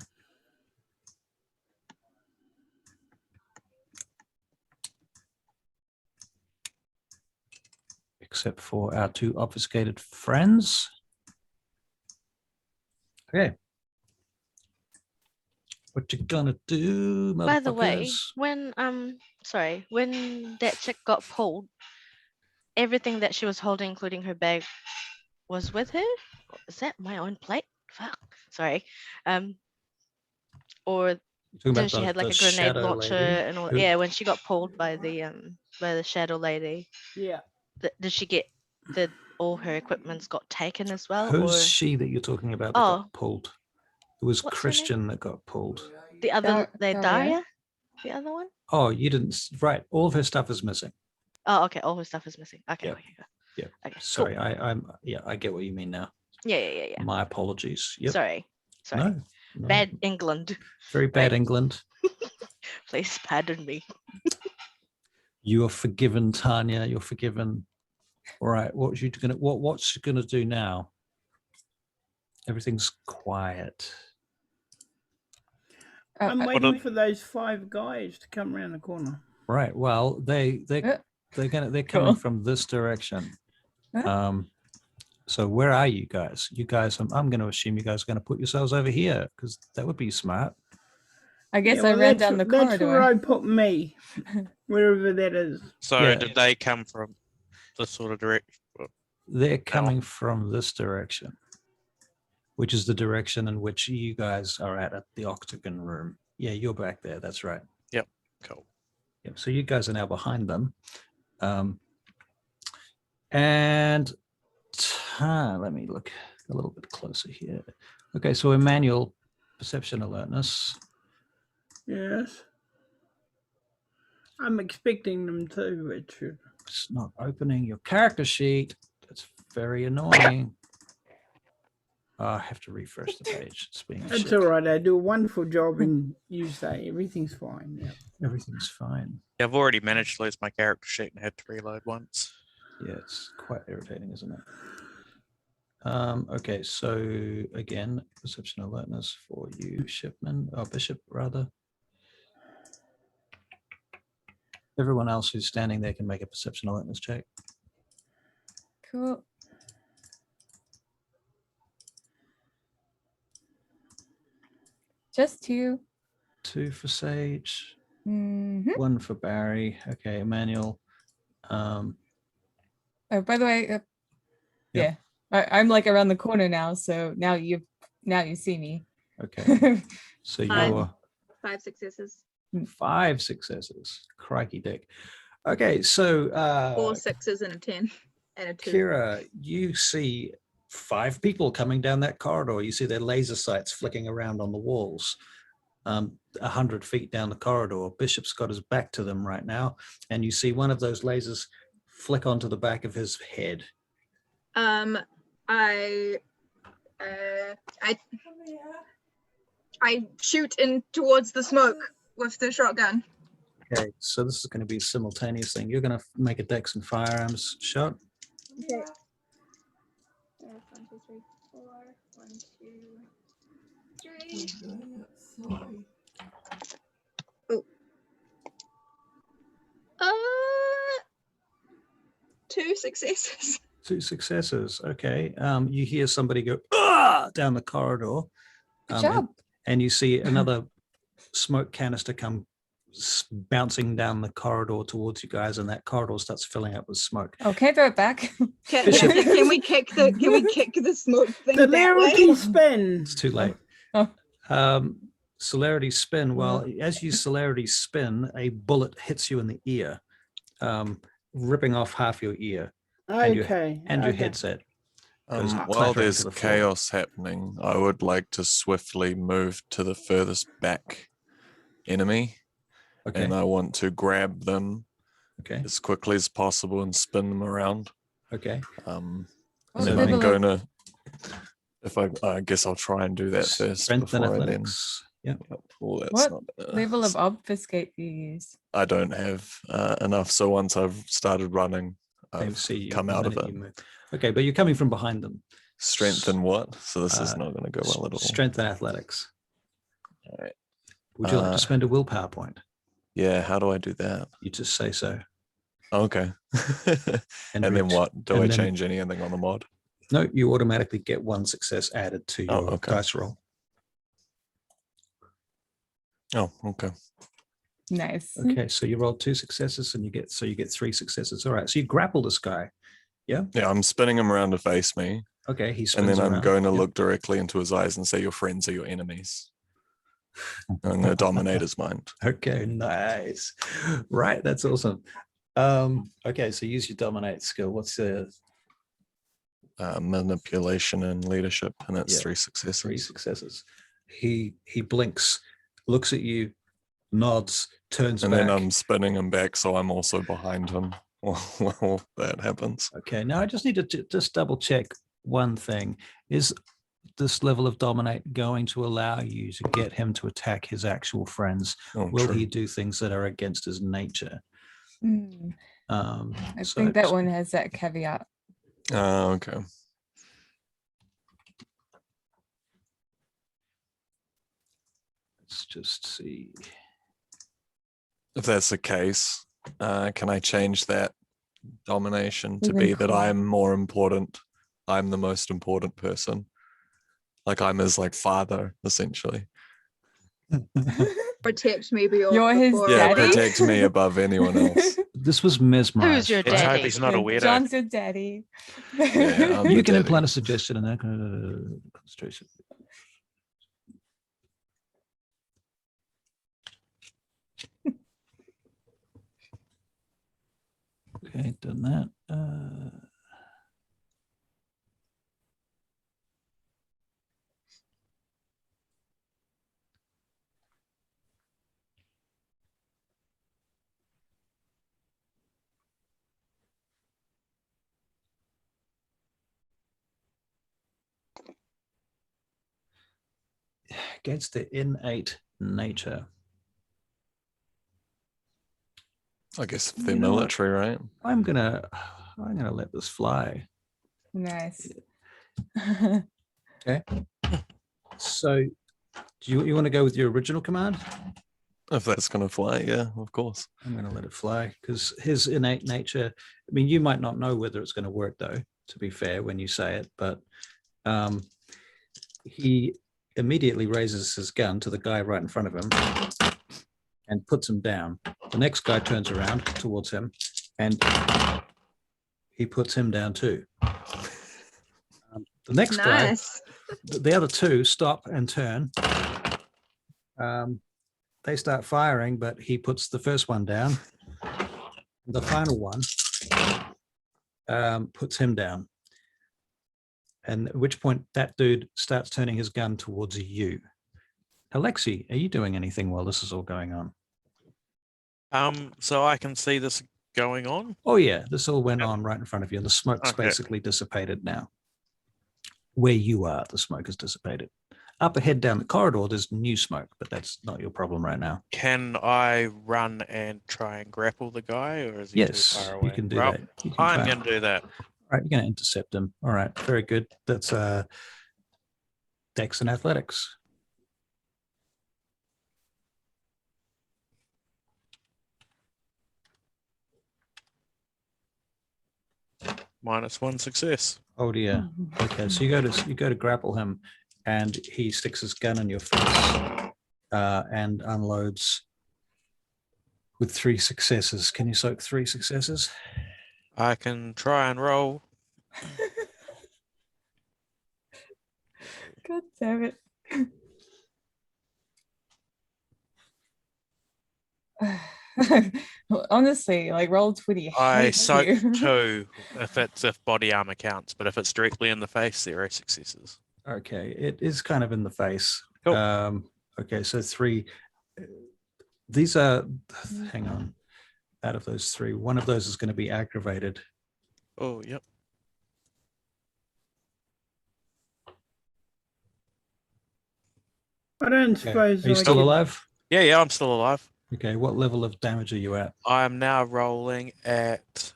Except for our two obfuscated friends. Okay. What you gonna do, By the way, motherfuckers? when when that chick got pulled, everything that she was holding, including her bag, was with her. Is that my own plate? Fuck. Sorry. Or You're talking then about she the- had like the a grenade shadow launcher lady and all. who- Yeah, when she got pulled by the shadow lady. Yeah. Did she get all her equipment's got taken as well? Who's or she that you're talking about that Oh. got pulled? It was What's her name? Christian that got pulled. the other Daria? Daria? The other one? Oh, you didn't. Right. All of her stuff is missing. Oh, okay. All her stuff is missing. Okay. Yep. Okay. Yeah. Okay. Sorry. Cool. I get what you mean now. Yeah. My apologies. Yep. Sorry. No. Bad England. Very bad Right. England. Please pardon me. You are forgiven, Tanya. You're forgiven. All right. What's she gonna do now? Everything's quiet. I'm I- waiting for those 5 guys to come around the corner. Right. Well, they're coming Cool. from this direction. Huh? So where are you guys? You guys, I'm going to assume you guys are going to put yourselves over here because that would be smart. I guess Yeah, I well, ran that's down the That's where corridor. I put me, wherever that is. So Yeah. did they come from the sort of direction? They're coming from this direction, which is the direction in which you guys are at the Octagon room. Yeah, you're back there. That's right. Cool. Yep. So you guys are now behind them. And let me look a little bit closer here. Okay, so Emmanuel, perception alertness. Yes. I'm expecting them to, Richard. It's not opening your character sheet. That's very annoying. I have to refresh the page. It's being That's shit. all right. I do a wonderful job, and you say everything's fine. Yeah. Everything's fine. Yeah, I've already managed to lose my character sheet and had to reload once. Yeah, it's quite irritating, isn't it? Okay, so again, perception alertness for you, Shipman, or Bishop rather. Everyone else who's standing there can make a perception alertness check. Cool. Just 2. 2 for Sage, Mhm. 1 for Barry. Okay, Emmanuel. Oh, by the way, Yep. yeah, I'm like around the corner now, so now you see me. Okay, so Fine. you're 5 successes. 5 successes. Crikey dick. Okay, so 4 6s and a 10 and a 2. Kira, you see 5 people coming down that corridor. You see their laser sights flicking around on the walls. 100 feet down the corridor. Bishop's got his back to them right now, and you see one of those lasers flick onto the back of his head. I shoot in towards the smoke with the shotgun. Okay, so this is going to be a simultaneous thing. You're going to make a Dex and Firearms shot. Okay. 1, 2, 3, 4. 1, 2, 3. Oh. 2 successes. 2 successes. Okay. You hear somebody go "Ah!" down the corridor. Good job. And you see another smoke canister come bouncing down the corridor towards you guys, and that corridor starts filling up with smoke. Okay, throw it back. Can Bishop. we kick the smoke thing The that way? Celerity spin. It's too late. Oh. Celerity spin. Well, as you celerity spin, a bullet hits you in the ear, ripping off half your ear and your headset. goes While clattering there's to the floor. chaos happening, I would like to swiftly move to the furthest back enemy, Okay. and I want to grab them Okay. as quickly as possible and spin them around. Okay. And What then level I'm of- going to, if I guess I'll try and do that first Strength and before I then. athletics. Yeah. Yep. Oh, that's What not, level of obfuscate do you use? I don't have enough. So once I've started running, They I've see you come the out of minute it. you move. Okay, but you're coming from behind them. Strength and what? So this is Uh, not going to go well at all. Strength and athletics. All right. Would you like to spend a willpower point? Yeah. How do I do that? You just say so. Okay. and then reach- what? Do and I then- change anything on the mod? No, you automatically get 1 success added to your Oh, okay. dice roll. Oh, okay. Nice. Okay, so you rolled 2 successes and you get 3 successes. All right, so you grapple this guy. Yeah, I'm spinning him around to face me, Okay, he and spins then I'm around. going to Yep. look directly into his eyes and say, "Your friends are your enemies." I'm going to dominate his mind. Okay, nice. Right, that's awesome. Okay, so use your dominate skill. What's the Manipulation and leadership, and it's Yeah, 3 successes. 3 successes? He blinks, looks at you, nods, turns And back. then I'm spinning him back, so I'm also behind him while that happens. Okay, now I just need to just double check one thing. Is this level of dominate going to allow you to get him to attack his actual friends? Oh, Will true. he do things that are against his nature? I So think that one has that caveat. Okay. let's just see. If that's the case, can I change that domination to Even be that cooler. I'm more important? I'm the most important person. Like I'm his like father, essentially. Protect me beyond. You're his before Yeah, I daddy. protect me above anyone else. This was mesmerized. Who's your Let's hope daddy? he's not a weirdo. John's your daddy. Yeah, I'm You the can daddy. implant a suggestion and that concentration. Okay, done that. Against the innate nature. I guess You they're know what? military, right? I'm gonna let this fly. Nice. Okay. So do you want to go with your original command? If that's gonna fly, yeah, of course. I'm going to let it fly because his innate nature. I mean, you might not know whether it's going to work, though. To be fair, when you say it, but he immediately raises his gun to the guy right in front of him and puts him down. The next guy turns around towards him, and he puts him down too. The next Nice. guy, the other two stop and turn. They start firing, but he puts the first one down. The final one puts him down. And at which point that dude starts turning his gun towards you. Alexi, are you doing anything while this is all going on? So I can see this going on. Oh yeah, this all went Yep. on right in front of you. And the smoke's Okay. basically dissipated now. Where you are, the smoke is dissipated. Up ahead down the corridor, there's new smoke, but that's not your problem right now. Can I run and try and grapple the guy, or is he Yes, too far away? you can do Well, that. You can I'm try. going to do that. All right, you're going to intercept him. All right, very good. That's Dex and Athletics. -1 success. Oh dear. Okay, so you go to grapple him, and he sticks his gun in your face and unloads with 3 successes. Can you soak 3 successes? I can try and roll. God damn it. Honestly, like roll 20. I hate soak you. 2 if body armor counts, but if it's directly in the face, 0 successes. Okay, it is kind of in the face. Cool. Okay, so 3. These are, hang on, out of those 3, one of those is going to be aggravated. Oh, yep. I don't Okay. suppose Are you I still get- alive? Yeah, I'm still alive. Okay, what level of damage are you at? I'm now rolling at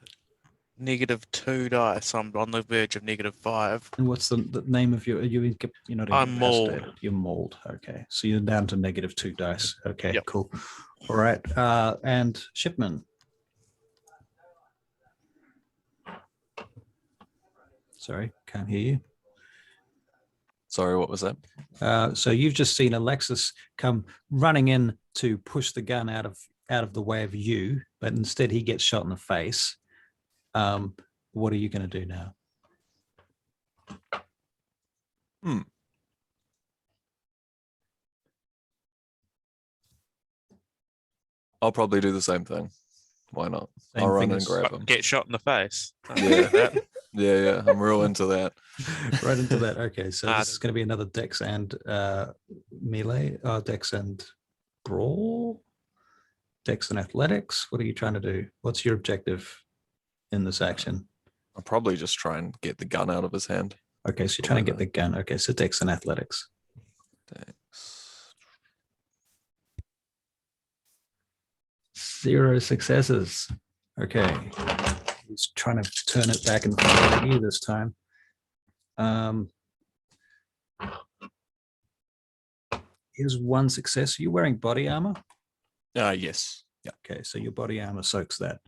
-2 dice. I'm on the verge of -5. And what's the name of your? You're not I'm mauled. incapacitated. You're mauled. Okay, so you're down to -2 dice. Okay, Yep. cool. All right, and Shipman. Sorry, can't hear you. Sorry, what was that? So you've just seen Alexis come running in to push the gun out of the way of you, but instead he gets shot in the face. What are you going to do now? I'll probably do the same thing. Why not? Same I'll run thing and as- grab him. Get shot in the face. Yeah. That- Yeah, I'm real into that. Right into that. Okay, so Ah, this is going to be another Dex and melee, Dex and brawl, Dex and athletics. What are you trying to do? What's your objective in this action? I'll probably just try and get the gun out of his hand. Okay, so you're trying to get the gun. Okay, so Dex and athletics. Thanks. 0 successes. Okay. He's trying to turn it back and fire at you this time. Here's 1 success. Are you wearing body armor? Yes. Yeah. Okay, so your body armor soaks that.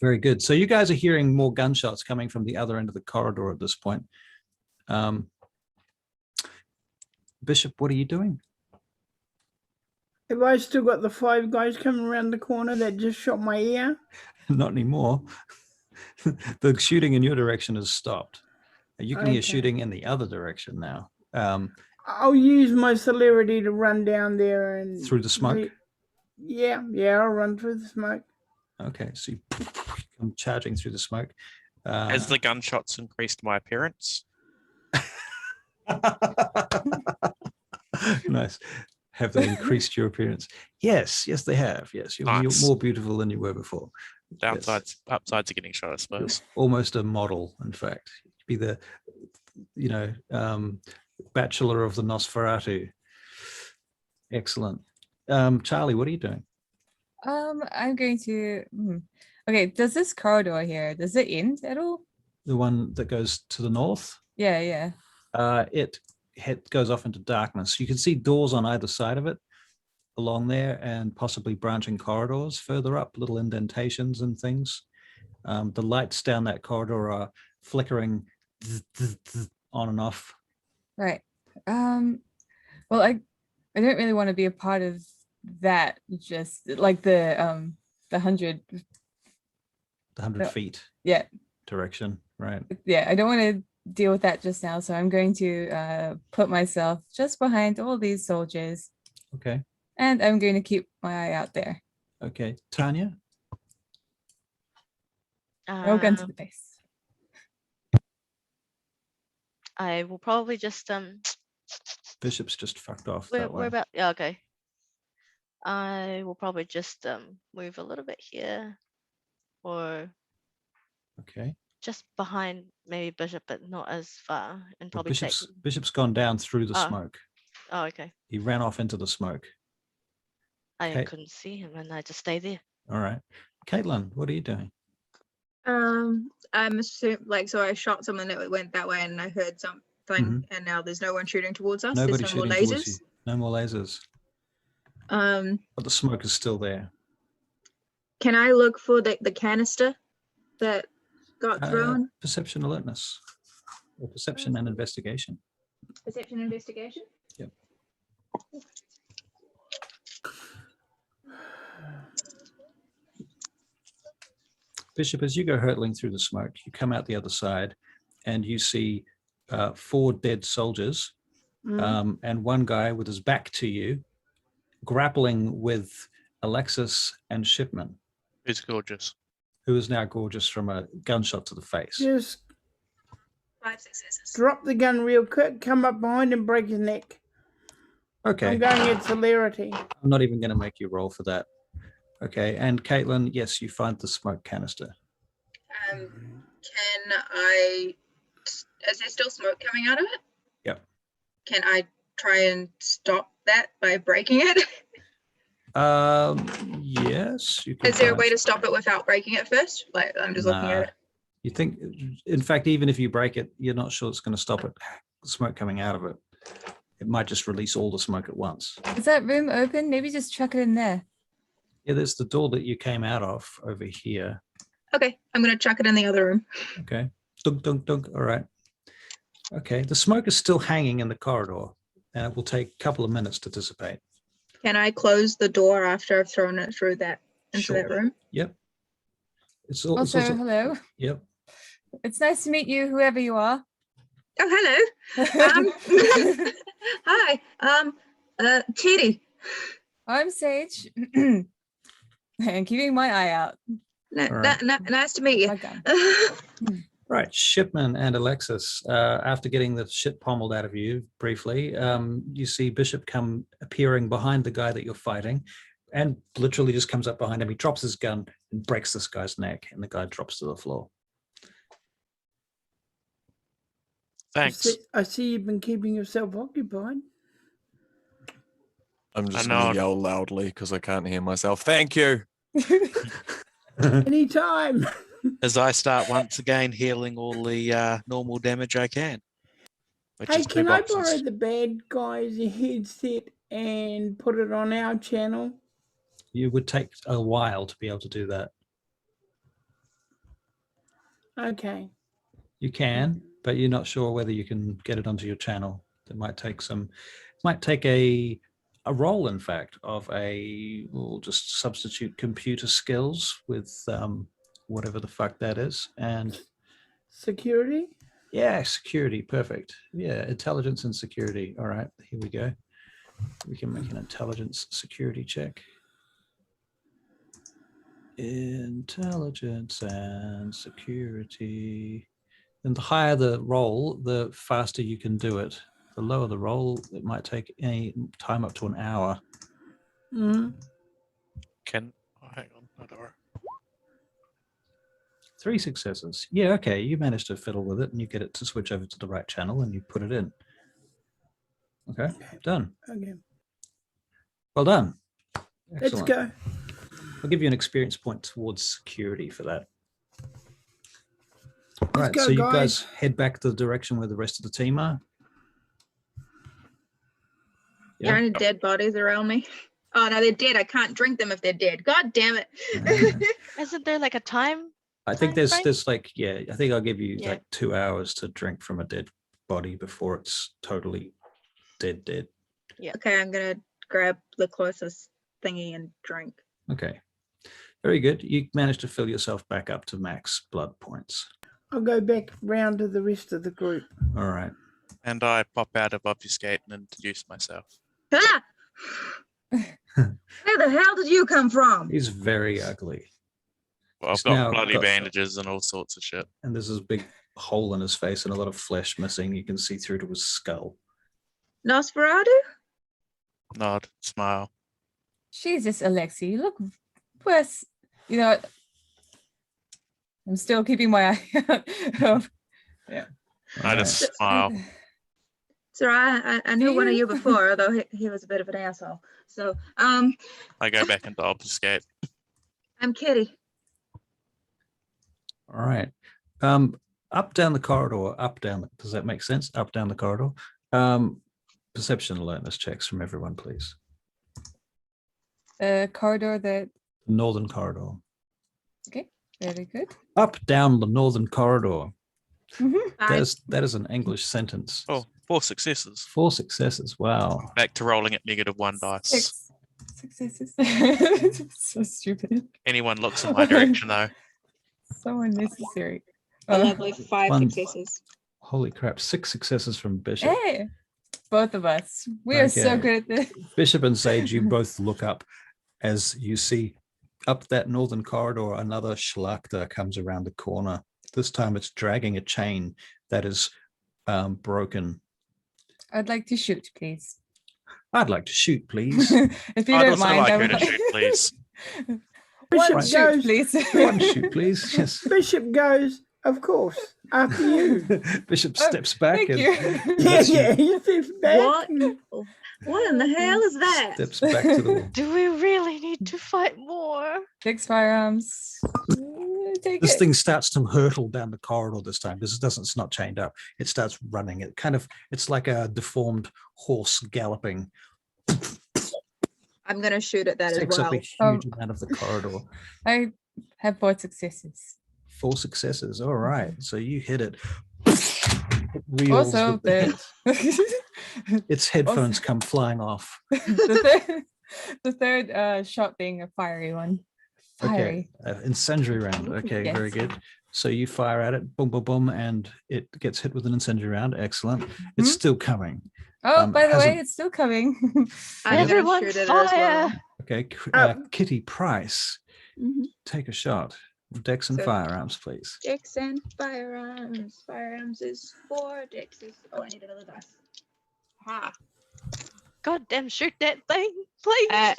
Very good. So you guys are hearing more gunshots coming from the other end of the corridor at this point. Bishop, what are you doing? Have I still got the 5 guys coming around the corner that just shot my ear? Not anymore. The shooting in your direction has stopped. You can hear Okay. shooting in the other direction now. I'll use my celerity to run down there and Through the smoke? Yeah, I'll run through the smoke. Okay, so you come charging through the smoke. Has the gunshots increased my appearance? Nice. Have they increased your appearance? Yes, they have. Yes, you're Nice. more beautiful than you were before. Downsides, upsides are getting shot, I suppose. Almost a model, in fact. Be the, Bachelor of the Nosferatu. Excellent. Charlie, what are you doing? I'm going to. Okay, does this corridor here, does it end at all? The one that goes to the north? Yeah. It goes off into darkness. You can see doors on either side of it along there and possibly branching corridors further up, little indentations and things. The lights down that corridor are flickering on and off. Right. Well, I don't really want to be a part of that. Just like the 100. The 100 feet Yeah. direction, right? Yeah, I don't want to deal with that just now, so I'm going to put myself just behind all these soldiers, Okay. and I'm going to keep my eye out there. Okay. Tanya? No gun to the face. I will probably just Bishop's just fucked off we're that way. about, yeah, okay. I will probably just move a little bit here, or Okay. just behind maybe Bishop, but not as far, and Well, probably take. Bishop's gone down through the Oh. smoke. Oh, okay. He ran off into the smoke. I Okay. couldn't see him, and I just stay there. All right. Caitlin, what are you doing? I'm assuming, so I shot someone that went that way, and I heard something, and now there's no one shooting towards us. Nobody There's no more shooting towards you. lasers. No more lasers. Can But the smoke is still there. I look for the canister that got thrown? Perception alertness. Or perception and investigation. Perception investigation. Yep. Bishop, as you go hurtling through the smoke, you come out the other side and you see 4 dead soldiers and one guy with his back to you grappling with Alexis and Shipman, Who's gorgeous? who is now gorgeous from a gunshot to the face. Just 5 successes. drop the gun real quick, come up behind and break his neck. Okay. I'm going at celerity. I'm not even going to make you roll for that. Okay. And Caitlin, yes, you find the smoke canister. Can I? Is there still smoke coming out of it? Yep. Can I try and stop that by breaking it? Yes. You can Is there a try way and- to stop it without breaking it first? Like, I'm just looking Nah. at it. You think, in fact, even if you break it, you're not sure it's going to stop it, smoke coming out of it. It might just release all the smoke at once. Is that room open? Maybe just chuck it in there. Yeah, there's the door that you came out of over here. Okay, I'm gonna chuck it in the other room. Okay. Dunk, dunk, dunk. All right. Okay. The smoke is still hanging in the corridor and it will take a couple of minutes to dissipate. Can I close the door after I've thrown it through that into that Sure. room? Yep. It's all, Also, hello. Yep. It's nice to meet you, whoever you are. Oh, hello. Hi. Katie. I'm Sage. And keeping my eye out. N- All right. nice to meet you. My gun. Right, Shipman and Alexis, after getting the shit pommeled out of you briefly, you see Bishop come appearing behind the guy that you're fighting and literally just comes up behind him. He drops his gun and breaks this guy's neck, and the guy drops to the floor. Thanks. I see you've been keeping yourself occupied. I'm just know. gonna yell loudly because I can't hear myself. Thank you. Anytime. As I start once again healing all the normal damage I can. Which Hey, is 2 can I boxes. borrow the bad guy's headset and put it on our channel? You would take a while to be able to do that. Okay. You can, but you're not sure whether you can get it onto your channel. It might take a roll, in fact, of we'll just substitute computer skills with whatever the fuck that is. And Security? yeah, security, perfect. Yeah, intelligence and security. All right, here we go. We can make an intelligence security check. Intelligence and security. And the higher the roll, the faster you can do it. The lower the roll, it might take any time up to an hour. Mm-hmm. Hang on, not all right. 3 successes. Yeah, okay. You manage to fiddle with it and you get it to switch over to the right channel and you put it in. Okay, done. Okay. Well done. Let's Excellent. go. I'll give you an experience point towards security for that. All Let's right, go, so you guys. guys head back to the direction where the rest of the team are. There are any dead bodies around me? Oh no, they're dead. I can't drink them if they're dead. God damn it. Isn't there like a time? I think Time frame? there's like, yeah, I think I'll give you Yeah. like 2 hours to drink from a dead body before it's totally dead. Okay, I'm gonna grab the closest thingy and drink. Okay, very good. You managed to fill yourself back up to max blood points. I'll go back round to the rest of the group. All right. And I pop out of obfuscate and introduce myself. Ah! Where the hell did you come from? He's very ugly. Well, I've He's now got bloody got- bandages and all sorts of shit. And there's this big hole in his face and a lot of flesh missing. You can see through to his skull. Nosferatu? Nod, smile. Jesus, Alexi, you look worse. You know, I'm still keeping my eye out. Yeah. I just smile. Sir, I knew one of you before, although he was a bit of an asshole. So, I go back into obfuscate. I'm Kitty. All right. Up down the corridor, does that make sense? Up down the corridor. Perception alertness checks from everyone, please. The corridor that. Northern corridor. Okay, very good. Up down the northern corridor. Five. That is an English sentence. Oh, 4 successes. 4 successes. Wow. Back to rolling at -1 dice. 6 successes. So stupid. Anyone looks in my direction though. So unnecessary. A lovely 5 One. successes. Holy crap. 6 successes from Bishop. Hey, both of us. We are so Okay. good at this. Bishop and Sage, you both look up as you see up that northern corridor, another Schlachter comes around the corner. This time it's dragging a chain that is broken. I'd like to shoot, please. I'd like to shoot, please. If you I'd don't also mind, like I her would to like shoot, please. Bishop one goes. shoot, please. One shoot, please. Yes. Bishop goes, of course, after you. Bishop Oh, steps back Thank and you. Yeah, he steps back. What? What in the hell is that? steps back to the wall. Do we really need to fight more? 6 firearms. Take This it. thing starts to hurtle down the corridor this time. It's not chained up. It starts running. It's like a deformed horse galloping. I'm gonna shoot at that as Takes up well. a huge amount of the corridor. I have 4 successes. 4 successes. All right. So you hit it. It reels Also, with the- the, its headphones come flying off. the third shot being a fiery one. Okay. Fiery. Incendiary round. Okay, very Yes. good. So you fire at it, boom, boom, boom, and it gets hit with an incendiary round. Excellent. It's still coming. Oh, by the way, hasn't- it's still coming. I'm gonna Everyone shoot at it as fire! well. Okay. Oh. Kitty Price, take a shot. Dex and So- firearms, please. Dex and firearms. Firearms is 4. Dex is. Oh, I need another dice. Ha. God damn, shoot that thing, please.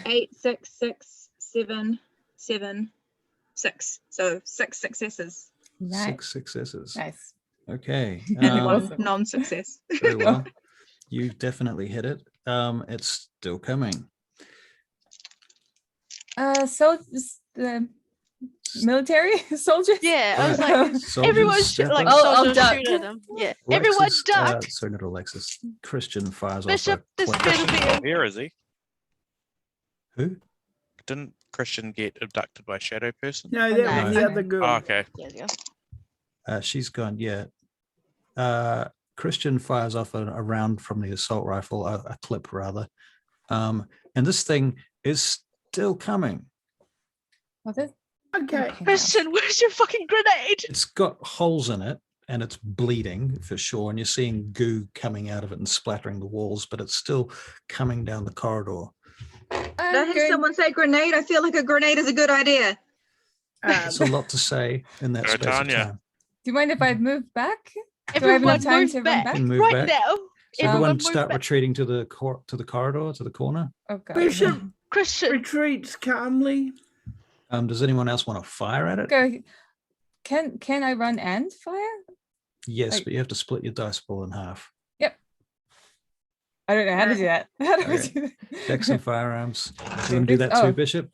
8, 6, 6, 7, 7, 6. So 6 successes Nice. 6 successes. Nice. Okay. and 1 Awesome. non-success. Very well. You definitely hit it. It's still coming. So the military soldiers. Yeah, I was Right. like, Soldiers, everyone step like up. I'll soldiers duck. shoot at them. Yeah, everyone Alexis, duck. sorry, not Alexis. Christian fires Bishop, off this a better clip. be Where is he? Who? Didn't Christian get abducted by Shadow Person? No, that No. was the other girl. Oh, okay. There you go. She's gone. Yeah. Christian fires off a round from the assault rifle, a clip rather, and this thing is still coming. Well, this- Okay. Christian, where's your fucking grenade? It's got holes in it and it's bleeding for sure, and you're seeing goo coming out of it and splattering the walls, but it's still coming down the corridor. Did I I'm hear going- someone say grenade? I feel like a grenade is a good idea. It's a lot to say in that Go, space of Tanya. time. Do you mind if I move back? I have Everyone enough time move to run back, back? Move right back. now. So Everyone everyone move start back. retreating to the corridor, to the corner. Oh god. Bishop Christian, retreats calmly. Does anyone else want to fire at it? Go. Can I run and fire? Yes, Like- but you have to split your dice pool in half. I don't know how to do that. How do I Okay. do that? Dex and firearms. You want to do that too, Oh. Bishop?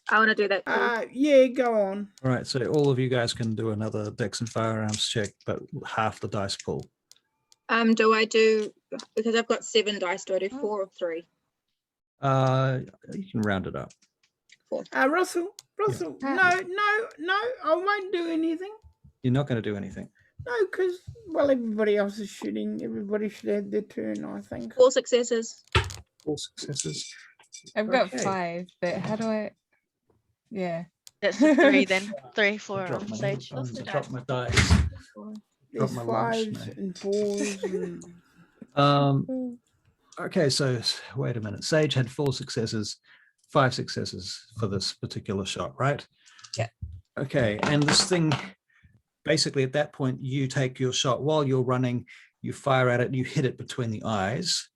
I want to do that too. Yeah, go on. All right, so all of you guys can do another Dex and firearms check, but half the dice pool. Do I do, because I've got 7 dice, do I do 4 or 3? You can round it up. Russell, Yeah. no, I won't do anything. You're not going to do anything. No, because, well, everybody else is shooting. Everybody should have their turn, I think. 4 successes. 4 successes. I've got Okay. 5, but how do I? Yeah. that's a 3 then. 3 for Drop my, Sage. drop my dice. There's my lunch, 5s mate. and 4s. And... Okay, so wait a minute. Sage had 4 successes, 5 successes for this particular shot, right? Yeah. Okay, and this thing, basically at that point, you take your shot while you're running, you fire at it, you hit it between the eyes,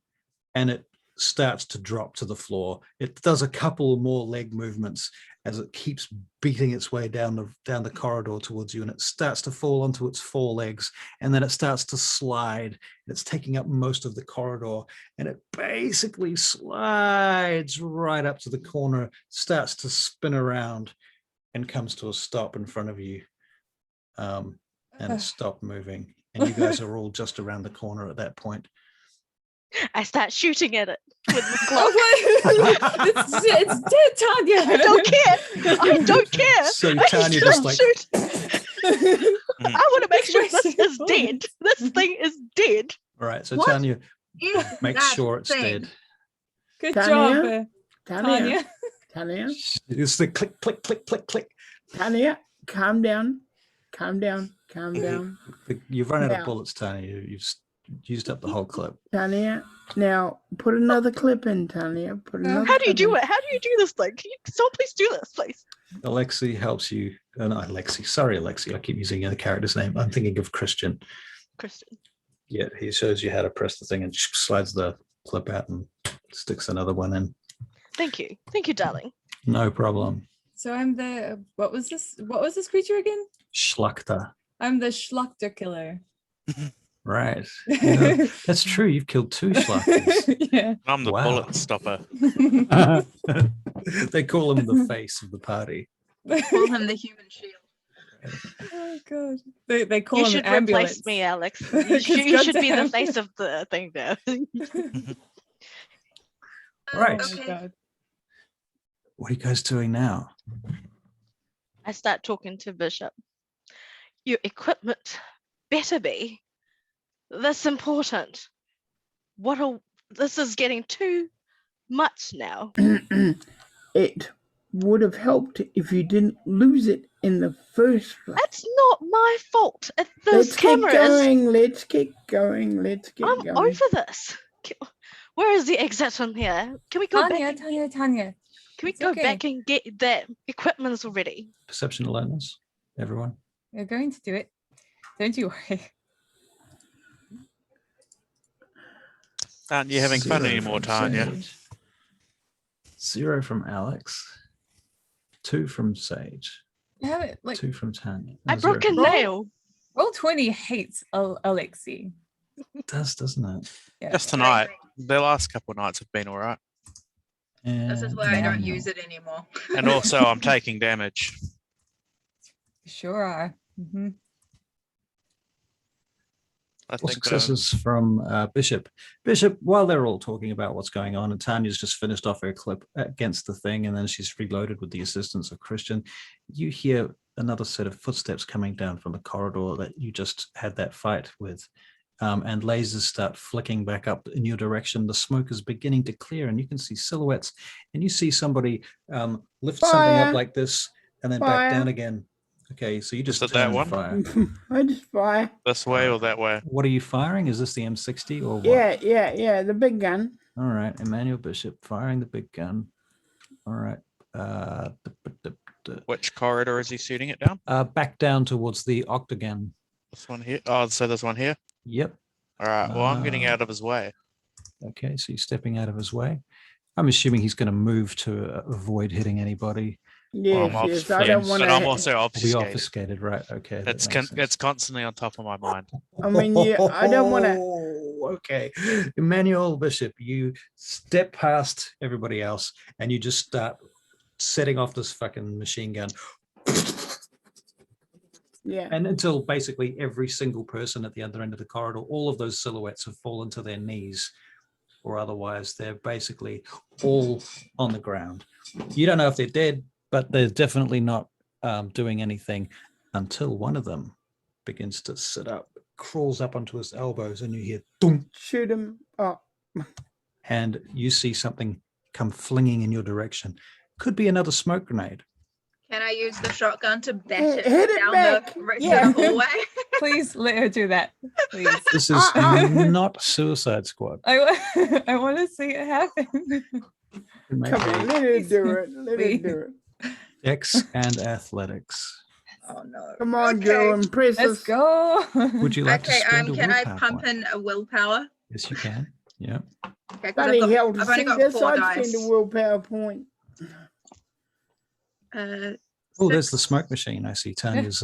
and it starts to drop to the floor. It does a couple more leg movements as it keeps beating its way down the corridor towards you, and it starts to fall onto its 4 legs, and then it starts to slide. It's taking up most of the corridor, and it basically slides right up to the corner, starts to spin around, and comes to a stop in front of you. And it stopped moving, and you guys are all just around the corner at that point. I start shooting at it with my Oh, Glock. what? It's dead, Tanya. I don't care. I don't care. So I Tanya still just like shoot. I want to make sure this Where's is your dead. This thing is dead. all right. So What? Tanya Is makes that sure it's thing? dead. Good Tanya? job, Tanya, Tanya. It's the click, click, click, click, click. Tanya, calm down. Calm down. Calm down. You've run out of Now. bullets, Tanya. You've used up the whole clip. Tanya, now put another clip in, Tanya. Put another How do you clip do in. it? How do you do this thing? Can you so please do this, please? Alexi helps you. Not Alexi. Sorry, Alexi. I keep using the character's name. I'm thinking of Christian. Kristen. Yeah, he shows you how to press the thing and slides the clip out and sticks another one in. Thank you. Thank you, darling. No problem. So I'm the what was this creature again? Schlachter. I'm the Schlachter killer. Right. Yeah, that's true. You've killed 2 Schlachters. Yeah. I'm the Wow. bullet stopper. They call him the face of the party. Call him the human shield. Oh god. They call You him should an ambulance. replace me, Alex. Because You should be the goddamn. face of the thing now. Right. Oh my Okay. god. What are you guys doing now? I start talking to Bishop. Your equipment better be this important. This is getting too much now. It would have helped if you didn't lose it in the first place. That's not my fault. Those Let's cameras. keep going. Let's keep going. Let's keep I'm going. over this. Where is the exit from here? Can we go Tanya, back? Tanya. Can we It's go okay. back and get that equipment already? Perception alertness, everyone. We're going to do it. Don't you worry. Aren't you having fun 0 anymore, from Tanya? Sage. 0 from Alex. 2 from Sage. Have it, like 2 from Tanya. I and 0 broke a from- nail. Roll20 hates Alexi. It does, doesn't it? Yeah. Just tonight. The last couple of nights have been all right. This is And why I don't Manuel. use it anymore. And also, I'm taking damage. Sure are. Mhm. I All think successes from Bishop. Bishop, while they're all talking about what's going on, and Tanya's just finished off her clip against the thing, and then she's reloaded with the assistance of Christian, you hear another set of footsteps coming down from the corridor that you just had that fight with. And lasers start flicking back up in your direction. The smoke is beginning to clear, and you can see silhouettes. And you see somebody lift something Fire. up like this, and then Fire. back down again. Okay, so you just Is it that turn and one? fire. I just fire. this way or that way. What are you firing? Is this the M60 or what? Yeah, the big gun. All right, Emmanuel Bishop firing the big gun. All right. Which corridor is he shooting it down? Back down towards the octagon. This one here. Oh, so there's one here. Yep. All right. Well, I'm getting Ah. out of his way. Okay, so you're stepping out of his way. I'm assuming he's going to move to avoid hitting anybody. Yes, I'm yes. I don't want but I'm to. also Be obfuscated. obfuscated, right? Okay. that It's makes sense. it's constantly on top of my mind. I mean, I don't want to. Okay, Emmanuel Bishop, you step past everybody else and you just start setting off this fucking machine gun. Yeah. And until basically every single person at the other end of the corridor, all of those silhouettes have fallen to their knees, or otherwise they're basically all on the ground. You don't know if they're dead, but they're definitely not doing anything until one of them begins to sit up, crawls up onto his elbows, and you hear thump, Shoot him. Oh, and you see something come flinging in your direction. Could be another smoke grenade. Can I use the shotgun to bat it Hit it down back. the Yeah. hallway? Please let her do that. Please. This is not Suicide Squad. I want to see it happen. Make come on, a let her do it. Let her Please. do it. Dex and athletics. Oh no. Come on, Okay. girl, impress Let's us. go. Would you like Okay, to spend a can I willpower pump point? in a willpower? Yes, you can. Yeah. Okay, 'cause Bloody hell, to I've only see got this, 4 I'd dice. spend a willpower point. Oh, there's the 6. smoke machine. I see Tanya's.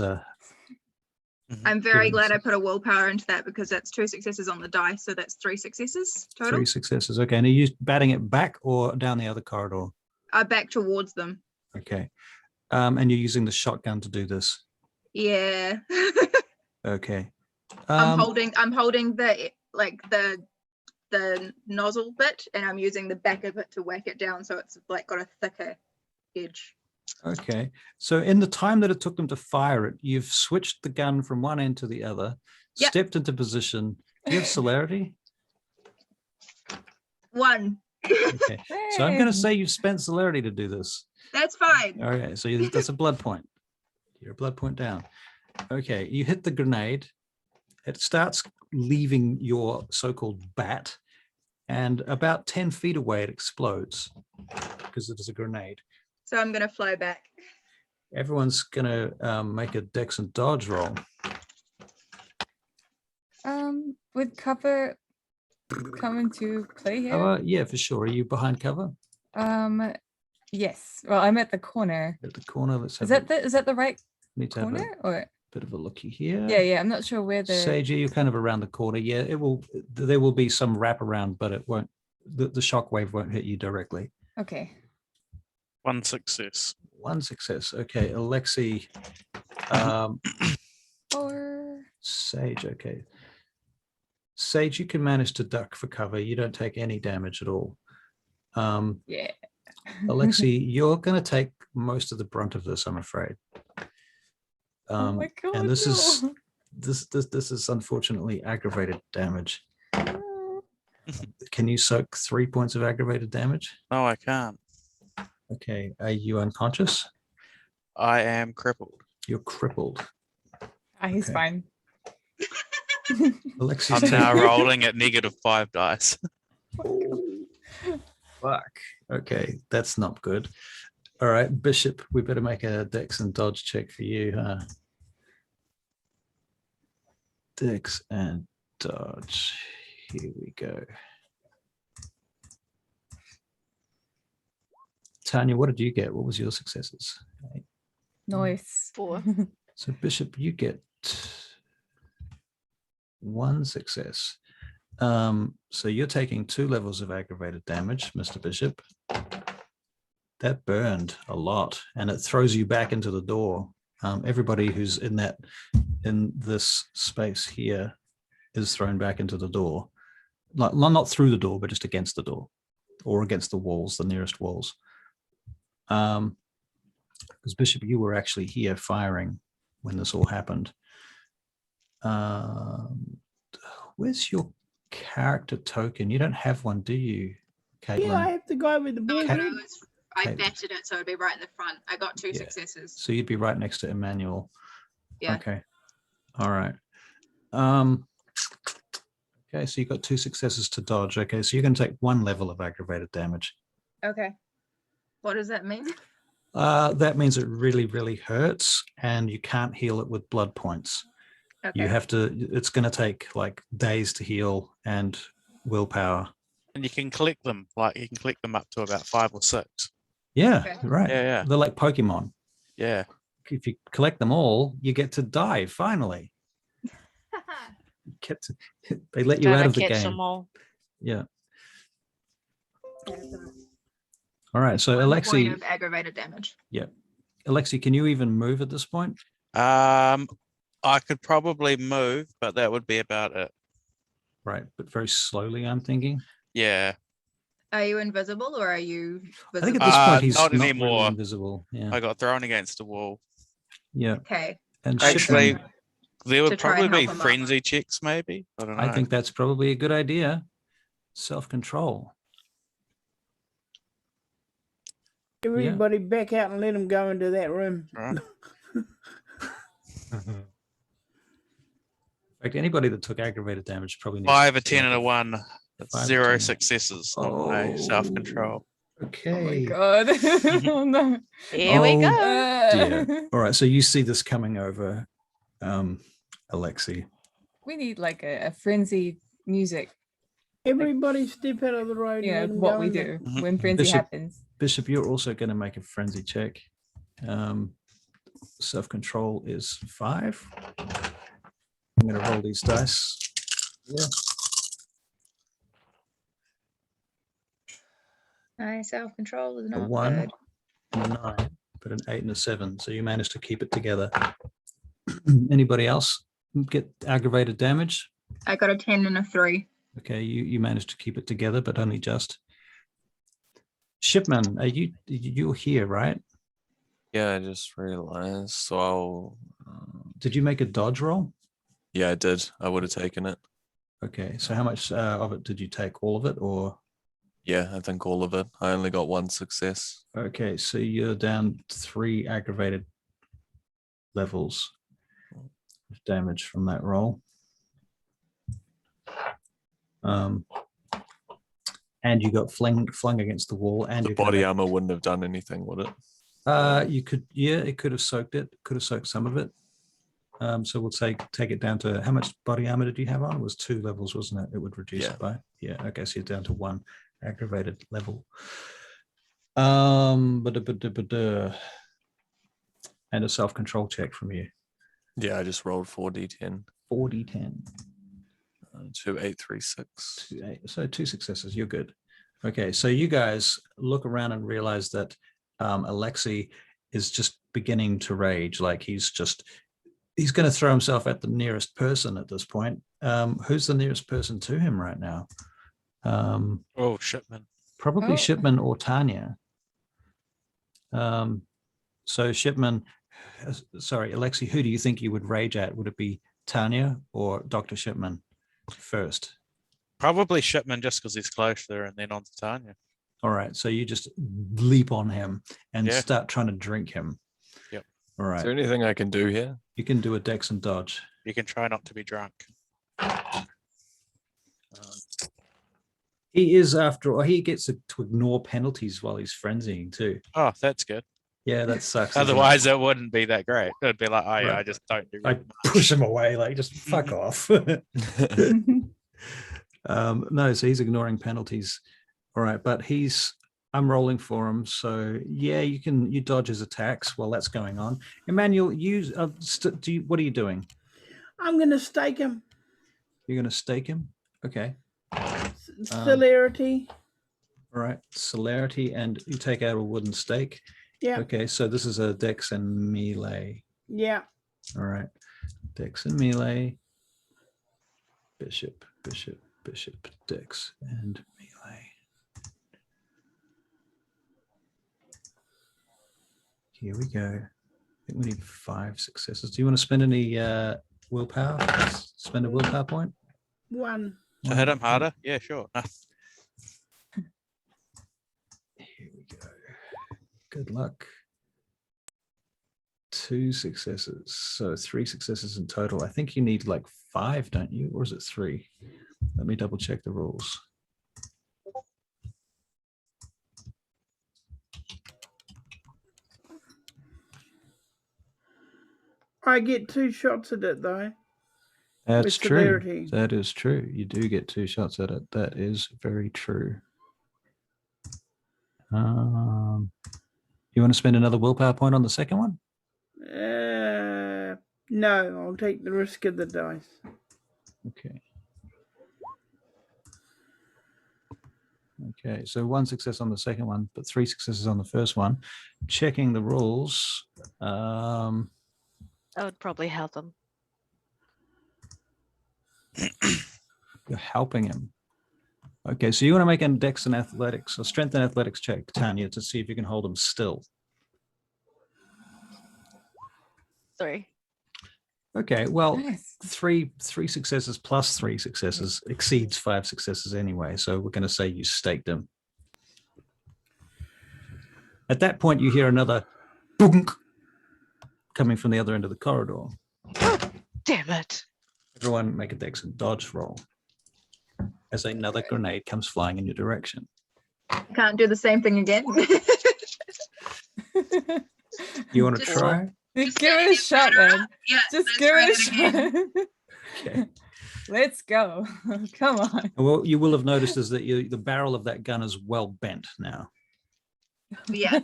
I'm very doing glad I some- put a willpower into that because that's 2 successes on the die, so that's 3 successes total. 3 successes. Okay. And are you batting it back or down the other corridor? Back towards them. Okay. And you're using the shotgun to do this. Yeah. Okay. I'm holding the the nozzle bit, and I'm using the back of it to whack it down, so it's like got a thicker edge. Okay. So in the time that it took them to fire it, you've switched the gun from one end to the other, Yep. stepped into position. Do you have celerity? 1. Okay. So I'm going Hey. to say you've spent celerity to do this. That's fine. Okay. So that's a blood point. You're a blood point down. Okay. You hit the grenade. It starts leaving your so-called bat, and about 10 feet away it explodes because it is a grenade. So I'm gonna fly back. Everyone's going to make a dex and dodge roll. Would cover come into play here? Yeah, for sure. Are you behind cover? Yes. Well, I'm at the corner. At the corner. Let's have Is that the right need to have a corner or? bit of a looky here. Yeah. I'm not sure where the. Sage, you're kind of around the corner. Yeah, it will. There will be some wraparound, but it won't. The shockwave won't hit you directly. Okay. 1 success. 1 success. Okay, Alexi. Or Sage. Okay. Sage, you can manage to duck for cover. You don't take any damage at all. yeah. Alexi, you're going to take most of the brunt of this, I'm afraid. Oh my god. and this is no. this is unfortunately aggravated damage. Can you soak 3 points of aggravated damage? No, I can't. Okay. Are you unconscious? I am crippled. You're crippled. He's Okay. fine. Alexi's I'm now taking- rolling at -5 dice. Fuck. Okay, that's not good. All right, Bishop, we better make a dex and dodge check for you, huh? Dex and dodge. Here we go. Tanya, what did you get? What was your successes? Nice. 4. So Bishop, you get 1 success. So you're taking 2 levels of aggravated damage, Mr. Bishop. That burned a lot, and it throws you back into the door. Everybody who's in this space here is thrown back into the door. Not through the door, but just against the door or against the walls, the nearest walls. Because Bishop, you were actually here firing when this all happened. Where's your character token? You don't have one, do you, Caitlin? Yeah, I have to go with the No, ball. no, I Okay. batted it, so it'd be right in the front. I got 2 Yeah. successes. So you'd be right next to Emmanuel. Yeah. Okay. All right. Okay, so you got 2 successes to dodge. Okay, so you're going to take 1 level of aggravated damage. Okay. What does that mean? That means it really, really hurts, and you can't heal it with blood points. Okay. You have to. It's going to take like days to heal and willpower. And you can collect them. Like you can collect them up to about 5 or 6. Yeah, Okay. right. Yeah. They're like Pokemon. Yeah. If you collect them all, you get to die finally. They let you out Gotta of the catch game. them all. Yeah. All right. So 1 point Alexi, of aggravated damage. Alexi, can you even move at this point? I could probably move, but that would be about it. Right, but very slowly, I'm thinking. Yeah. Are you invisible or are you I think visible? at this point he's not not really anymore. invisible. Yeah. I got thrown against the wall. Yeah. Okay. And Actually, Shipman, there would To try and probably be help him up. frenzy checks, maybe. I don't know. I think that's probably a good idea. Self-control. Everybody back out and let him go into that room. Right. In fact, anybody that took aggravated damage probably needs 5, to a 10, and a 1. That's 5, 0 10. successes on my self-control. Okay. Oh my god. Oh no. Here we Oh, go. dear. All right, so you see this coming over, Alexi. We need like a frenzy music. Everybody step out of the road. Yeah, and let him what go we in do Mhm. when frenzy Bishop. happens. Bishop, you're also going to make a frenzy check. Self-control is 5. I'm going to roll these dice. Yeah. My self-control is A not 1, good. and a 9, but an 8 and a 7. So you managed to keep it together. Anybody else get aggravated damage? I got a 10 and a 3. Okay, you managed to keep it together, but only just. Shipman, are you're here, right? Yeah, I just realized. So I'll. Did you make a dodge roll? Yeah, I did. I would have taken it. Okay, so how much of it did you take? All of it, or? Yeah, I think all of it. I only got 1 success. Okay, so you're down 3 aggravated levels of damage from that roll. And you got flung against the wall, and The you're gonna body make- armor wouldn't have done anything, would it? You could, yeah, it could have soaked it. Could have soaked some of it. So we'll take it down to how much body armor did you have on? It was 2 levels, wasn't it? It would reduce Yeah. it by. Yeah. Okay, so you're down to 1 aggravated level. And a self-control check from you. Yeah, I just rolled 4d10. 4d10. 2, 8, 3, 6. 2, 8. So 2 successes. You're good. Okay, so you guys look around and realize that Alexi is just beginning to rage. Like he's going to throw himself at the nearest person at this point. Who's the nearest person to him right now? Oh, Shipman. Probably Oh. Shipman or Tanya. So Shipman, sorry, Alexi, who do you think you would rage at? Would it be Tanya or Dr. Shipman first? Probably Shipman just because he's closer, and then on to Tanya. All right, so you just leap on him and Yeah. start trying to drink him. Yep. All Is there right, anything I can do here? you can do a dex and dodge. You can try not to be drunk. He is, after all, he gets to ignore penalties while he's frenzying too. Oh, that's good. Yeah, that sucks. doesn't it? Otherwise, it wouldn't be that great. It would be like, oh, yeah, Right. I just don't do I very much. push him away, like just fuck off. No, so he's ignoring penalties. All right, but I'm rolling for him, so yeah, you dodge his attacks while that's going on. Emmanuel, what are you doing? I'm going to stake him. You're going to stake him? Okay. Celerity. All right, celerity, and you take out a wooden stake. Yeah. Okay, so this is a dex and melee. Yeah. All right, dex and melee. Bishop, bishop, bishop, dex and melee. Here we go. I think we need 5 successes. Do you want to spend any willpower? Spend a willpower point? 1. To hit him harder? Yeah, sure. Here we go. Good luck. 2 successes. So 3 successes in total. I think you need like 5, don't you? Or is it 3? Let me double check the rules. I get 2 shots at it though. That's With true. severity. That is true. You do get 2 shots at it. That is very true. You want to spend another willpower point on the second one? No, I'll take the risk of the dice. Okay. Okay, so 1 success on the second one, but 3 successes on the first one. Checking the rules. That would probably help them. You're helping him. Okay, so you want to make a dex and athletics, or strength and athletics check, Tanya, to see if you can hold him still. 3. Okay, well, Nice. three successes plus 3 successes exceeds 5 successes anyway, so we're going to say you staked him. At that point, you hear another boonk coming from the other end of the corridor. Damn it. Everyone make a dex and dodge roll as another grenade comes flying in your direction. Can't do the same thing again. You want to Just- try? Give it a shot, man. Yeah, Just let's give try it a it again. shot. Okay. Let's go. Come on. Well, you will have noticed is that the barrel of that gun is well bent now. Yeah.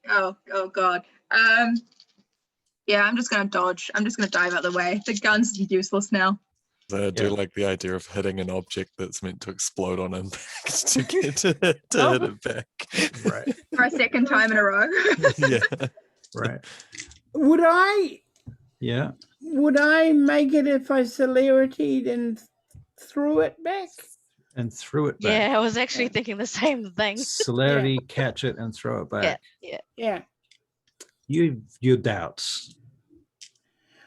Oh god. Yeah, I'm just gonna dodge. I'm just gonna dive out of the way. The gun's useless now. I do Yeah. like the idea of hitting an object that's meant to explode on impact to get to hit it back. Right. For a second time in a row. Yeah. Right. Would I Yeah. make it if I celeritied and threw it back? And threw it back. Yeah, I was actually thinking the same thing. Celerity, catch it, and throw it back. Yeah. Yeah. Your doubts.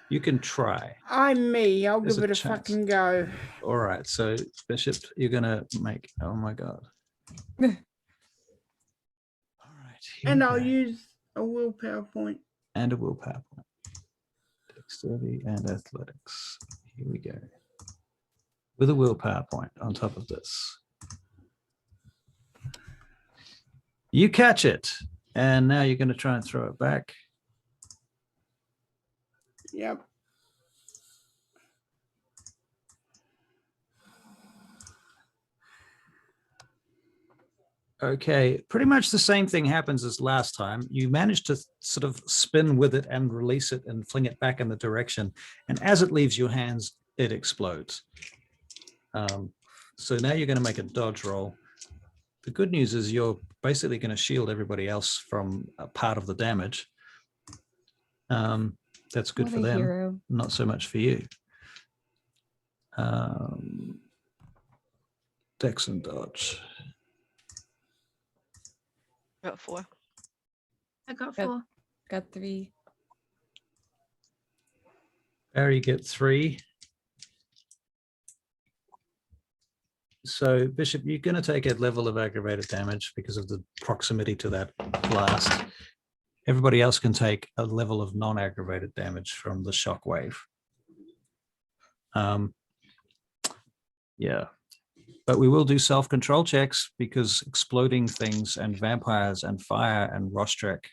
You can try. I'm me. I'll There's give a it a chance. fucking go. All right. So Bishop, you're gonna make. Oh my god. All right. here And we I'll go. use a willpower point. And a willpower point. Dexterity and athletics. Here we go. With a willpower point on top of this. You catch it. And now you're going to try and throw it back. Yep. Okay, pretty much the same thing happens as last time. You manage to sort of spin with it and release it and fling it back in the direction. And as it leaves your hands, it explodes. So now you're going to make a dodge roll. The good news is you're basically going to shield everybody else from a part of the damage. That's good What for a them, hero. not so much for you. Dex and dodge. Got 4. I got Yep. 4. Got 3. Barry, you get 3. So, Bishop, you're going to take a level of aggravated damage because of the proximity to that blast. Everybody else can take a level of non-aggravated damage from the shock wave. Yeah. But we will do self-control checks because exploding things and vampires and fire and Rostrek.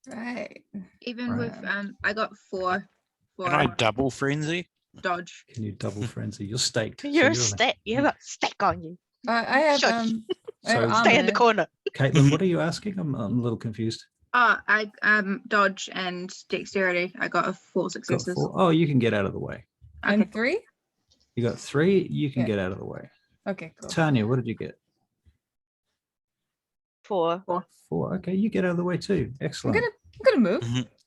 Right. Even with Right. I got 4 for Can I double frenzy? dodge. Can you double frenzy? You're staked. so You're you're on a- stack. You got stack on you. I have Shush. I have So- Stay in the armor. corner. Caitlin, what are you asking? I'm a little confused. Oh, I dodge and dexterity. I got a 4 Got successes. 4. Oh, you can get out of the way. And Okay. 3? You got 3. You can Yeah. get out of the way. Okay, cool. Tanya, what did you get? 4. 4. Okay, you get out of the way too. I'm Excellent. gonna move.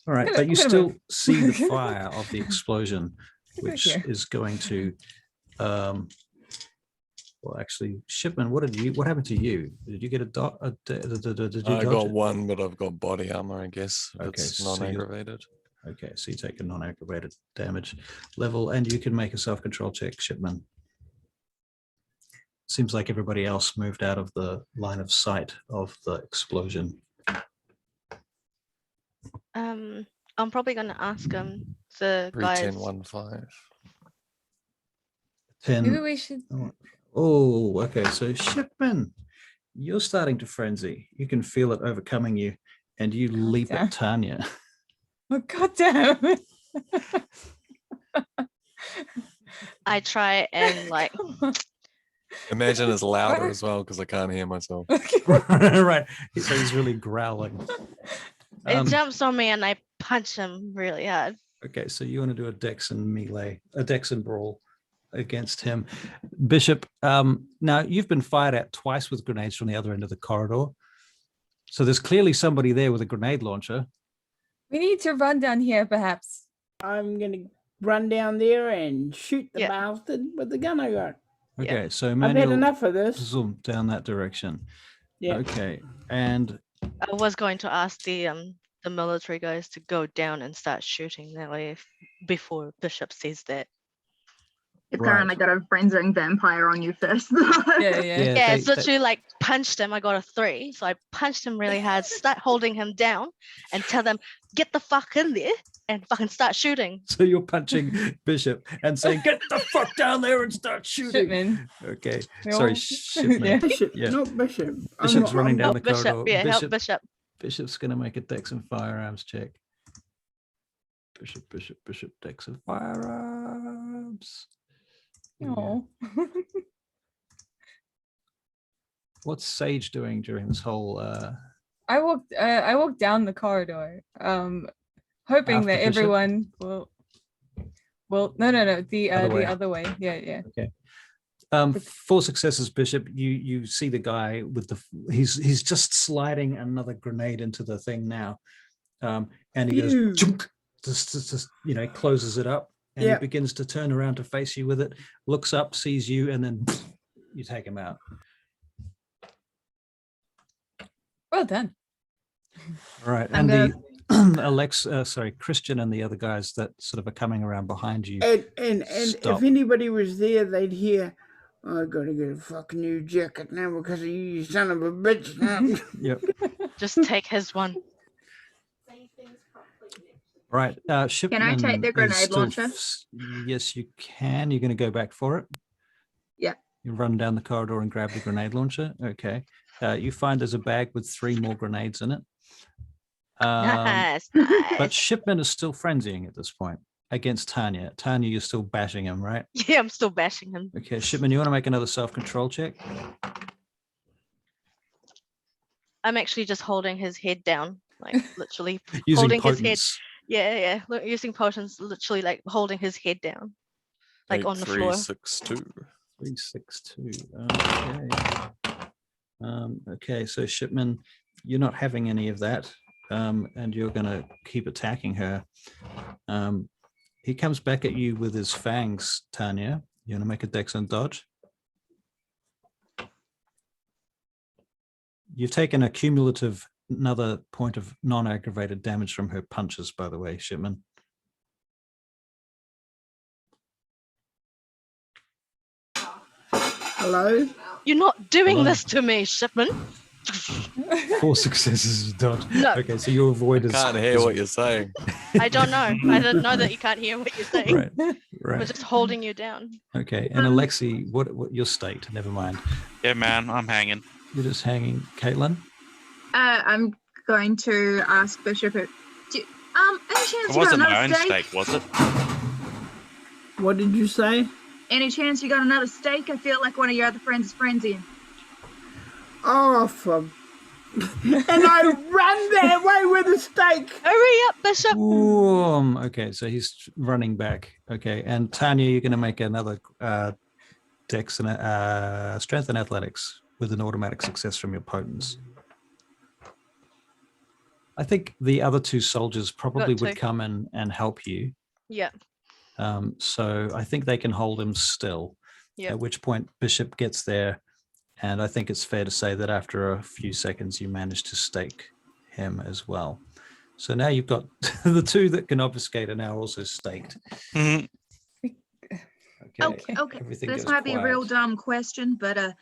All right, I'm but you gonna still move. see the fire of the explosion, Over which here. is going to. Well, actually, Shipman, what happened to you? Did you get a dot? Did you I dodge got it? 1, but I've got body armor, I guess. If Okay, it's so you're- non-aggravated. Okay, so you take a non-aggravated damage level, and you can make a self-control check, Shipman. Seems like everybody else moved out of the line of sight of the explosion. I'm probably gonna ask the 3, guys. 10, 1, 5. 10. Maybe we should. Oh, okay. So Shipman, you're starting to frenzy. You can feel it overcoming you, and you leap damn. at Tanya. Oh, God damn it. I try and like Imagine it's louder as well because I can't hear myself. Right. So he's really growling. it jumps on me and I punch him really hard. Okay, so you want to do a Dex and melee, a Dex and brawl against him. Bishop, now you've been fired at twice with grenades from the other end of the corridor. So there's clearly somebody there with a grenade launcher. We need to run down here, perhaps. I'm gonna run down there and shoot the Yeah. bastard with the gun I got. Yeah. Okay, so I've had Emmanuel, enough of this. zoom down that direction. Yeah. Okay, and I was going to ask the military guys to go down and start shooting that way before Bishop says that. It's Right. currently got a frenzying vampire on you first. Yeah. Yeah, it's literally like punched him. I got a 3, so I punched him really hard, start holding him down, and tell them get the fuck in there and fucking start shooting. so you're punching Bishop and saying, "Get the fuck down there and start shooting." Shipman. Okay, We sorry, all- Shipman. Yeah. Bishop, Yeah. not Bishop. Bishop's running down Help the Bishop, corridor. yeah, help Bishop. Bishop's going to make a Dex and firearms check. Bishop, Dex and firearms. Yeah. Oh. What's Sage doing during this whole? I walked down the corridor, hoping After that Bishop? everyone will. Well, no, the Other way. other way. Yeah. Okay. 4 successes, Bishop. You see the guy with the. He's just sliding another grenade into the thing now, and he goes, Phew. "Chunk," just closes it up, and Yeah. he begins to turn around to face you with it. Looks up, sees you, and then you take him out. Well done. All right, I'm and the Christian and the other guys that sort of are coming around behind you. And Stop. if anybody was there, they'd hear, "I gotta get a fucking new jacket now because of you, you son of a bitch." Yep. Just take his one. Right. Shipman Can I take the is grenade still launcher? Yes, you can. You're going to go back for it. Yeah. You run down the corridor and grab the grenade launcher. Okay. You find there's a bag with 3 more grenades in it. Nice, But nice. Shipman is still frenzying at this point against Tanya. Tanya, you're still bashing him, right? Yeah, I'm still bashing him. Okay, Shipman, you want to make another self-control check? I'm actually just holding his head down, like literally Using holding his head. potence. Yeah. Look, using potions, literally like holding his head down, like on the floor. 8362. 362. Okay. Okay, so Shipman, you're not having any of that, and you're going to keep attacking her. He comes back at you with his fangs, Tanya. You want to make a Dex and dodge? You've taken a cumulative another point of non-aggravated damage from her punches, by the way, Shipman. Hello? You're not doing Hello? this to me, Shipman. 4 successes of dodge. No. Okay, so your avoid is. Can't hear what you're saying. I don't know. I don't know that you can't hear what you're saying. Right, We're right. just holding you down. Okay, and Alexi, what your state? Never mind. Yeah, man, I'm hanging. You're just hanging. Caitlin? I'm going any chance It you got wasn't my another own steak? steak, was it? What did you say? Any chance you got another steak? I feel like one of your other friends is frenzied. Oh, and I ran that way with a steak. Hurry up, Bishop. Okay, so he's running back. Okay, and Tanya, you're going to make another dex and strength and athletics with an automatic success from your potents. I think the other 2 soldiers probably Got would 2. come in and help you. Yeah. So I think they can hold him still. Yeah. At which point Bishop gets there, and I think it's fair to say that after a few seconds you manage to stake him as well. So now you've got the 2 that can obfuscate are now also staked. Mhm. Okay. everything This goes might be a real quiet. dumb question, but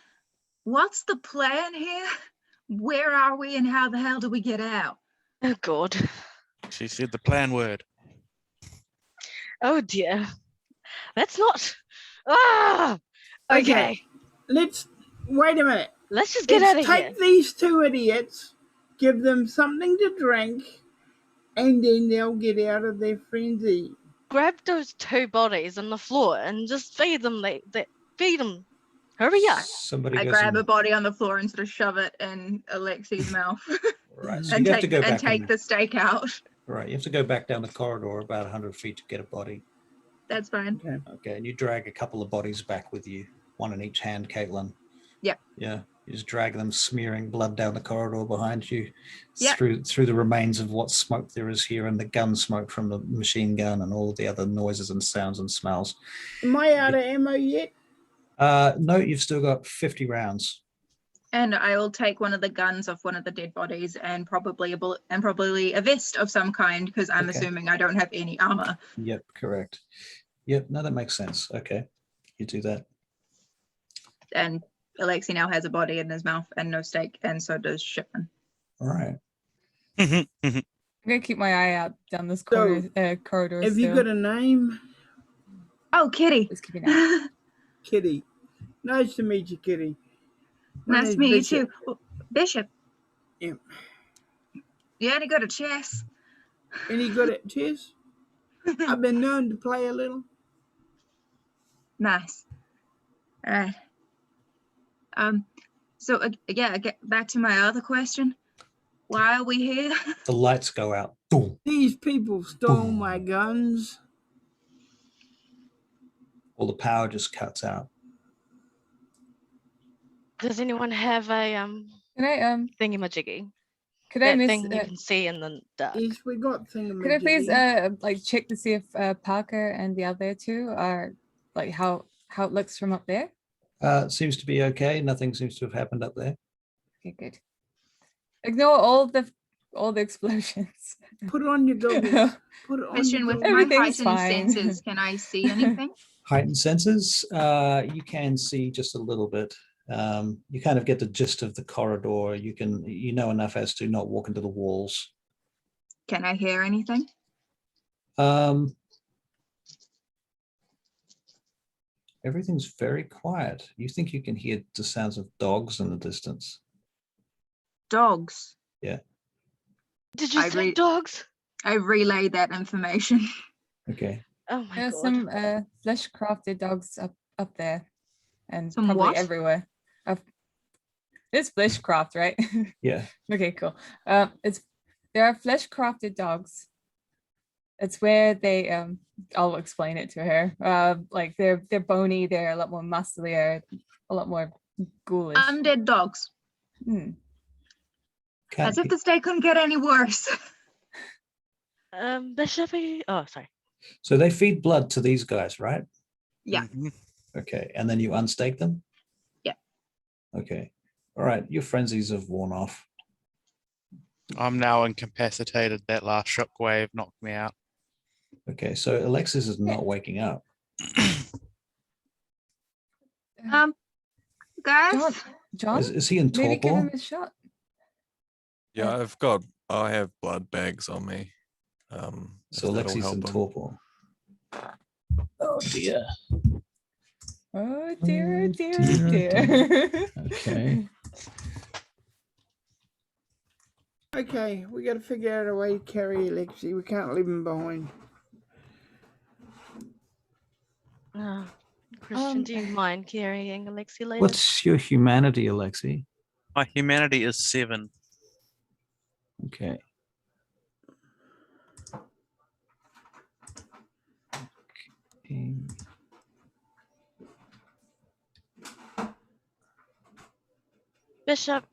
what's the plan here? Where are we and how the hell do we get out? Oh, God. She said the plan word. Oh, dear. That's not. Ah! Okay. Let's wait a minute. Let's just get out Let's of here. take these 2 idiots, give them something to drink, and then they'll get out of their frenzy. Grab those 2 bodies on the floor and just feed them. Feed them. Hurry up. Somebody I goes grab and- a body on the floor and sort of shove it in Alexi's mouth Right, so and you have to go back take and- the steak out. Right, you have to go back down the corridor about 100 feet to get a body. That's fine. Okay, and you drag a couple of bodies back with you, 1 in each hand, Caitlin. Yep. Yeah, you just drag them, smearing blood down the corridor behind you, Yep. through the remains of what smoke there is here, and the gun smoke from the machine gun, and all the other noises and sounds and smells. Am I out of ammo yet? No, you've still got 50 rounds. And I will take one of the guns off one of the dead bodies and probably a bullet and probably a vest of some kind because I'm Okay. assuming I don't have any armor. Yep, correct. Yep, no, that makes sense. Okay, you do that. And Alexi now has a body in his mouth and no steak, and so does Shipman. All right. I'm gonna keep my eye out down this corridor. Have you got a name? Oh, Kitty. Just keep an eye. Kitty. Nice to meet you, Kitty. My Nice to name's meet you Bishop. too. Oh, Bishop. Yep. You any good at chess? Any good at chess? I've been known to play a little. Nice. All right. So yeah, I get back to my other question. Why are we here? The lights go out. Boom. These people stole my guns. All the power just cuts out. Does anyone have a Can I thingamajiggy? could I That miss thing you can see in the dark. Yes, we got could I please thingamajiggy. like check to see if Parker and the other 2 are like how it looks from up there? It seems to be okay. Nothing seems to have happened up there. Okay, good. Ignore all the explosions. Put it on your goggles. Put it on Question your with goggles. my Everything's heightened fine. senses, can I see anything? Heightened senses, you can see just a little bit. You kind of get the gist of the corridor. You know enough as to not walk into the walls. Can I hear anything? Everything's very quiet. You think you can hear the sounds of dogs in the distance. Dogs. Did you I say read- dogs? I relayed that information. Okay. Oh my There are god. some flesh crafted dogs up there, and Some probably what? everywhere. It's flesh craft, right? Yeah. Okay, cool. There are flesh crafted dogs. It's where they I'll explain it to her. Like they're bony, they're a lot more muscular, a lot more ghoulish. Undead dogs. Hmm. Can't As if be- this day couldn't get any worse. Bishop. Oh, sorry. So they feed blood to these guys, right? Yeah. Mhm. Okay. And then you unstake them? Yeah. Okay. All right. Your frenzies have worn off. I'm now incapacitated. That last shockwave knocked me out. Okay. So Alexis is not waking up. Guys, John, Is he in maybe give him torpor? a shot. Yeah, I have blood bags on me. So if that'll Alexi's help in him. torpor. Oh dear. Oh dear, Oh, dear, oh dear, dear. Okay. Okay, we got to figure out a way to carry Alexi. We can't leave him behind. Christian, do you mind carrying Alexi later? What's your humanity, Alexi? My humanity is 7. Okay. Okay. Bishop,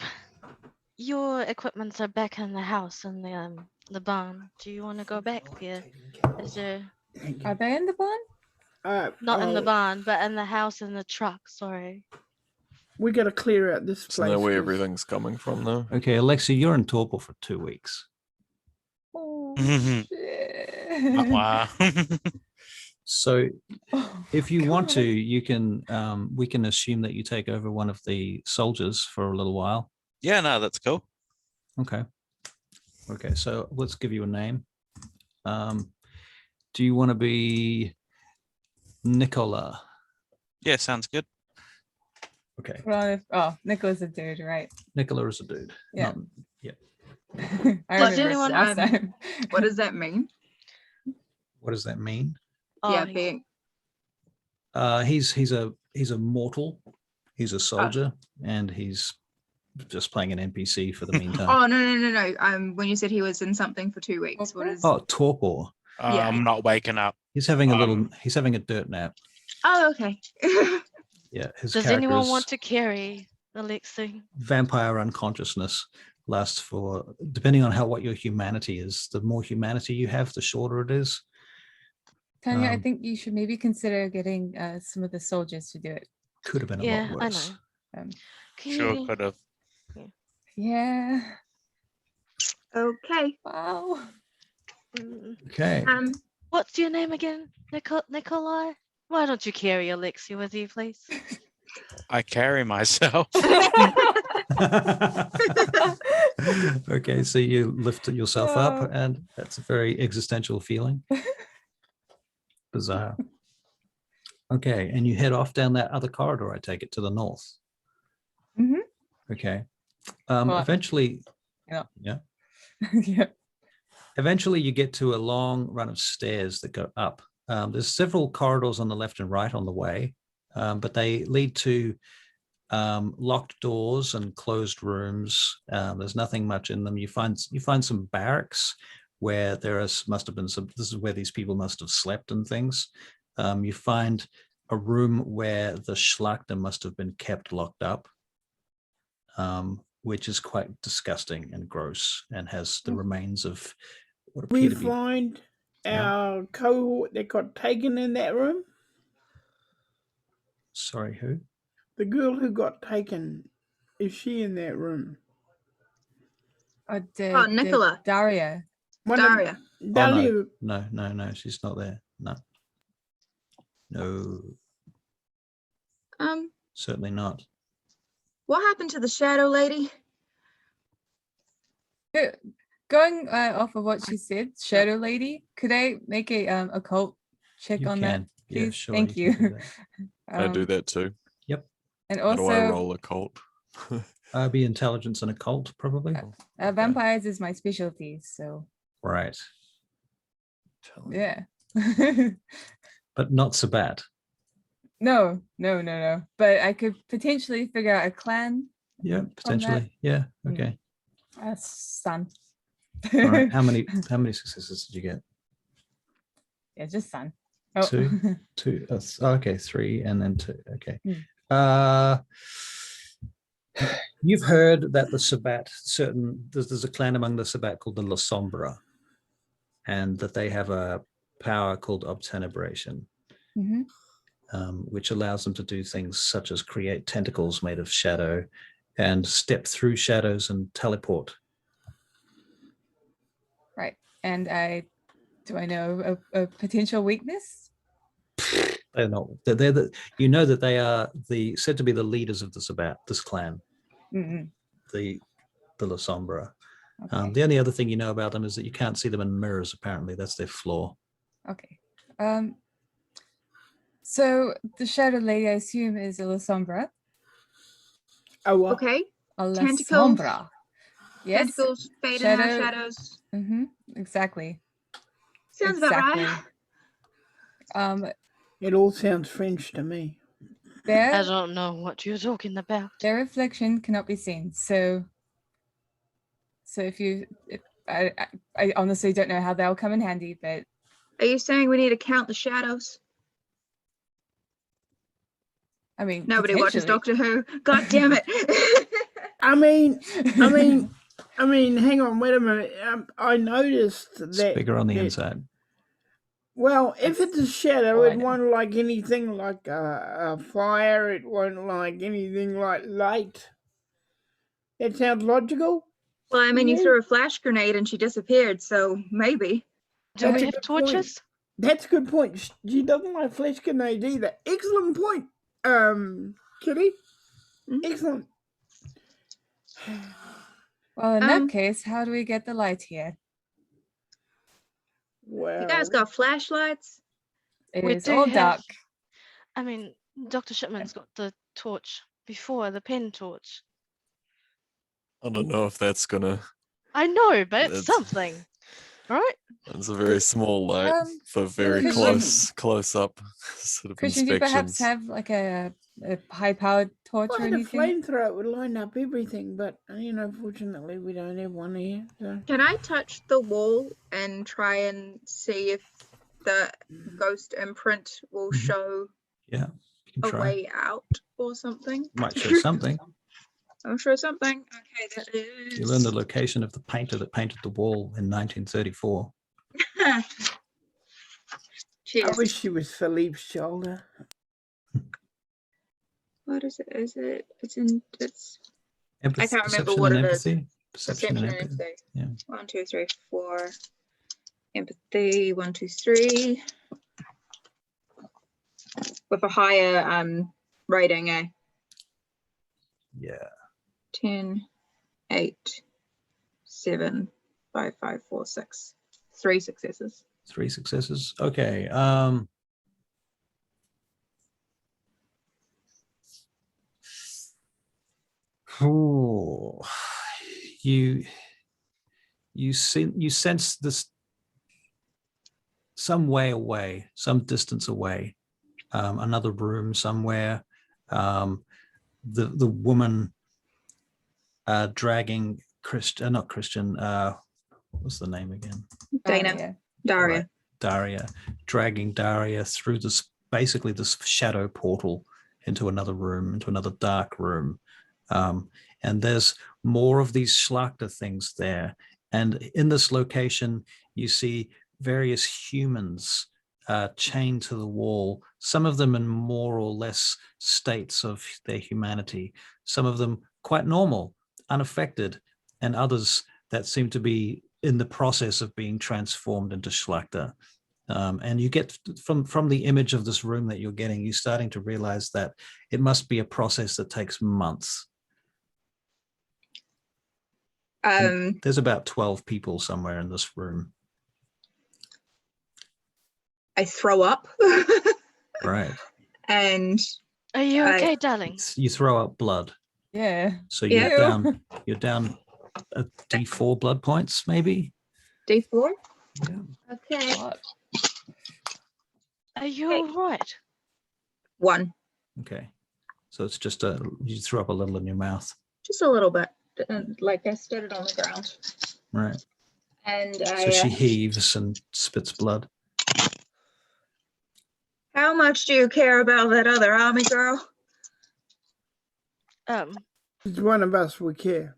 your equipments are back in the house in the barn. Do you want to go back there? Is there Thank Are you. they in the barn? not in the oh, barn, but in the house in the truck? Sorry. We got to clear out this Isn't place. that where 'cause everything's coming from, though? Okay, Alexi, you're in torpor for 2 weeks. Oh, Mhm. shit. Wow. So Oh, if you want to, God. you can we can assume that you take over one of the soldiers for a little while. Yeah, no, that's cool. Okay. Okay, so let's give you a name. Do you want to be Nicola? Yeah, sounds good. Okay. Oh, Nicholas a dude, right? Nicola is a dude. Yeah. I What remember does, last time. What does that mean? What does that mean? Yeah, Oh, being He's a mortal. He's a soldier, and he's just playing an NPC for the meantime. Oh no. When you said he was in something for 2 weeks, what is? Oh, torpor. Yeah. I'm not waking up. He's having a little. He's having a dirt nap. Oh, okay. Yeah, his does character anyone is want to carry Alexi? vampire unconsciousness. Lasts for, depending on what your humanity is. The more humanity you have, the shorter it is. Tanya, I Um, think you should maybe consider getting some of the soldiers to do it. Could have been a Yeah, lot I worse. know. Um, Can Sure you- could have. yeah. Okay. Wow. Mm, Okay. What's your name again, Nikolai? Why don't you carry Alexi with you, please? I carry myself. Okay, so you lift yourself up, Oh. and that's a very existential feeling. Bizarre. Okay, and you head off down that other corridor, I take it, to the north. Mhm. Okay. Well, Eventually, yeah. yeah. Yeah. Eventually, you get to a long run of stairs that go up. There's several corridors on the left and right on the way, but they lead to locked doors and closed rooms. There's nothing much in them. You find some barracks where must have been some. This is where these people must have slept and things. You find a room where the Schlachter must have been kept locked up, which is quite disgusting and gross, and has the remains of what We appear to be. find Yeah. our cohort that got taken in that room. Sorry, who? The girl who got taken, is she in that room? Oh, Nicola. Daria. One of- Daria. Dalia. No, she's not there. No, certainly not. What happened to the shadow lady? Going off of what she said, Shadow Lady, could I make a occult check You on that, can. Yeah, please? sure. Thank you can you. do I do that too. And How do I also, roll a cult? that. Be intelligence and occult, probably. vampires is my specialty, so Right. yeah. But not so bad. No. But I could potentially figure out a clan. Yeah, potentially. Yeah. Okay. Sun. All right. How many successes did you get? Yeah, just sun. Oh. Two. Okay, 3 and then 2. Okay. You've heard that the Sabbat, there's a clan among the Sabbat called the La Sombra, and that they have a power called obtenebration, Mhm. which allows them to do things such as create tentacles made of shadow and step through shadows and teleport. Right. And do I know a potential weakness? They're not. You know that they are said to be the leaders of the Sabbat, this clan, Mm-mm. the La Sombra. Okay. The only other thing you know about them is that you can't see them in mirrors. Apparently, that's their flaw. Okay. So the shadow lady, I assume, is a La Sombra. Oh, well, Okay. A La Tentacles. Sombra. Yes. Tentacles fade in our Shadow- shadows. Mm-hmm. Exactly. Sounds about right. it all sounds French to me. I Their don't know what you're talking about. reflection cannot be seen. So I honestly don't know how they'll come in handy, but Are you saying we need to count the shadows? I mean, Nobody watches potentially. Doctor Who. God damn it. I mean, hang on, wait a minute. I noticed It's that bigger on the that- inside. Well, if That's it's a shadow, all I it know. won't like anything like a fire. It won't like anything like light. That sounds logical. Well, I mean, you Yeah. threw a flash grenade and she disappeared, so maybe. Do That's we a have good point. torches? That's a good point. She doesn't like flash grenades either. Excellent point, Kitty. Mhm. Excellent. Well, in that Um, case, how do we get the light here? Well, You guys got flashlights? It We is do all have- dark. I mean, Dr. Shipman's got the torch before, the pen torch. I don't know if that's gonna. I know, but it's That's- something, right? It's a very small light for very Christian- close up sort of Christian, do you perhaps inspections. have like a high-powered torch if I or had a anything? flamethrower, it would line up everything, but fortunately, we don't have one here. So. Can I touch the wall and try and see if the ghost imprint will Mhm. show Yeah, you can a try. way out or something? Might show something. I'll show something. Okay, that is. You learn the location of the painter that painted the wall in 1934. Cheers. I wish she was Philippe's shoulder. What is it? Is it? It's in. It's Empathy, I can't remember perception what and it is. empathy. Perception and empathy. empathy. Yeah. 1, 2, 3, 4. Empathy. 1, 2, 3. With a higher rating, eh? Yeah. 10, 8, 7, 5, 5, 4, 6. 3 successes. 3 successes. Okay. Ooh. You sense this some way away, some distance away, another room somewhere. The woman dragging not Christian. What's the name again? Dana. Daria. Right, Daria, dragging Daria through this basically this shadow portal into another room, into another dark room. And there's more of these Schlachter things there. And in this location, you see various humans chained to the wall, some of them in more or less states of their humanity, some of them quite normal, unaffected, and others that seem to be in the process of being transformed into Schlachter. And you get from the image of this room that you're getting, you're starting to realize that it must be a process that takes months. There's about 12 people somewhere in this room. I throw up. Right. And Are you okay, darling? You throw up blood. Yeah. So Yeah. you're down a D4 blood points, maybe? D4? Yeah. Okay. Are you all right? 1. Okay. So it's just you throw up a little in your mouth. Just a little bit. Like I stood it on the ground. Right. And So she heaves and spits blood. How much do you care about that other army girl? Each one of us would care.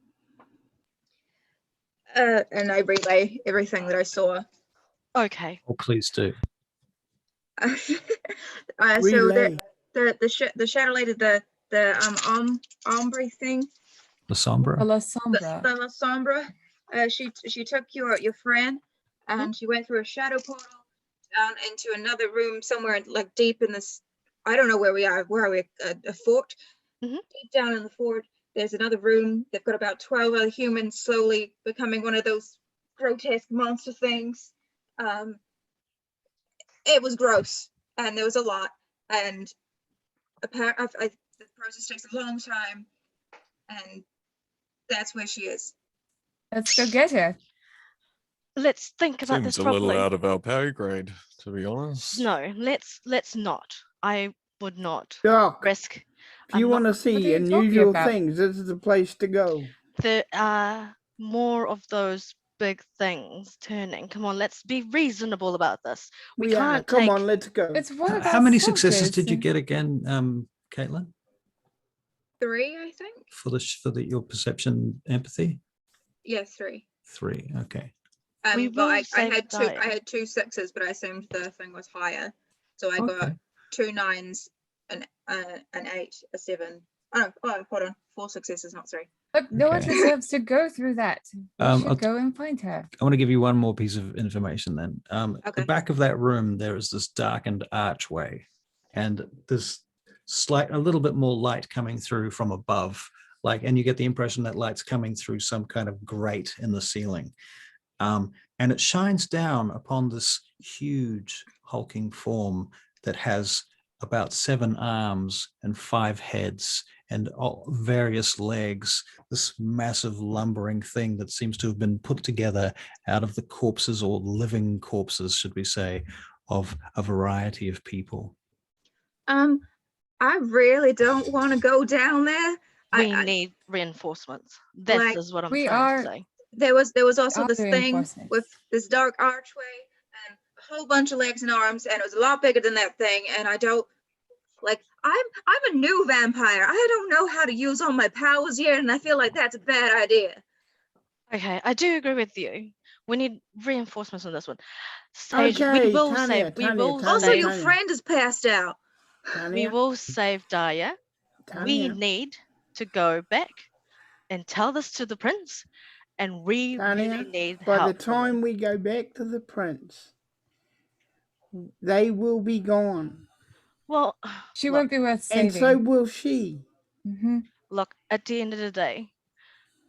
And I relay everything that I saw. Okay. Oh, please do. So Relay. the shadow lady, the ombre thing, La Sombra. La Sombra. the La Sombra. She took your friend and she went through a shadow portal down into another room somewhere like deep in this. I don't know where we are. Where are we? A fort. Mhm. Deep down in the fort, there's another room. They've got about 12 other humans slowly becoming one of those grotesque monster things. It was gross, and there was a lot, and apparently the process takes a long time, and that's where she is. Let's go get her. Let's think about Seems this a little properly. out of our pay grade, to be honest. No, let's not. I would not Doc, risk. if you I'm want to not- What are see you talking unusual about? things, this is the place to go. There are more of those big things turning. Come on, let's be reasonable about this. We We are. can't Come take. on, let's go. It's one of How our many successes soldiers. did you get again, Caitlin, 3, I think. for your perception empathy? Yeah, 3. 3. Okay. We But I will save had two. Daya. I had 2 6s, but I assumed the thing was higher, so I got Okay. 2 9s, an 8, a 7. Oh, hold on, 4 successes, not 3. Look, no one Okay. deserves to go through that. We I'll should go and find her. I want to give you one more piece of information then. At Okay. the back of that room, there is this darkened archway, and there's a little bit more light coming through from above. And you get the impression that light's coming through some kind of grate in the ceiling. And it shines down upon this huge hulking form that has about 7 arms and 5 heads and various legs, this massive lumbering thing that seems to have been put together out of the corpses, or living corpses, should we say, of a variety of people. I really don't want to go down there. We I need reinforcements. This Like, is what I'm we trying are- to say. there was also Are this there thing reinforcements? with this dark archway and a whole bunch of legs and arms, and it was a lot bigger than that thing. And I don't like. I'm a new vampire. I don't know how to use all my powers yet, and I feel like that's a bad idea. Okay, I do agree with you. We need reinforcements on this one. Sage, we Okay, will Tanya, save. We Tanya, will Tanya, Also, save. your Tanya. friend is passed out. We Tanya, will save Daya. We Tanya, need to go back and tell this to the prince, and we Tanya, really need by help. the from them. time we go back to the prince, they will be gone. Well, She look, won't be worth And saving. so will she. Mhm. look, at the end of the day,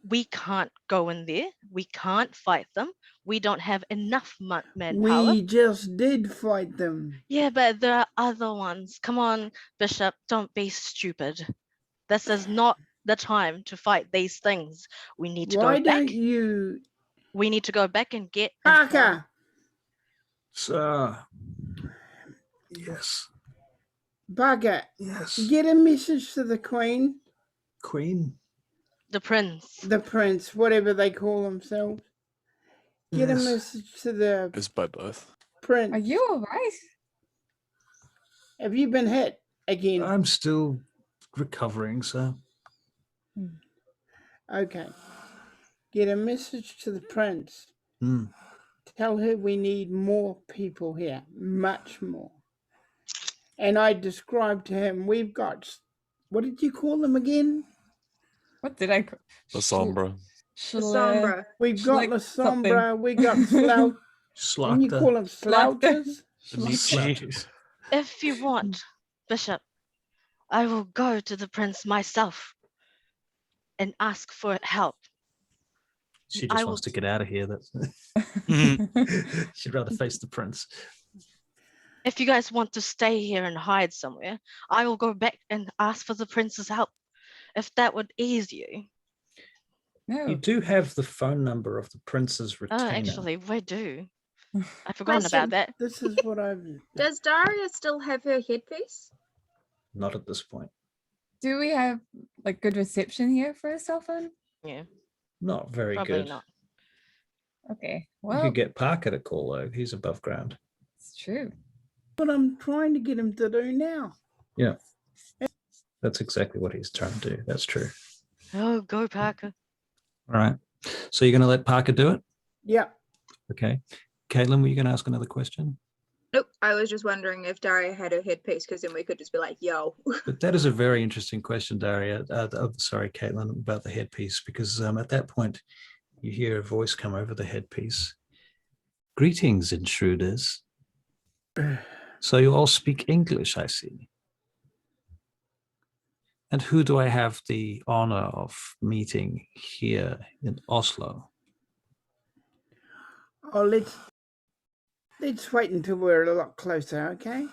we can't go in there. We can't fight them. We don't have enough manpower. We just did fight them. Yeah, but there are other ones. Come on, Bishop, don't be stupid. This is not the time to fight these things. We need to Why go back. don't you, We need to go back and get informed. Parker? So, yes, Parker, yes, get a message to the Queen, Queen. the prince. the Prince, whatever they call themselves. Get a Yes. message to the Is by both. Prince. Are you all right? Have you been hit again? I'm still recovering, so Okay. Get a message to the Prince. mm. Tell her we need more people here, much more. And I described to him, we've got, what did you call them again? What did I call? The Sombra. The Sombra. We've got Like La something. Sombra, we got Slouch, and you Slaughter. call them Slouchers? The meat slouches. If you want, Bishop, I will go to the prince myself and ask for help. She I just will wants to get out of here. That's she'd rather face the prince. If you guys want to stay here and hide somewhere, I will go back and ask for the prince's help. If that would ease you. You No. do have the phone number of the prince's retainer. Actually, we do. I've forgotten Question. about that. This is what I've... Does Daria still have her headpiece? Not at this point. Do we have like good reception here for a cell phone? Yeah, Not very probably good. not. Okay. You Well, could get Parker to call though. He's above ground. it's true. What I'm trying to get him to do now. Yeah. That's exactly what he's trying to do. That's true. Oh, go Parker. All right. So you're going to let Parker do it? Yeah. Okay. Caitlin, were you going to ask another question? Nope. I was just wondering if Daria had her headpiece, because then we could just be like, yo. But that is a very interesting question, Daria. Sorry, Caitlin, about the headpiece, because at that point, you hear a voice come over the headpiece. Greetings, intruders. So you all speak English, I see. And who do I have the honor of meeting here in Oslo? Oh, let's wait until we're a lot closer, okay?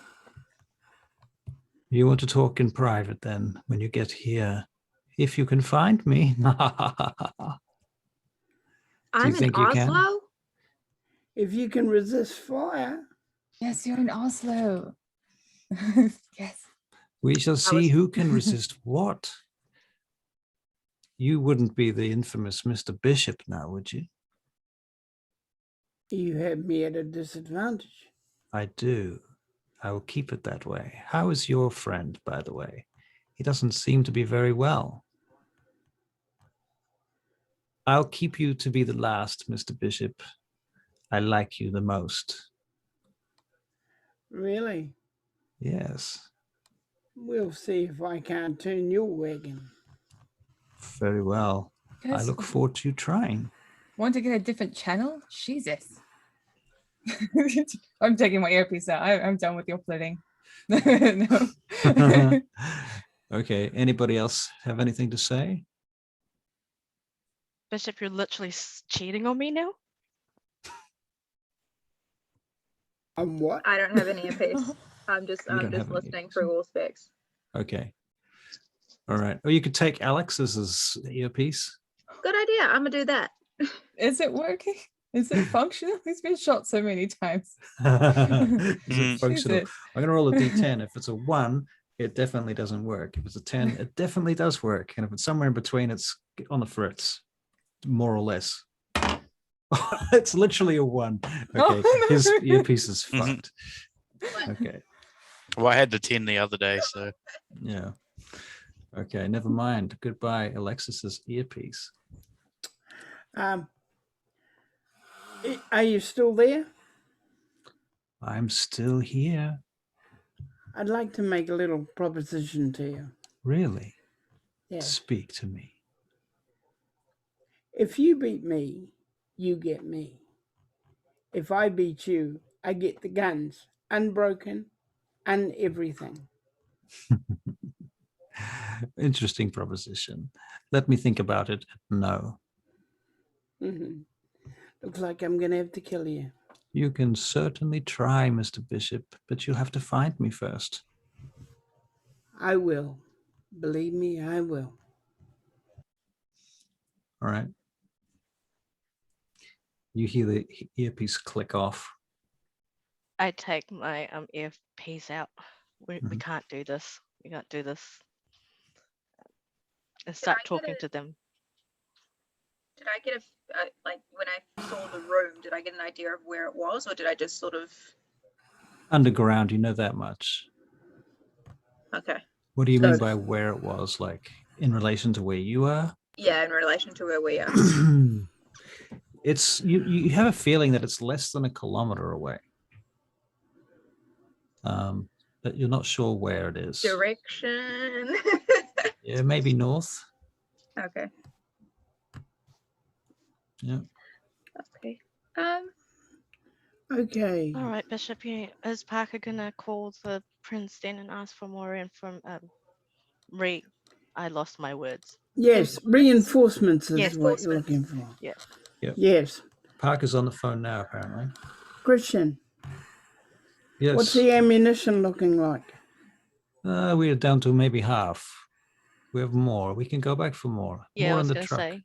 You want to talk in private then when you get here, if you can find me. Do I'm you in think you can? Oslo. If you can resist fire. Yes, you're in Oslo. Yes. We shall see was- who can resist what. You wouldn't be the infamous Mr. Bishop now, would you? You have me at a disadvantage. I do. I will keep it that way. How is your friend, by the way? He doesn't seem to be very well. I'll keep you to be the last, Mr. Bishop. I like you the most. Really? Yes, We'll see if I can't turn your wagon. very well. I Guys, look forward to you trying. want to get a different channel? Jesus. I'm taking my earpiece out. I'm done with your flirting. No. Okay, anybody else have anything to say? Bishop, you're literally cheating on me now. On what? I don't have any earpiece. I'm just You don't have any listening earpiece. through all specs. Okay. All right. Or you could take Alex's earpiece. Good idea. I'm gonna do that. Is it working? Is it functional? He's been shot so many times. Is it Mm. functional? Jesus. I'm going to roll a d10. If it's a 1, it definitely doesn't work. If it's a 10, it definitely does work. And if it's somewhere in between, it's on the fritz, more or less. It's literally a 1. Okay. Oh, no. His earpiece is Mhm. fucked. Okay. Well, I had the 10 the other day, so Yeah. Okay. Never mind. Goodbye, Alexis's earpiece. Are you still there? I'm still here. I'd like to make a little proposition to you. Really? Yeah. Speak to me. If you beat me, you get me. If I beat you, I get the guns, unbroken, and everything. Interesting proposition. Let me think about it. No. Hmm. Looks like I'm gonna have to kill you. You can certainly try, Mr. Bishop, but you'll have to find me first. I will. Believe me, I will. All right. You hear the earpiece click off. I take my earpiece out. We Mhm. can't do this. We can't do this. And I start get talking it? to them. Did I get like when I saw the room? Did I get an idea of where it was, or did I just sort of? Underground, you know that much. Okay. What do you mean So- by where it was? Like in relation to where you are? Yeah, in relation to where we are. It's you have a feeling that it's less than a kilometer away. But you're not sure where it is. Direction. Yeah, maybe north. Okay. Yeah. Okay. Okay. All right, Bishop. Is Parker gonna call the prince then and ask for more I lost my words. Yes, reinforcements is Yes, what you're looking for. Yeah. Yep. Yes. Parker's on the phone now, apparently. Christian, Yes. what's the ammunition looking like? We are down to maybe half. We have more. We can go back for more. Yeah, More I in was the gonna truck. say,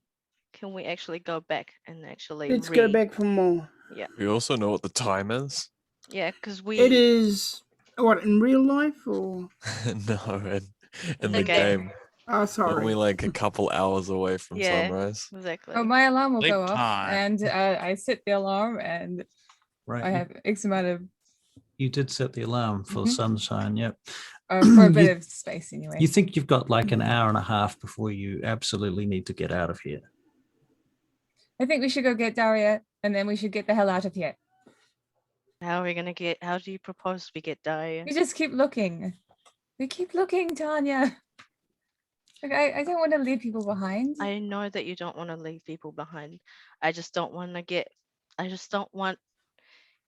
can we actually go back and actually Let's go back for more. We also know what the time is. Yeah, because It is, what, in real life or? No, in the The game. game. Oh, We're sorry. only like a couple hours away from Yeah. sunrise. exactly. Oh, my alarm will Sleep go off, time. and I set the alarm, and Right. I have X amount of You did set the alarm for Mhm. sunshine. Yep. for a bit You- of space anyway. You think you've got like an hour and a half before you absolutely need to get out of here. I think we should go get Daria, and then we should get the hell out of here. How do you propose we get Daria? We just keep looking. We keep looking, Tanya. Like, I don't want to leave people behind. I know that you don't want to leave people behind. I just don't want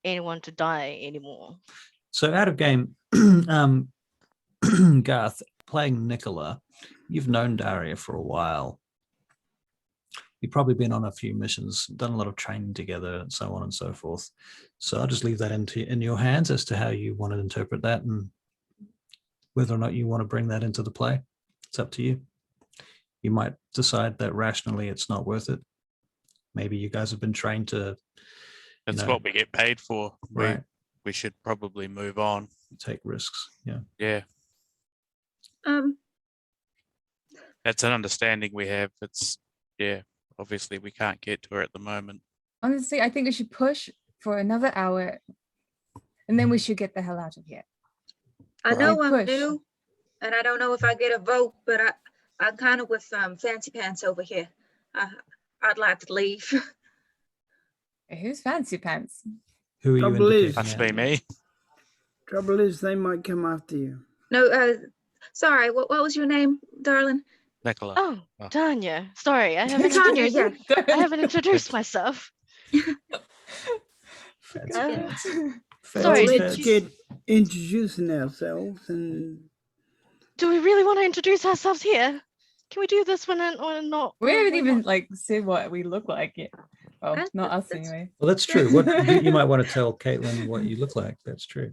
anyone to die anymore. So out of game, Garth, playing Nicola, you've known Daria for a while. You've probably been on a few missions, done a lot of training together, and so on and so forth. So I'll just leave that in your hands as to how you want to interpret that and whether or not you want to bring that into the play. It's up to you. You might decide that rationally it's not worth it. Maybe you guys have been trained to. That's what we get paid for. Right. We should probably move on. Take risks. Yeah. Yeah. That's an understanding we have. It's, yeah, obviously we can't get to her at the moment. Honestly, I think we should push for another hour and then we should get the hell out of here. I know I'm push. new, and I don't know if I get a vote, but I'm kind of with Fancy Pants over here. I'd like to leave. Who's Fancy Pants? Who are you Trouble is- indicating Must at? be me. Trouble is, they might come after you. No, sorry, what was your name, darling? Nicola. Oh, Tanya. Sorry, I haven't Tanya, introduced, yeah. I haven't introduced myself. Fancy Uh, pants. Sorry, Fancy Let's pants. get introducing ourselves and Do we really want to introduce ourselves here? Can we do this when or not? We or haven't when even not? like said what we look like yet. Well, That's- not us that's- anyway. Well, that's true. What you might want to tell Caitlin what you look like. That's true.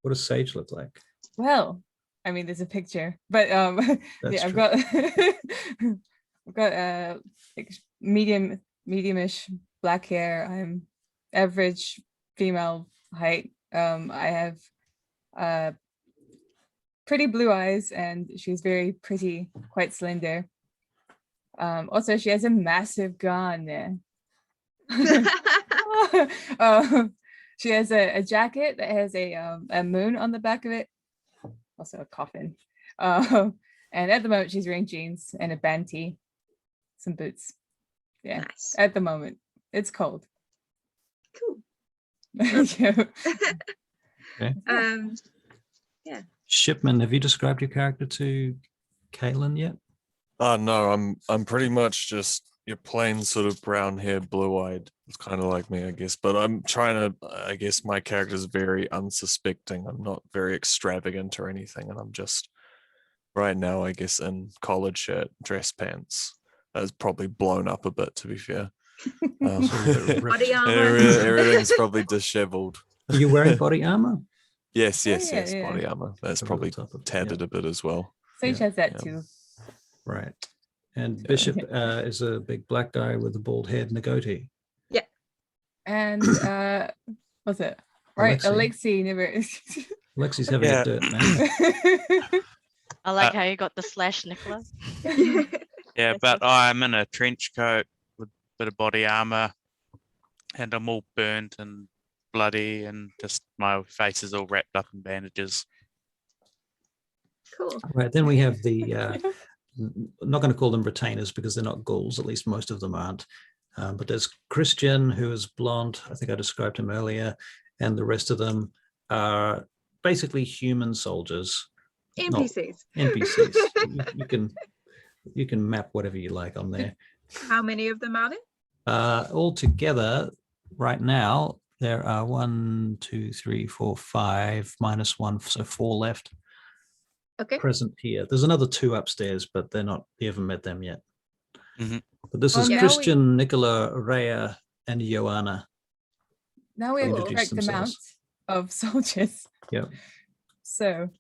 What does Sage look like? Well, I mean, there's a picture, but That's yeah, I've true. got I've got like medium-ish black hair. I'm average female height. I have pretty blue eyes, and she's very pretty, quite slender. Also, she has a massive gun. She has a jacket that has a moon on the back of it, also a coffin. And at the moment, she's wearing jeans and a band tee, some boots. Yeah, Nice. at the moment, it's cold. Cool. Yeah. Okay. Shipman, have you described your character to Caitlin yet? No, I'm pretty much just your plain sort of brown hair, blue eyed. It's kind of like me, I guess. But I'm trying to, I guess my character's very unsuspecting. I'm not very extravagant or anything. And I'm just right now, I guess, in collared shirt, dress pants. That's probably blown up a bit, to be fair. Body armor. Everything's probably disheveled. Are you wearing body armor? Yes, Oh, yes, yeah, yes. yeah. Body armor. That's Over the probably top of it, tattered yeah. a bit as well. Sage Yeah, has that yeah. too. Right. And Bishop is a big black guy with a bald head and a goatee. And what's it? Right, Alexi never. Lexi's having Yeah. a dirt man. I like how you got the slash, Nicola. Yeah, but I'm in a trench coat with a bit of body armor, and I'm all burnt and bloody, and just my face is all wrapped up in bandages. Cool. Right. Then we have the, I'm not going to call them retainers because they're not ghouls, at least most of them aren't. But there's Christian, who is blonde. I think I described him earlier. And the rest of them are basically human soldiers. NPCs. NPCs. You can map whatever you like on there. How many of them are there? Altogether, right now, there are 1, 2, 3, 4, 5, minus 1, so 4 left Okay. present here. There's another 2 upstairs, but they're not, you haven't met them yet. Mhm. But this Well, is now Christian, Nicola, Rhea, and Joanna. Now we have the Introduce correct amount themselves. of soldiers. Yep. So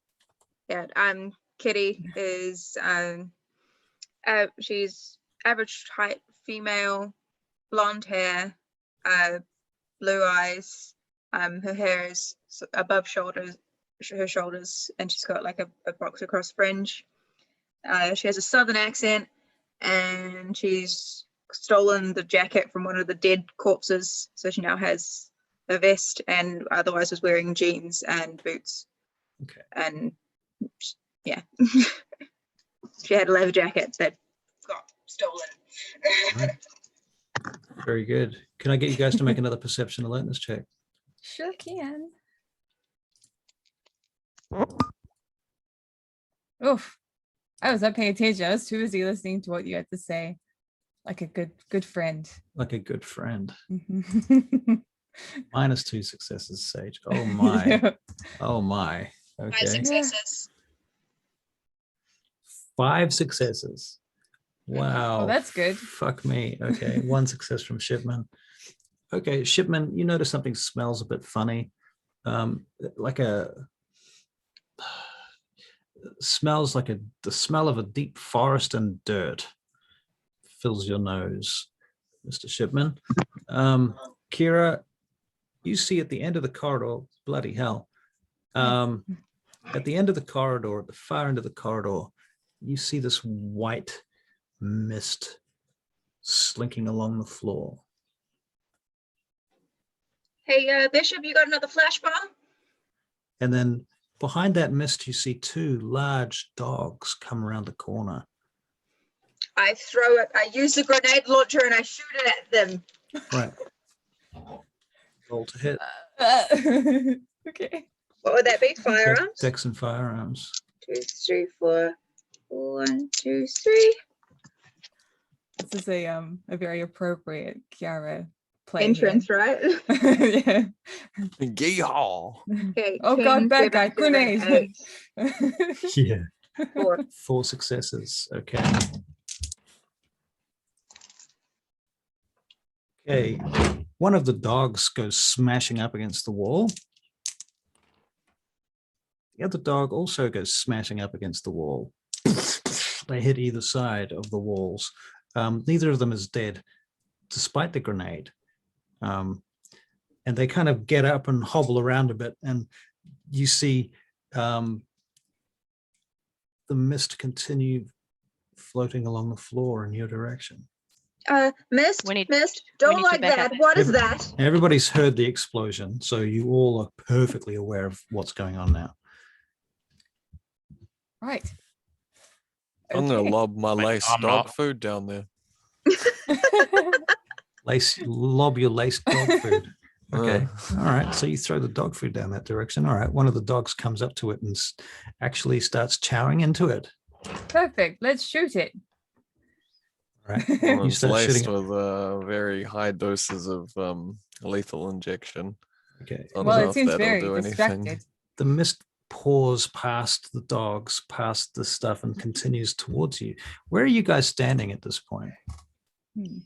Yeah, Kitty is she's average height female, blonde hair, blue eyes. Her hair is above her shoulders, and she's got like a box across fringe. She has a southern accent, and she's stolen the jacket from one of the dead corpses, so she now has a vest, and otherwise was wearing jeans and boots. Okay. And yeah, she had a leather jacket that got stolen. Right. Very good. Can I get you guys to make another perception alertness check? sure can. Oof. I was not paying attention. I was too busy listening to what you had to say. Like a good friend. Like a good friend. Mhm. Minus 2 successes, Sage. Oh my. Yeah. Oh my. Five Okay. successes. 5 successes. Wow. Oh, that's good. Fuck me. Okay, 1 success from Shipman. Okay, Shipman, you notice something smells a bit funny. Like smells like the smell of a deep forest and dirt fills your nose, Mr. Shipman. Kira, you see at the end of the corridor, bloody hell. At the end of the corridor, at the far end of the corridor, you see this white mist slinking along the floor. Hey, Bishop, you got another flash bomb? And then behind that mist, you see 2 large dogs come around the corner. I throw it. I use the grenade launcher and I shoot it at them. Right. Roll to hit. Okay. What would that be? Firearms? Dex and firearms. 2, 3, 4. 1, 2, 3. This is a very appropriate Kiara play. Entrance, right? Yeah. Yeehaw. Okay. Oh God, 10, bad guy, 7, 7, grenade. 8, Yeah. 4. 4 successes. Okay. Okay. One of the dogs goes smashing up against the wall. The other dog also goes smashing up against the wall. They hit either side of the walls. Neither of them is dead, despite the grenade. And they kind of get up and hobble around a bit, and you see the mist continue floating along the floor in your direction. Mist, We need- mist, we don't need to like back that. up. What is that? Everybody's heard the explosion, so you all are perfectly aware of what's going on now. Right. I'm gonna Okay. lob my Wait, lace I'm dog not. food down there. Lob your laced dog food. Okay. Uh. All right. So you throw the dog food down that direction. All right. One of the dogs comes up to it and actually starts chowing into it. Perfect. Let's shoot it. All right. Well, You it's start laced shooting. with very high doses of lethal injection. Okay. I don't Well, know it if seems that'll very do anything. distracted. The mist pours past the dogs, past the stuff, and continues towards you. Where are you guys standing at this point? Hmm.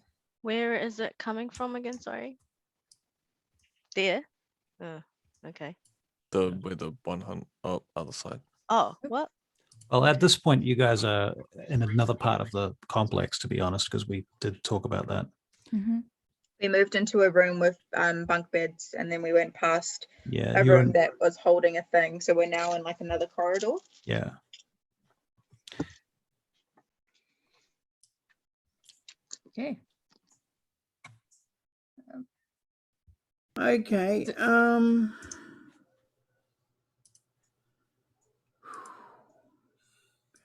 Where is it coming from again? Sorry. There. Oh, okay. Where the 100 other side. Oh, what? Well, at this point, you guys are in another part of the complex, to be honest, because we did talk about that. Mhm. We moved into a room with bunk beds, and then we went past Yeah, a you're room in, that was holding a thing. So we're now in like another corridor. yeah. Okay. Okay.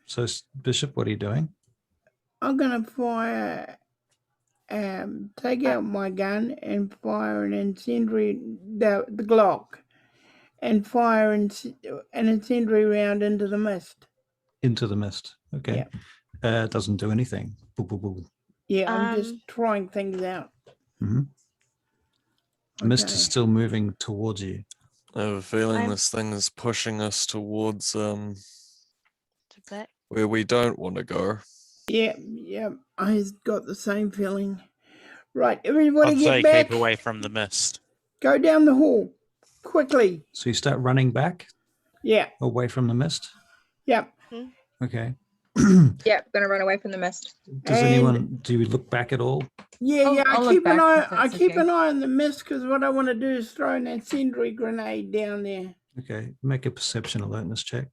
So, Bishop, what are you doing? I'm gonna fire. Take out my gun and fire an incendiary, the Glock, and fire an incendiary round into the mist. Into the mist. Okay. It doesn't do anything. Boo, boo, boo. Yeah, I'm just trying things out. Mhm. The mist is Okay. still moving towards you. I have a feeling I'm- this thing is pushing us towards To back. where we don't want to go. Yeah, I got the same feeling. Right, everybody I'd say get back. keep away from the mist. Go down the hall quickly. So you start running back Yeah, away from the mist. yep. Okay. Yep, gonna run away from the mist. Does And- anyone, do you look back at all? Yeah, I'll I look keep an back eye. if that's I keep okay. an eye on the mist because what I want to do is throw an incendiary grenade down there. Okay. Make a perception alertness check.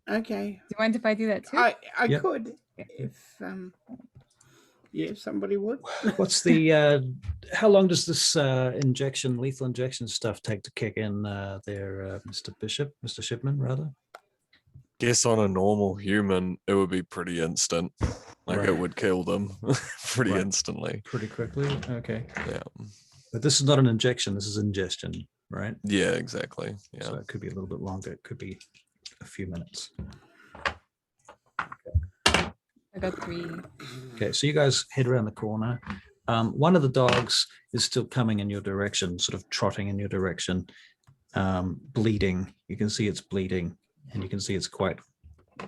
Okay, Do you mind if I do that too? I Yep. could if somebody would. What's the, how long does this lethal injection stuff take to kick in there, Mr. Shipman, rather? Guess on a normal human, it would be pretty instant. Like Right. it would kill them pretty Right. instantly. Pretty quickly? Okay. Yeah. But this is not an injection, this is ingestion, right? Yeah, exactly. Yeah. So it could be a little bit longer. It could be a few minutes. I got 3. Okay, so you guys head around the corner. One of the dogs is still coming in your direction, sort of trotting in your direction, bleeding. You can see it's bleeding, and you can see it's quite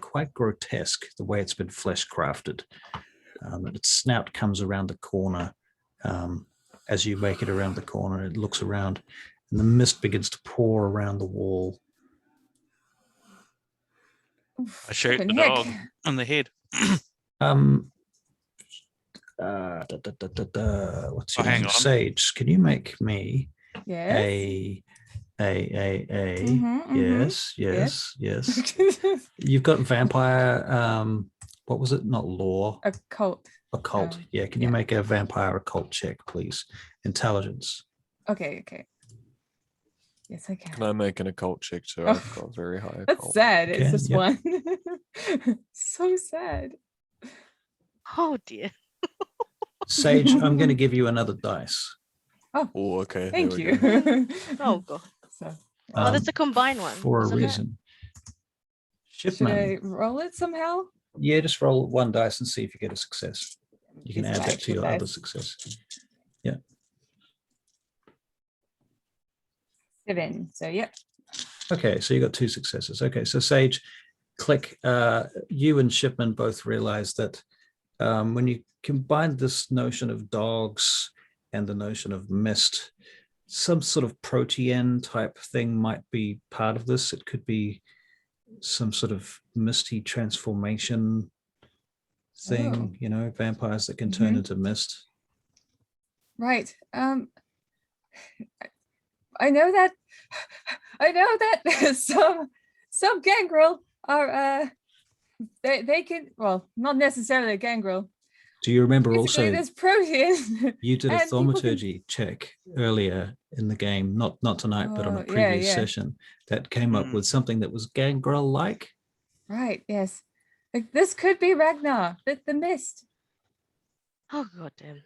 quite grotesque the way it's been flesh crafted. Its snout comes around the corner. As you make it around the corner, it looks around, and the mist begins to pour around the wall. I shoot the Flippin' heck. dog on the head. What's Oh, your hang name? on. Sage, can you make me Yes. a Mhm, yes. You've got vampire, what was it? Not law. Occult. Occult. Yeah, can you make a vampire occult check, please? Intelligence. Okay. Yes, I Can can. I make an occult check too? Oh, I've got very high That's occult. sad. It's Okay, just yep. one. So sad. Oh dear. Sage, I'm going to give you another dice. Oh, okay. Thank there we you. go. Oh god. So, Oh, that's a combined one. For a isn't it? reason. should Shipman. I roll it somehow? Yeah, just roll one dice and see if you get a success. You can Use add my that to actual your other dice. success. Yeah. 7. So, yep. Okay, so you got 2 successes. Okay, so Sage, click. You and Shipman both realize that when you combine this notion of dogs and the notion of mist, some sort of protean type thing might be part of this. It could be some sort of misty transformation thing, vampires that can turn into mist. Right. I know that some gangrel are they can, well, not necessarily a gangrel. Do you remember Basically, also there's protein. you did a and people can- thaumaturgy check earlier in the game, not tonight, but on a Oh, previous yeah. session that came up with something that was gangrel-like? Right, yes. Like, this could be Ragnar, the mist. Oh god damn.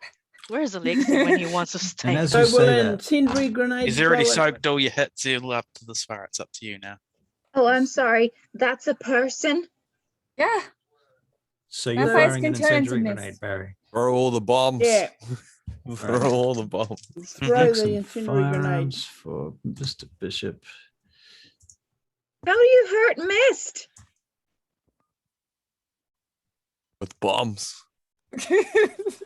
Where's Alexi when he wants to stay? And as So you will say an that, incendiary grenade He's already throw it- soaked all your hits. You'll up to this far. It's up to you now. Oh, I'm sorry. That's a person. Yeah. so you're Vampires firing an can turn into incendiary mist. grenade, Barry. Throw all the bombs. Yeah. Throw all the bombs. Throw Make the some incendiary grenade. firearms for Mr. Bishop. How do you hurt mist? With bombs.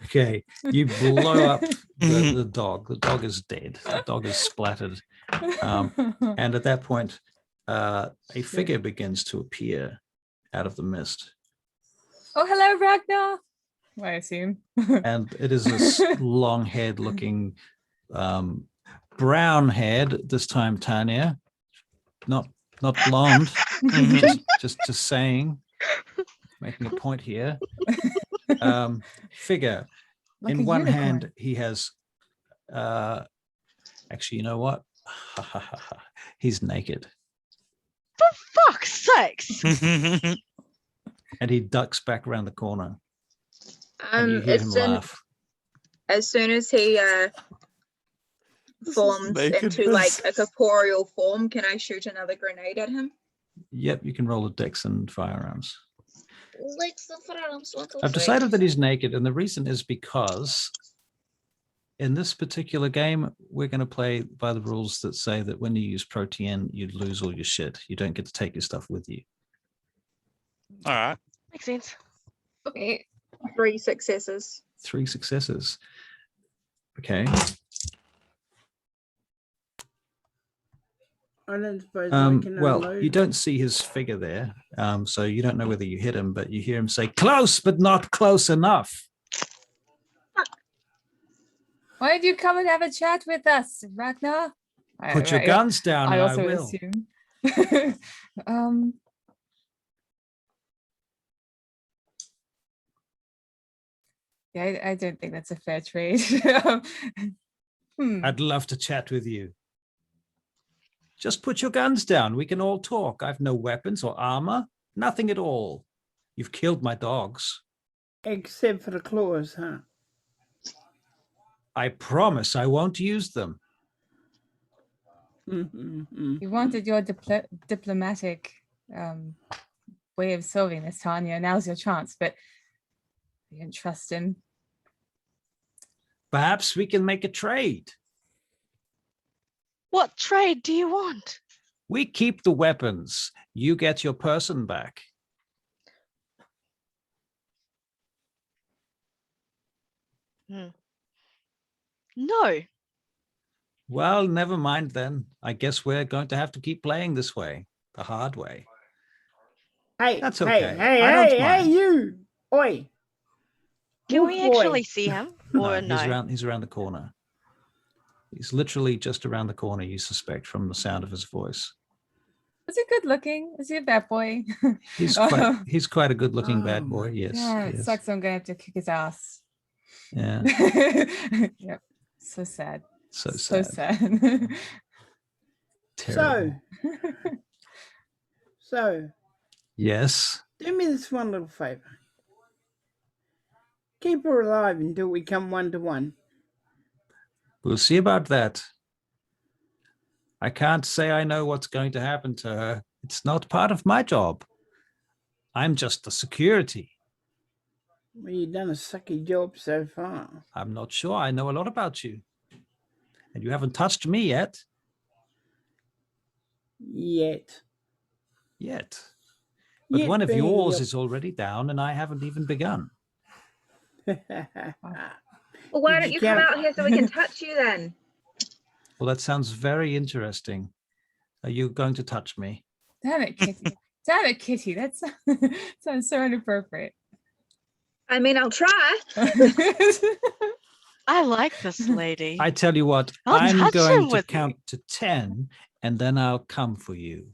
Okay, you blow up the dog. The dog is dead. The dog is splattered. And at that point, a figure begins to appear out of the mist. Oh, hello, Ragnar. I assume. And it is this long-haired looking, brown-haired, this time Tanya, not blonde, just saying, making a point here. Figure. Like In a one unicorn. hand, he has, actually, you know what? He's naked. For fuck's sakes. And he ducks back around the corner. And you hear him As soon, laugh. as soon as he forms into like a corporeal form, can I shoot another grenade at him? Yep, you can roll a dex and firearms. Like the firearms, I've decided that he's naked, and the reason is because in this particular game, we're going to play by the rules that say that when you use protean, you lose all your shit. You don't get to take your stuff with you. All right. Makes sense. Okay. 3 successes. 3 successes. Okay. I don't suppose I can Well, unload. you don't see his figure there, so you don't know whether you hit him, but you hear him say, "Close, but not close enough." Why don't you come and have a chat with us, Ragnar? Put your guns down, I and also I will. assume. Yeah, I don't think that's a fair trade. I'd love to chat with you. Just put your guns down. We can all talk. I've no weapons or armor. Nothing at all. You've killed my dogs. Except for the claws, huh? I promise I won't use them. You wanted your diplomatic way of solving this, Tanya. Now's your chance, but you didn't trust him. Perhaps we can make a trade. What trade do you want? We keep the weapons. You get your person back. No. Well, never mind then. I guess we're going to have to keep playing this way, the hard way. Hey, That's hey, okay. hey, I don't hey, hey, mind. you! Oi! Can Wolf we boy. actually see him? Or no? He's around the corner. He's literally just around the corner, you suspect, from the sound of his voice. Is he good looking? Is he a bad boy? He's quite a good looking bad boy. Yes. Yeah, it yes. sucks. I'm gonna have to kick his ass. Yeah. Yep. So sad. So So sad. sad. Terrible. So, Yes. do me this one little favor. Keep her alive until we come 1-to-1. We'll see about that. I can't say I know what's going to happen to her. It's not part of my job. I'm just the security. Well, you've done a sucky job so far. I'm not sure. I know a lot about you. And you haven't touched me yet. Yet. But Yet one of being yours your- is already down and I haven't even begun. Well, why Did don't you you come count- out here so we can touch you then? Well, that sounds very interesting. Are you going to touch me? Damn it, Kitty. Damn it, Kitty. That's sounds so inappropriate. I mean, I'll try. I like this lady. I tell you what, I'll I'm touch going him to with you. count to 10 and then I'll come for you.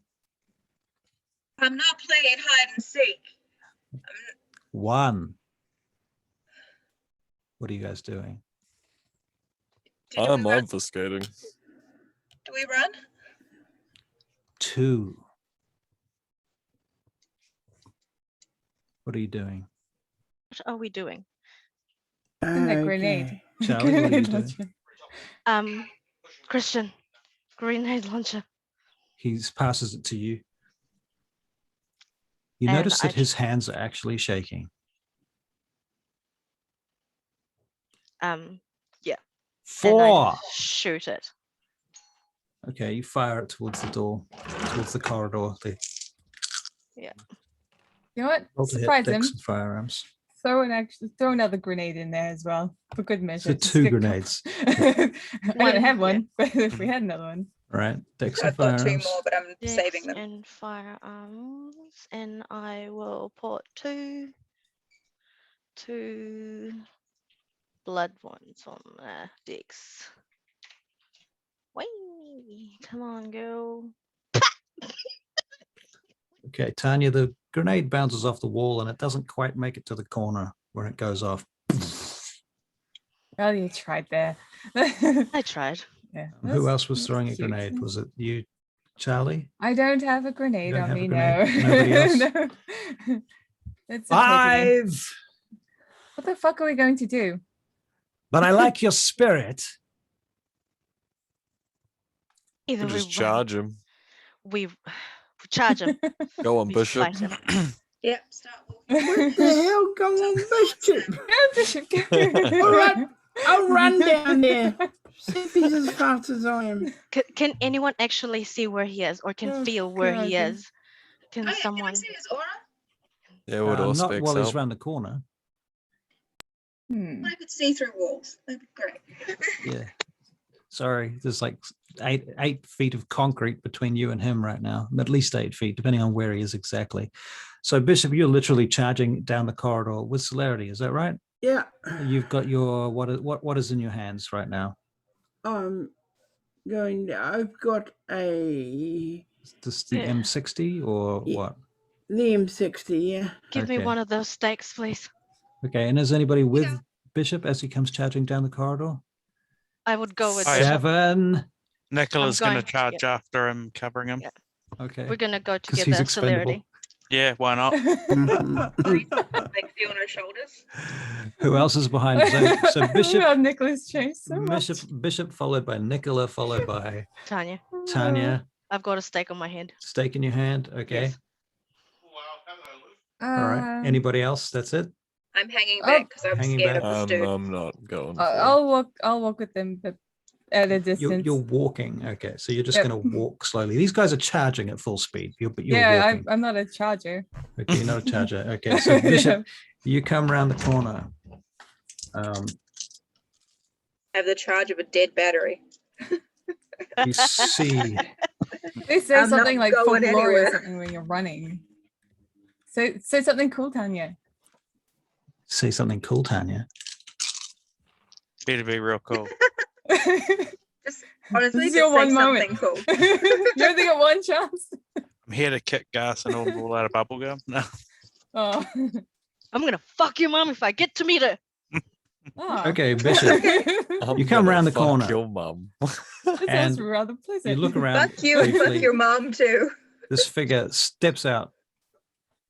I'm not playing hide and seek. 1. What are you guys doing? Do I'm we run? obfuscating. Do we run? 2. What are you doing? What are we doing? And that Okay. grenade. Charlie, what are you Grenade doing? launcher. Christian, grenade launcher. He passes it to you. You And notice that I- his hands are actually shaking. Yeah. And 4. I shoot it. Okay, you fire it towards the door, towards the corridor. You know what? Roll to hit Surprise him. decks and firearms. Throw another grenade in there as well, for good measure. So just 2 get co- grenades. I don't have Yeah. one, but if we had another one. All right, decks and I've got 2 firearms. more, but I'm Dex saving them. and firearms, and I will put two blood ones on the Dex. Whee! Come on, girl. Okay, Tanya, the grenade bounces off the wall and it doesn't quite make it to the corner where it goes off. Well, you tried there. I tried. Yeah. Who else was that's throwing a cute. grenade? Was it you, Charlie? I don't have a grenade don't on have a me, grenade? no. Nobody else? No. It's a pity. 5. What the fuck are we going to do? But I like your spirit. Either We we just run- charge him. we charge him. Go on, We Bishop. fight him. Yep, start walking. What the hell? Go on, Bishop. Go, Bishop, go. All right, I'll run down there. See if he's as fast as I am. Can anyone actually see where he is, or can Oh, feel where he God. is? Can Oh, yeah, someone? Can we see his aura? Yeah, would all Not specs while he's help. around the corner. Hmm. I could see through walls. That'd be great. Yeah. Sorry, there's like 8 feet of concrete between you and him right now. At least 8 feet, depending on where he is exactly. So, Bishop, you're literally charging down the corridor with celerity. Is that right? Yeah, You've got your what is in your hands right now? I'm going. I've got a Is this the Yeah. M60 or Yeah. what? the M60. Yeah. Give me Okay. one of those stakes, please. Okay, and is anybody with Yeah. Bishop as he comes charging down the corridor? I would go with Oh, yeah. Bishop. 7. Nicola's going to going- charge after him, covering him. Yeah. Okay. We're gonna go 'Cause he's together. expendable. Celerity. Yeah, why not? Like feel on her shoulders. Who else is behind? So Bishop, Well, Nicholas changed so much. Bishop, followed by Nicola, followed by Tanya, Tanya. I've got a stake on my hand. Stake in your hand. Okay. Yes. All right. Anybody else? That's it. I'm hanging Oh. back because I'm Hanging scared back. of the dude. I'm not going. for it. I'll walk with them, but at a distance. You're walking. Okay. So you're just Yep. going to walk slowly. These guys are charging at full speed. But you're yeah, walking. I'm not a charger. Okay. You're not a charger. Okay. So Bishop, you come around the corner. have the charge of a dead battery. You see, They say I'm not something like full going glory or anywhere. something when you're running. So say something cool, Tanya. say something cool, Tanya. Better be real cool. Just honestly, This is just your say one moment. something cool. You only got one chance. I'm here to kick gas and all out of bubblegum. No. Oh. I'm gonna fuck your mom if I get to meet her. Oh. Okay, Bishop, I'm You come gonna around the fuck corner. Your mum. That sounds and rather pleasant. you look around. Fuck you and fuck briefly. your mom too. This figure steps out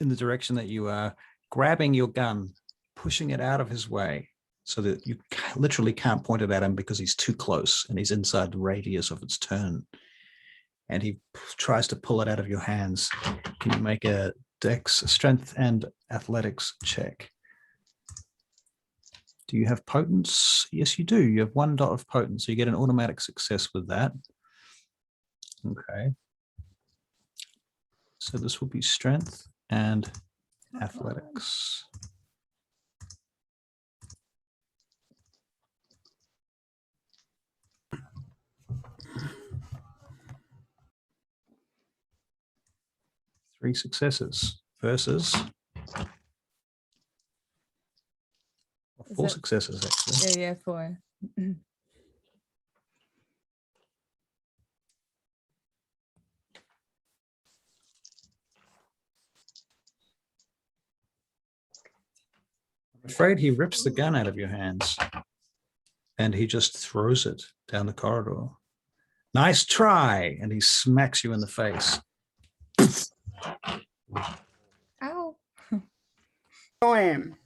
in the direction that you are, grabbing your gun, pushing it out of his way so that you literally can't point it at him because he's too close and he's inside the radius of its turn. And he tries to pull it out of your hands. Can you make a dex, strength, and athletics check? Do you have potence? Yes, you do. You have 1 dot of potence, so you get an automatic success with that. Okay. So this will be strength and athletics. Three successes versus Is 4 it- successes, actually. Yeah, 4. I'm afraid he rips the gun out of your hands and he just throws it down the corridor. Nice try. And he smacks you in the face. Ow. I am.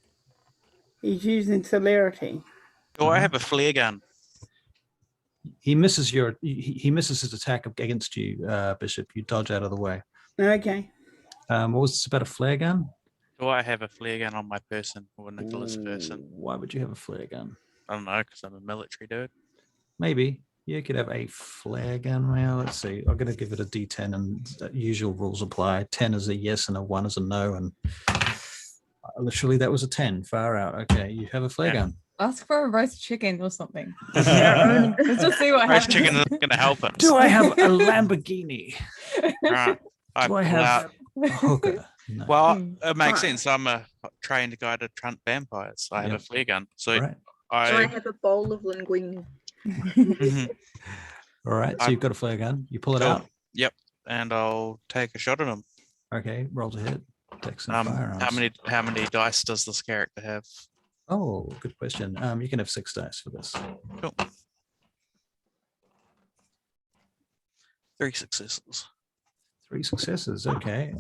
He's using celerity. Do I have a flare gun? He misses he misses his attack against you, Bishop. You dodge out of the way. Okay. What was this about, a flare gun? Do I have a flare gun on my person or Nicholas' person? Why would you have a flare gun? I don't know, because I'm a military dude. Maybe. You could have a flare gun. Well, let's see. I'm going to give it a D10 and usual rules apply. 10 is a yes and a 1 is a no. And literally that was a 10. Far out. Okay, you have a flare gun. Ask for a roast chicken or something. Let's just see what Roast happens. chicken isn't going to help him. Do I have a Lamborghini? Right. I Do I pull have out. a hooker? No. Well, Hmm. it makes Right. sense. I'm a trained guy to hunt vampires. I have Yep. a flare gun. So Right. Do I I, have a bowl of linguine? Mhm. All right. So I- you've got a flare gun. You pull it Cool. out. Yep, and I'll take a shot at him. Okay. Roll to hit. Dex and firearms. How many dice does this character have? Oh, good question. You can have 6 dice for this. Cool. 3 successes. 3 successes. Okay.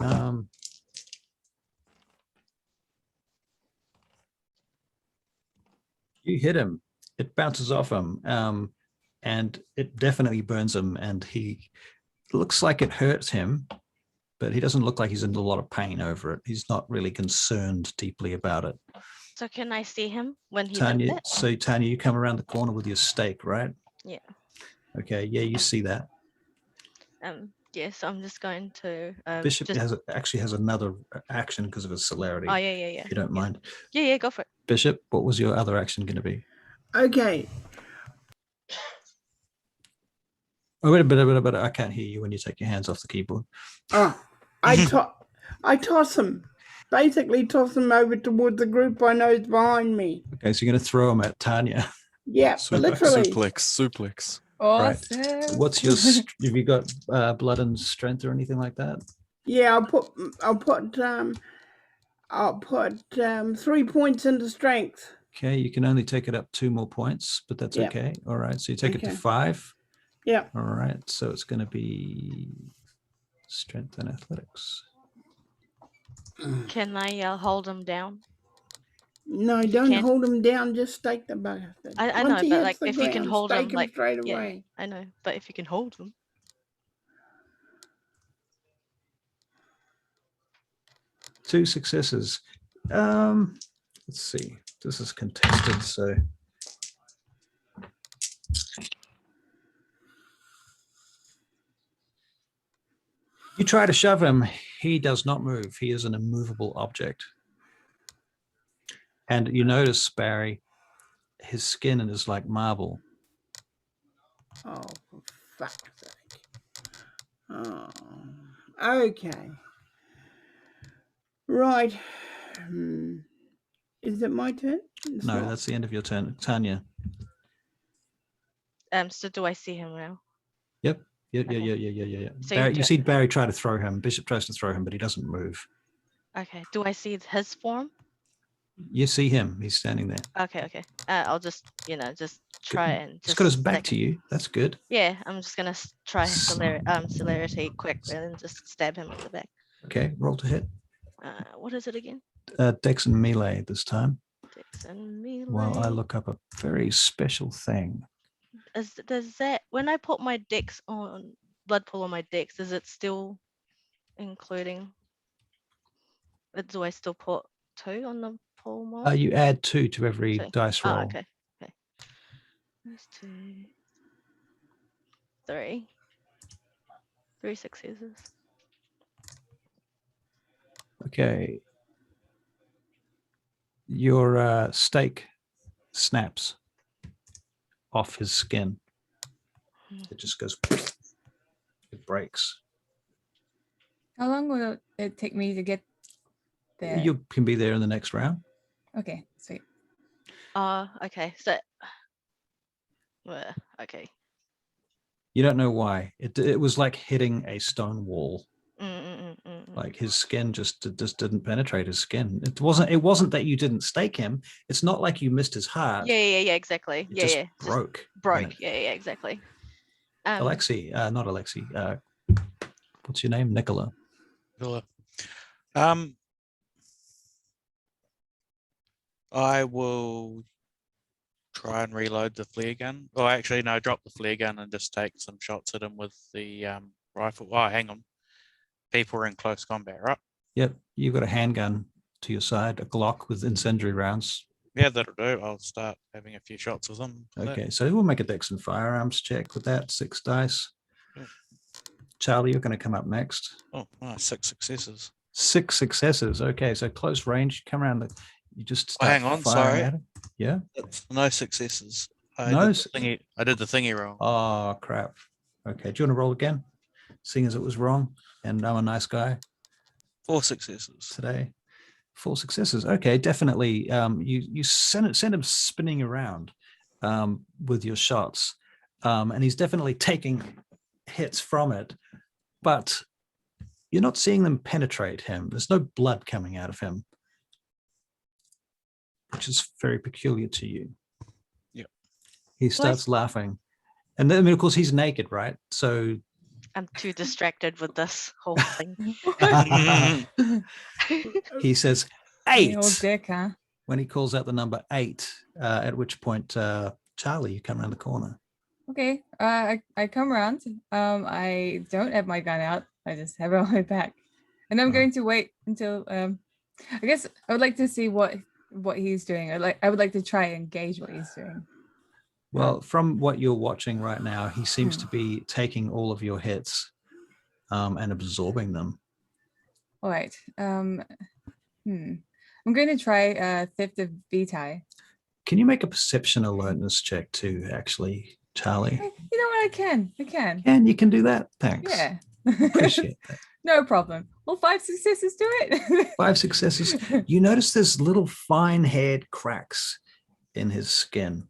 You hit him. It bounces off him, and it definitely burns him. And he looks like it hurts him, but he doesn't look like he's in a lot of pain over it. He's not really concerned deeply about it. So can I see him when he Tanya, did that? so Tanya, you come around the corner with your stake, right? Yeah. Okay. Yeah, you see that. Yes, I'm just going to Bishop just, actually has another action because of his celerity. oh yeah, If you don't mind. yeah, go for it. Bishop, what was your other action going to be? Okay. Oh, wait a bit. I can't hear you when you take your hands off the keyboard. Oh, I toss him. Basically, toss him over towards the group I know is behind me. Okay, so you're going to throw him at Tanya. Yeah, literally. Suplex. Awesome. What's your? Have you got blood and strength or anything like that? Yeah, I'll put 3 points into strength. Okay, you can only take it up 2 more points, but that's Yeah. okay. All right, so you take it to Okay. 5. Yeah. All right, so it's going to be strength and athletics. Can I hold him down? No, don't can't- hold him down. Just stake the bastard. I Once know, he but hits like the if you can ground, hold him, stake like straight yeah, away. I know, but if you can hold him, 2 successes. Let's see. This is contested, so you try to shove him. He does not move. He is an immovable object. And you notice, Barry, his skin is like marble. Oh, for fuck's sake. Oh, okay. Right. Is it my turn? It's No, not. that's the end of your turn. Tanya. So do I see him now? Yep. Yeah. So Barry, you do- see Barry try to throw him. Bishop tries to throw him, but he doesn't move. Okay. Do I see his form? You see him. He's standing there. Okay. I'll just, just try and He's got his back stack to you. That's good. Yeah, I'm just gonna try celerity quick and just stab him at the back. Okay, roll to hit. What is it again? Dex and melee this time. Dex and melee. While I look up a very special thing. Does that when I put my dex on blood pool on my dex, is it still including? Do I still put 2 on the pool mod? You add 2 to every 2. dice roll. Oh, okay. There's 2, 3. 3 successes. Okay. Your stake snaps off his skin. It just goes, it breaks. How long will it take me to get there? You can be there in the next round. Okay, sweet. Okay. So, okay. You don't know why. It was like hitting a stone wall. Mm. Like his skin just didn't penetrate his skin. It wasn't that you didn't stake him. It's not like you missed his heart. Yeah, exactly. It just broke. Just broke. Yeah, exactly. Alexi, not Alexi. What's your name? Nicola. I will try and reload the flare gun. Oh, actually, no, drop the flare gun and just take some shots at him with the rifle. Oh, hang on. People are in close combat, right? Yep, you've got a handgun to your side, a Glock with incendiary rounds. Yeah, that'll do. I'll start having a few shots with them. Okay, so we'll make a Dex and firearms check with that. 6 dice. Yeah. Charlie, you're going to come up next. Oh, nice. 6 successes. 6 successes. Okay, so close range. Come around. You just start hang on, firing sorry. at it. Yeah. That's no successes. I No. did the thingy wrong. Oh crap. Okay, do you want to roll again? Seeing as it was wrong, and I'm a nice guy. 4 successes today. 4 successes. Okay, definitely. You send him spinning around with your shots, and he's definitely taking hits from it, but you're not seeing them penetrate him. There's no blood coming out of him, which is very peculiar to you. Yeah. He starts laughing, and then, of course, he's naked, right? So I'm too distracted with this whole thing. He says 8. Old dick, huh? When he calls out the number 8, at which point, Charlie, you come around the corner. Okay, I come around. I don't have my gun out. I just have it on my back, and I'm going to wait until. I guess I would like to see what he's doing. I would like to try and gauge what he's doing. Well, from what you're watching right now, he seems to be taking all of your hits and absorbing them. All right. I'm going to try Theft of Vitae. Can you make a perception alertness check too, actually, Charlie? You know what? I can. And you can do that. Thanks. Yeah. Appreciate that. No problem. Well, 5 successes do it. 5 successes. You notice there's little fine-haired cracks in his skin.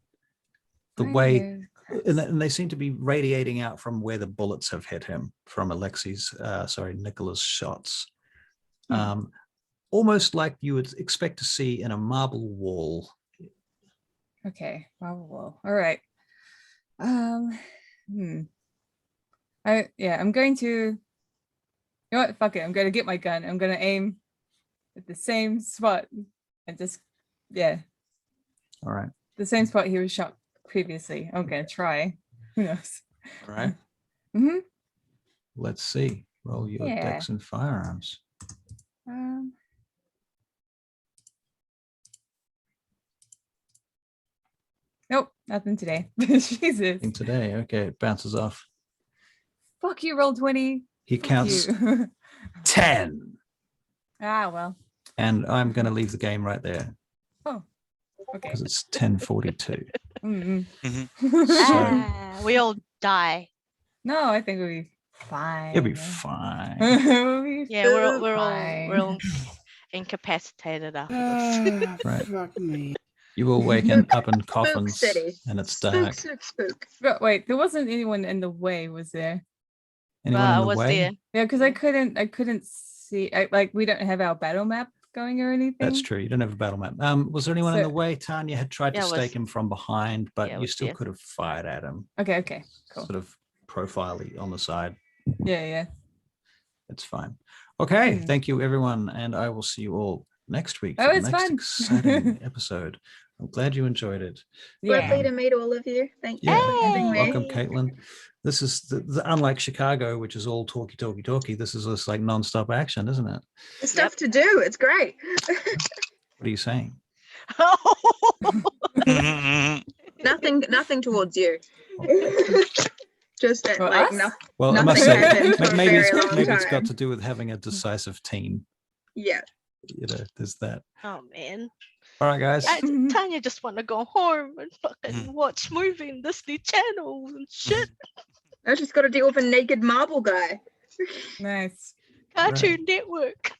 The way, and they seem to be radiating out from where the bullets have hit him from Nicola's shots. Almost like you would expect to see in a marble wall. Okay, marble wall. All right. I'm going to. You know what? Fuck it. I'm going to get my gun. I'm going to aim at the same spot and just, All right. the same spot he was shot previously. I'm going to try. Who knows? All right. Mm-hmm. Let's see. Roll your Dex and firearms. Nope, nothing today. Jesus. Nothing today. Okay, it bounces off. Fuck you, roll 20. He counts 10. Ah, well. And I'm going to leave the game right there. Oh, okay. Because it's 10:42. Mm-hmm. So, we all die. No, I think we'll be fine. You'll be fine. We'll be Yeah, we're all fine. incapacitated after this. Ah, Right. fuck me. You will waken up in coffins city. and it's Spook, dark. spook, spook. But wait, there wasn't anyone in the way, was there? Anyone Well, in I the was way? there. Yeah, because I couldn't see. Like we don't have our battle map going or anything. That's true. You don't have a battle map. Was there anyone in So- the way? Tanya had tried to Yeah, I stake was- him from behind, but yeah, I you was still there. could have fired at him, Okay, cool. sort of profile-y on the side. Yeah. It's fine. Okay, Hmm. thank you everyone, and I will see you all next week Oh, for the it's next fun. exciting episode. I'm glad you enjoyed it. Lovely Yeah. to meet all of you. Thank you Yeah. for having me. Welcome, Caitlin. This is unlike Chicago, which is all talky. This is just like non-stop action, isn't it? There's stuff to do. It's great. What are you saying? Nothing towards you. Just that, Well, like, us? no, Well, I Nothing must say, happened for a maybe very long it's time. got to do with having a decisive team. yeah. You know, there's that. Oh man. All right, guys. Tanya just want to go home and fucking watch movie and Disney channels and shit. I just got to deal with a naked marble guy. Nice. Cartoon Network.